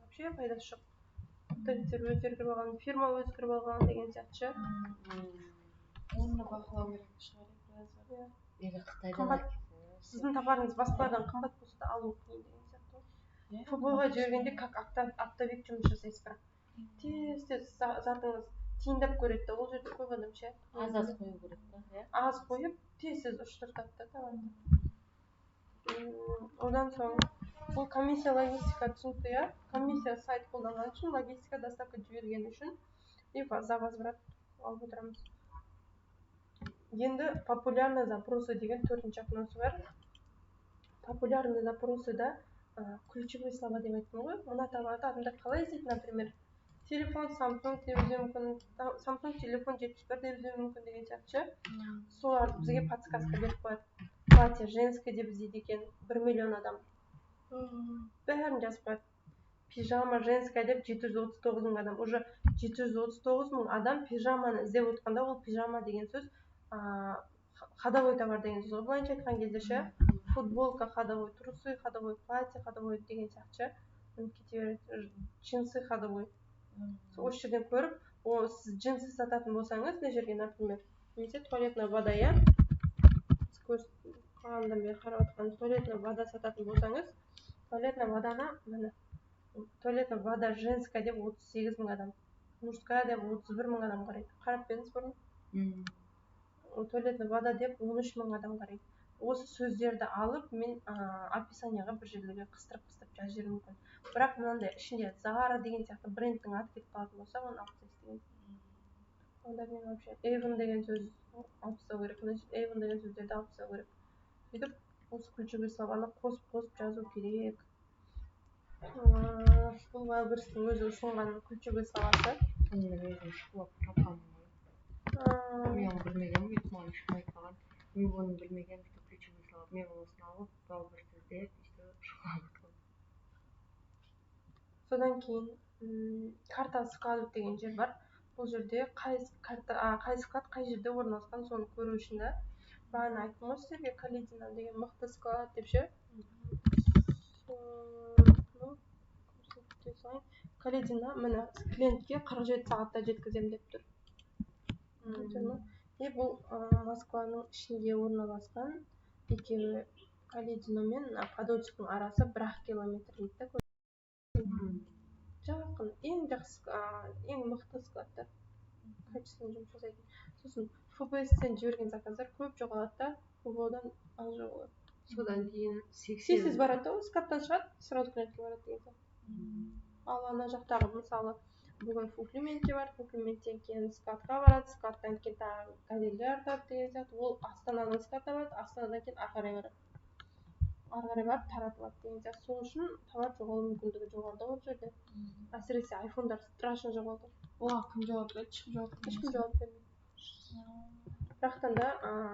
вообще пайдасы жоқ. Авторитеттер өзгеріп алған, фирма өзгеріп алған деген сияқты ше. Оны да бақылау керек шығар біраз. Қымбат, сіздің товарыңыз басқалардан қымбат болса да алу қиын деген сияқты. Футболға жібергенде как оптовик жұмыс жасайсыз, бірақ тез затыңыз тиындап көреді да, ол жерде көп адам ше. Аз қою керек та, иә? Аз қойып, тез ұштыртады да товарды. Одан соң бұл комиссия логистика түсінікті, иә? Комиссия сайт қолданған үшін, логистика доставка жіберген үшін и за возврат алып отырамыз. Енді популярный запросы деген 4-ші окносы бар. Популярный запросыда ключевые слова деп айттым ғой. Мына товарды адамдар қалай іздейді, например, телефон Samsung деп іздеу мүмкін, Samsung телефон 71 деп іздеу мүмкін деген сияқты. Солар бізге подсказка беріп қояды. Платье женское деп іздейді екен 1 миллион адам. Бәрін жазып қояды. Пижама женская деп 739 мың адам. Уже 739 мың адам пижаманы іздеп отқанда, ол пижама деген сөз ходовой товар деген сөз. Былайша айтқан кезде ше, футболка ходовой, трусы ходовой, платье ходовой деген сияқты. Джинсы ходовой. Осы жерден көріп, сіз джинсы сататын болсаңыз, мына жерге, например, немесе туалетная вода, иә? Қағандан бері қарап отқан туалетная вода сататын болсаңыз, туалетная воданы, туалетная вода женская деп 38 мың адам, мужская деп 31 мың адам қарайды. Қарап беріңіз бұрын. Туалетная вода деп 13 мың адам қарайды. Осы сөздерді алып, мен описанияға бір жерлерге қыстырып жазып жіберуім мүмкін. Бірақ мынандай ішінде Zara деген сияқты брендтің аты кетіп қалатын болса, оны алып тастаймын. Онда мен вообще Avon деген сөз алып тастау керек. Avon деген сөздерді алып тастау керек. Сөйтіп, осы ключевые слованы қосып жазу керек. Бұл Wildberries'тің өзі ұсынған ключевые словасы. Мен өзім шықылап тапқаным ғой. Мен білмеген, маған ешкім айтпаған. Мен оны білмеген, ключевые слова. Мен осыны алып, Wildberries'те іздеп, шықылап отқан. Содан кейін карта складов деген жер бар. Бұл жерде қай склад қай жерде орналасқан соны көру үшін да. Бағана айттым ғой сіздерге, Каледина деген мықты склад деп ше. Каледина міне клиентке 47 сағатта жеткізем деп тұр. И бұл Москваның ішінде орналасқан, екеуі Каледино мен Подольскінің арасы 1 километр дейді. Жақын, ең жақсы, ең мықты складтар. Качественно жұмыс жасайтын. Сосын ФБС-тен жіберген заказдар көп жоғалады да, футболдан аз жоғалады. Содан кейін тез барады да, складтан шығады, сразу клиентке барады деген сияқты. Ал ана жақтағы мысалы бүгін фуклиментте бар, фуклименттен кейін складқа барады, складтан кейін тағы газельге артады деген сияқты. Ол Астананың складына барады, Астанадан кейін ары қарай барады. Ары қарай барып таратылады деген сияқты. Сол үшін товар жоғалу мүмкіндігі жоғары ол жерде. Әсіресе айфондар страшно жоғалды. Кім жауап береді? Ешкім жауап бермейді. Ешкім жауап бермейді. Бірақтан да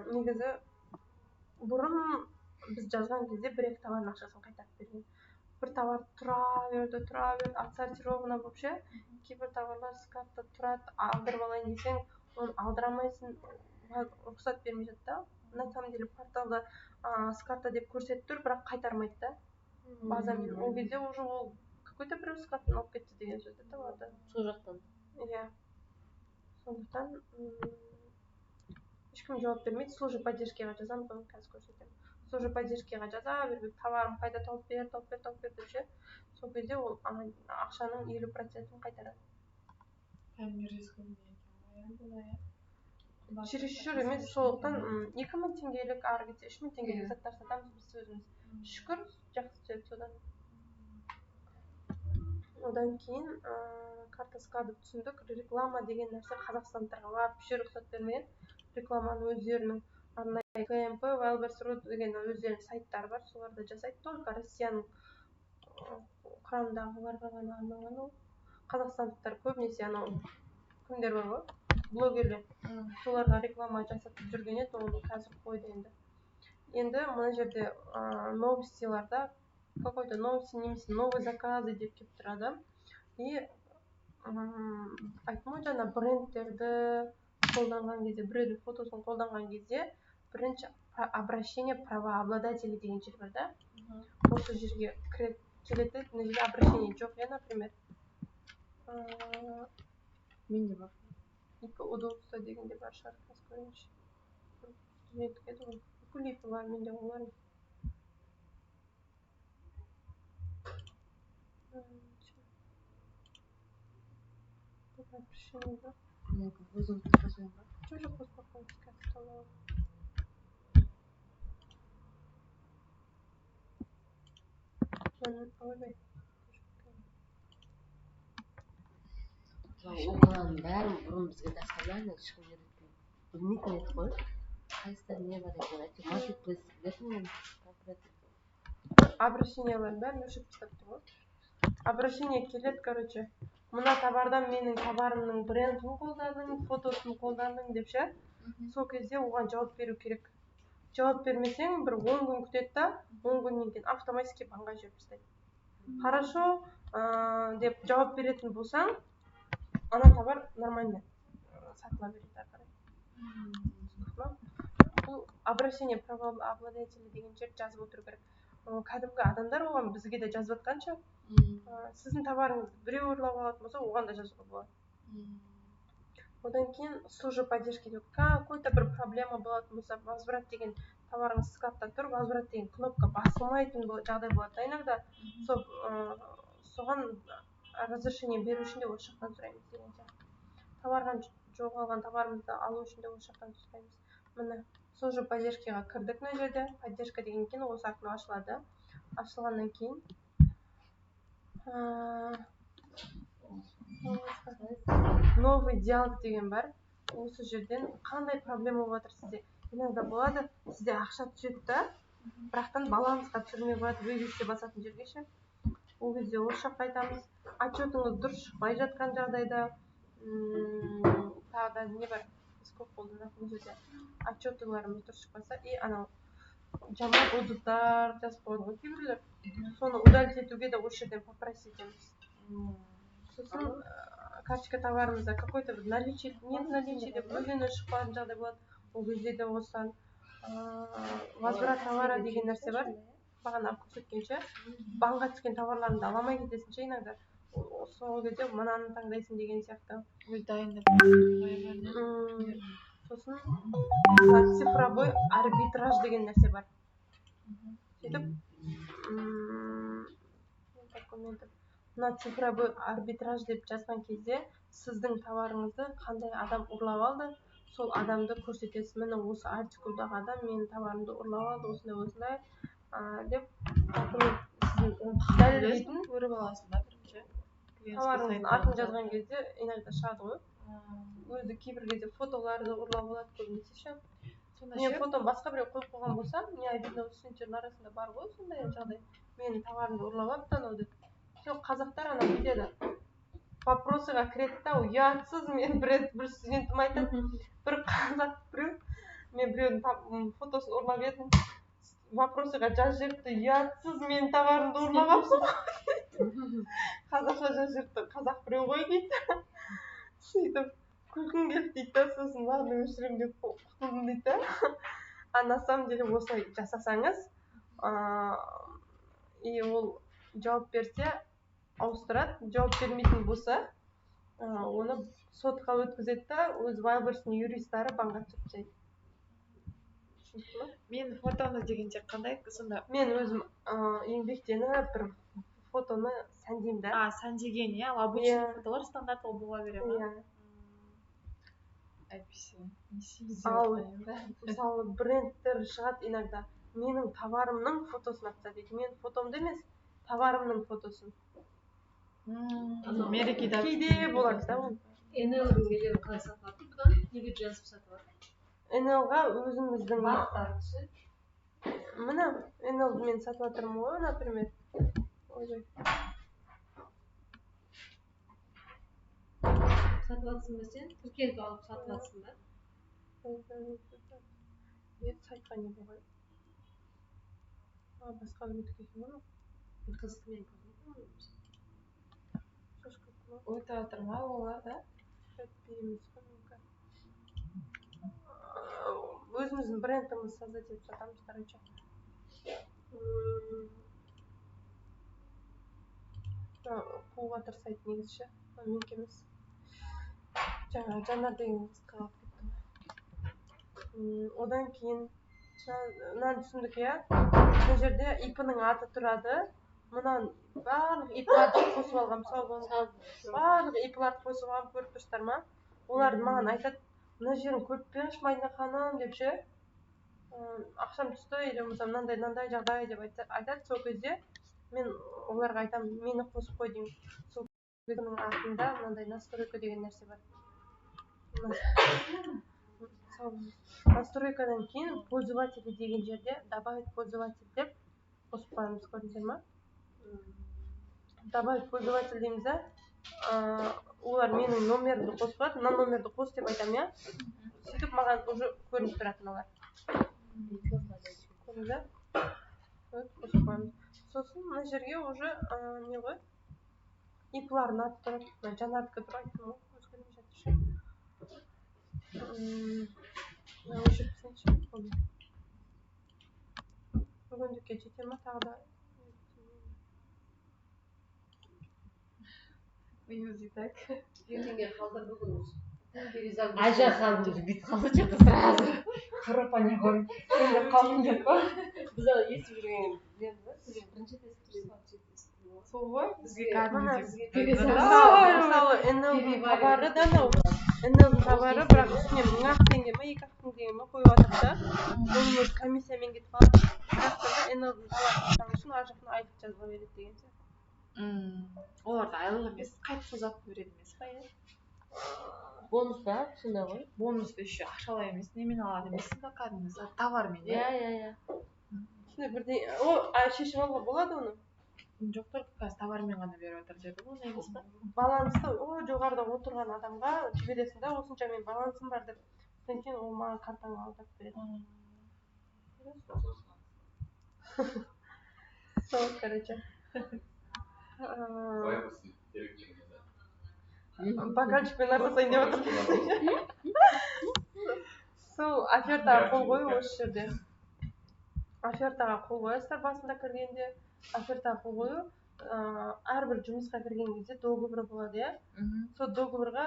негізі бұрын біз жазған кезде 1-2 товардың ақшасын қайтарып берген. Бір товар тұра берді, отсортировано вообще. Кейбір товарлар складта тұрады, алдырып алайын десең, оны алдырамайсың, рұқсат бермей жатты да. На самом деле порталда складта деп көрсетіп тұр, бірақ қайтармайды да. Базамен. Ол кезде уже ол какой-то бір складтан алып кетті деген сөзді товарды. Сол жақтан. Иә. Сондықтан ешкім жауап бермейді. Служба поддержкаға жазамын, оны қазір көрсетемін. Служба поддержкаға жаза беріп, товарым қайда тауып бер деп ше. Сол кезде ол ақшаның 50%-ін қайтарады. Чересшур емес, сондықтан 2000 теңгелік, ары кетсе 3000 теңгелік заттар сатамыз біз өзіміз. Шүкір, жақсы түседі содан. Одан кейін карта складов түсіндік. Реклама деген нәрсе қазақстандықтарға вообще рұқсат бермеген. Рекламаны өздерінің арнайы КМП, Wildberries.ru деген өздерінің сайттары бар, соларда жасайды. Только Россияның құрамындағыларға ғана арналған ол. Қазақстандықтар көбінесе анау кімдер бар ғой, блогерлер, соларға реклама жасатып жүрген еді, оны қазір қойды енді. Енді мына жерде новостиларда какой-то новости немесе новый заказы деп келіп тұрады. И айттым ғой жаңа брендтерді қолданған кезде біреудің фотосын қолданған кезде бірінші обращение правообладателя деген жер бар да. Осы жерге келеді, мына жерде обращение жоқ, например. Менде бар. Удобство дегенде бар шығар, қазір көрейінші. Студенттік еді ғой. Бүкіл бар, менде олар. Обращение бар. Өзіңіз қосасың ба? Жоқ, қоспақпын, қазір талап. Ойбай. Оқығанның бәрін бұрын бізге досконально ешкім үйретпейді. Білмейтін едік қой. Қайсыда не бар екен, әйтеуір маркетплейс білетін обращениялардың бәрін өшіріп тастапты ғой. Обращение келеді, короче. Мына табардан менің табарымның брендін қолдадың, фотосын қолдадың деп ше. Сол кезде оған жауап беру керек. Жауап бермесең, бір 10 күн күтеді да, 10 күннен кейін автоматически банға жіберіп тастайды. Хорошо деп жауап беретін болсаң, ана товар нормально сатыла береді ары қарай. Бұл обращение правообладателя деген жерді жазып отыру керек. Кәдімгі адамдар оған бізге де жазып жатқанша, сіздің товарыңызды біреу ұрлап алатын болса, оған да жазуға болады. Одан кейін служба поддержки деп какой-то бір проблема болатын болса, возврат деген товарыңыз складта тұр, возврат деген кнопка басылмайтын жағдай болады да иногда. Соған разрешение беру үшін де осы жақтан сұраймыз деген сияқты. Товардан жоғалған товарымызды алу үшін де осы жақтан сұраймыз. Міне служба поддержкиға кірдік мына жерде. Поддержка деген кейін осы окно ашылады. Ашылғаннан кейін новый диалог деген бар. Осы жерден қандай проблема болып жатыр сізде? Иногда болады, сізде ақша түседі да, бірақтан балансқа түсірмей қояды, вывести басатын жерге ше. Ол кезде осы жаққа айтамыз. Отчетыңыз дұрыс шықпай жатқан жағдайда, тағы да не бар? Көп қолданатын жерде отчетыларымыз дұрыс шықпаса, и анау жаман отзывтар жазып қойды ғой кейбіреулер. Соны удалить етуге де осы жерден попросить етеміз. Сосын карточка товарымызда какой-то бір наличие, нет наличия деп өзінен шықпаған жағдай болады. Ол кезде де осыдан возврат товара деген нәрсе бар. Бағана көрсеткенше, банға түскен товарларыңды ала алмай кетесің ше иногда. Сол кезде мынаны таңдайсың деген сияқты. Дайындап сосын цифровой арбитраж деген нәрсе бар. Сөйтіп мына цифровой арбитраж деп жазған кезде сіздің товарыңызды қандай адам ұрлап алды, сол адамды көрсетесіз. Міне осы артикулдағы адам менің товарымды ұрлап алды, осындай деп дәлелдейтін көріп аласың да бірінші. Товарыңыздың атын жазған кезде иногда шығады ғой. Өзі кейбір кезде фотоларды ұрлап алады көбінесе ше. Мен фотом басқа біреу қойып қойған болса, не обидно, студенттердің арасында бар ғой сондай жағдай. Менің товарымды ұрлап алыпты анау деп. Все, қазақтар ана бүйтеді. Вопросыға кіреді да, ұятсыз, мен бір студентім айтады, бір қазақ біреу, мен біреудің фотосын ұрлап едім. Вопросыға жазып жіберіпті, ұятсыз, менің товарымды ұрлап алыпсың. Қазақша жазып жіберіпті, қазақ біреу ғой дейді. Сөйтіп күлкім келді дейді да, сосын ладно өшірем деп құтылдым дейді да. На самом деле осылай жасасаңыз, и ол жауап берсе ауыстырады, жауап бермейтін болса, оны сотқа өткізеді да, өз вайберстің юристтары банға түсіріп тастайды. Мен фотоны дегенде қандай сонда? Мен өзім еңбектеніп бір фотоны сәндеймін да. Сәндеген, иә, обычный фотолар стандарт ол бола бере ма? Әйтпесе, ал мысалы брендтер шығады иногда. Менің товарымның фотосын атса дейді. Мен фотомды емес, товарымның фотосын. Мерекеде кейде болады да ол. NL-дің нелерін қалай сатылады? Бұдан неге жазып сатылады? NL-ға өзіміздің бақтары түседі. Міне, NL-ді мен сатып жатырмын ғой, например. Ойбай. Сатып жатсың ба сен? Тіркеліп алып сатып жатсың ба? Сайтқа не болған? Басқа өтіп кеткен ғой. Қызық мен көрдім. өтіп жатыр ма олар да? Өтпейміз ғой мүмкін. Өзіміздің брендімізді создать етіп жатамыз, короче. Қууға тырысайды негізі, менікі емес. Жаңа Жанар деген қыз қалып кетті. Одан кейін мынаны түсіндік, иә? Бұл жерде ипінің аты тұрады. Мұнан барлық ипыларды қосып алғам, барлық ипыларды қосып алғам, көріп тұрсыздар ма? Оларды маған айтады, мына жерін көріп беріңізші Мадина ханым деп ше. Ақшам түсті, или мынандай жағдай деп айтады. Сол кезде мен оларға айтамын, мені қосып қой деймін. Сол кездің артында мынандай настройка деген нәрсе бар. Настройкадан кейін пользователи деген жерде добавить пользователь деп қосып қоямыз, көрдіңіздер ма? Добавить пользователь дейміз да, олар менің номерімді қосып қояды, мына номерді қос деп айтамын, иә? Сөйтіп маған уже көрініп тұратын олар. Көрдіңіздер? Қосып қоямыз. Сосын мына жерге уже не ғой? Ипларын аты тұрады, Жанардікі тұр айттым ғой, өзгермей жатыр ше. Өшіріп тастайыншы. Бүгіндікке жете ма тағы да? Үйіміз так. Ертеңге қалдыр бүгін. Ажа қалдым, бит қалды что-то сразу. Құрып ане қойып. Енді қалдым деп па? Біз естіп жүрген білеміз ба? Сізге бірінші тест Сол ғой, бізге кәдімгідей. Мысалы, НЛ-дің товары да мынау. НЛ-дің товары, бірақ үстіне 1000 теңге ма, 2000 теңге ма қойып жатыр да. Оның өзі комиссиямен кетіп қалады. Бірақ та НЛ-дің товарын алсаң үшін ар жақтан айлық жазыла береді деген сияқты. Оларда айлық емес, қайтып ұзатып береді емес па, иә? бонус па? Сонда ғой. Бонусты еще ақшалай емес, немен алады емессің ба кәдімгі товармен, иә? Иә. Сондай бірдей, шешіп алуға болады оны? Жоқ, только қазір товармен ғана беріп жатыр деді ғой, негіз ба? Балансты жоғарыда отырған адамға жібересің да, осынша мен балансым бар деп. Содан кейін ол маған картаңа алдырып береді. Сол, короче. Бокальчикпен арбасайын деп отыр. Сол офертаға қол қою осы жерде. Офертаға қол қоясыздар басында кіргенде. Офертаға қол қою, әрбір жұмысқа кірген кезде договор болады, иә? Сол договорға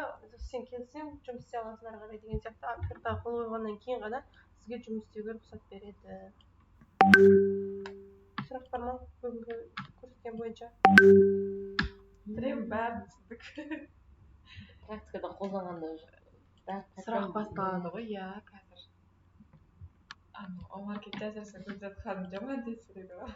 сен келсең жұмыс істей аласың ары қарай деген сияқты офертаға қол қойғаннан кейін ғана сізге жұмыс істеуге рұқсат береді. Сұрақ бар ма? Бүгінгі көрсеткен бойынша. Білемін, бәрін түсіндік. Практикада қолданғанда Сұрақ басталады ғой, иә, қазір. Омар кетті әсіресе көзет ханым жаман десіреді ғой.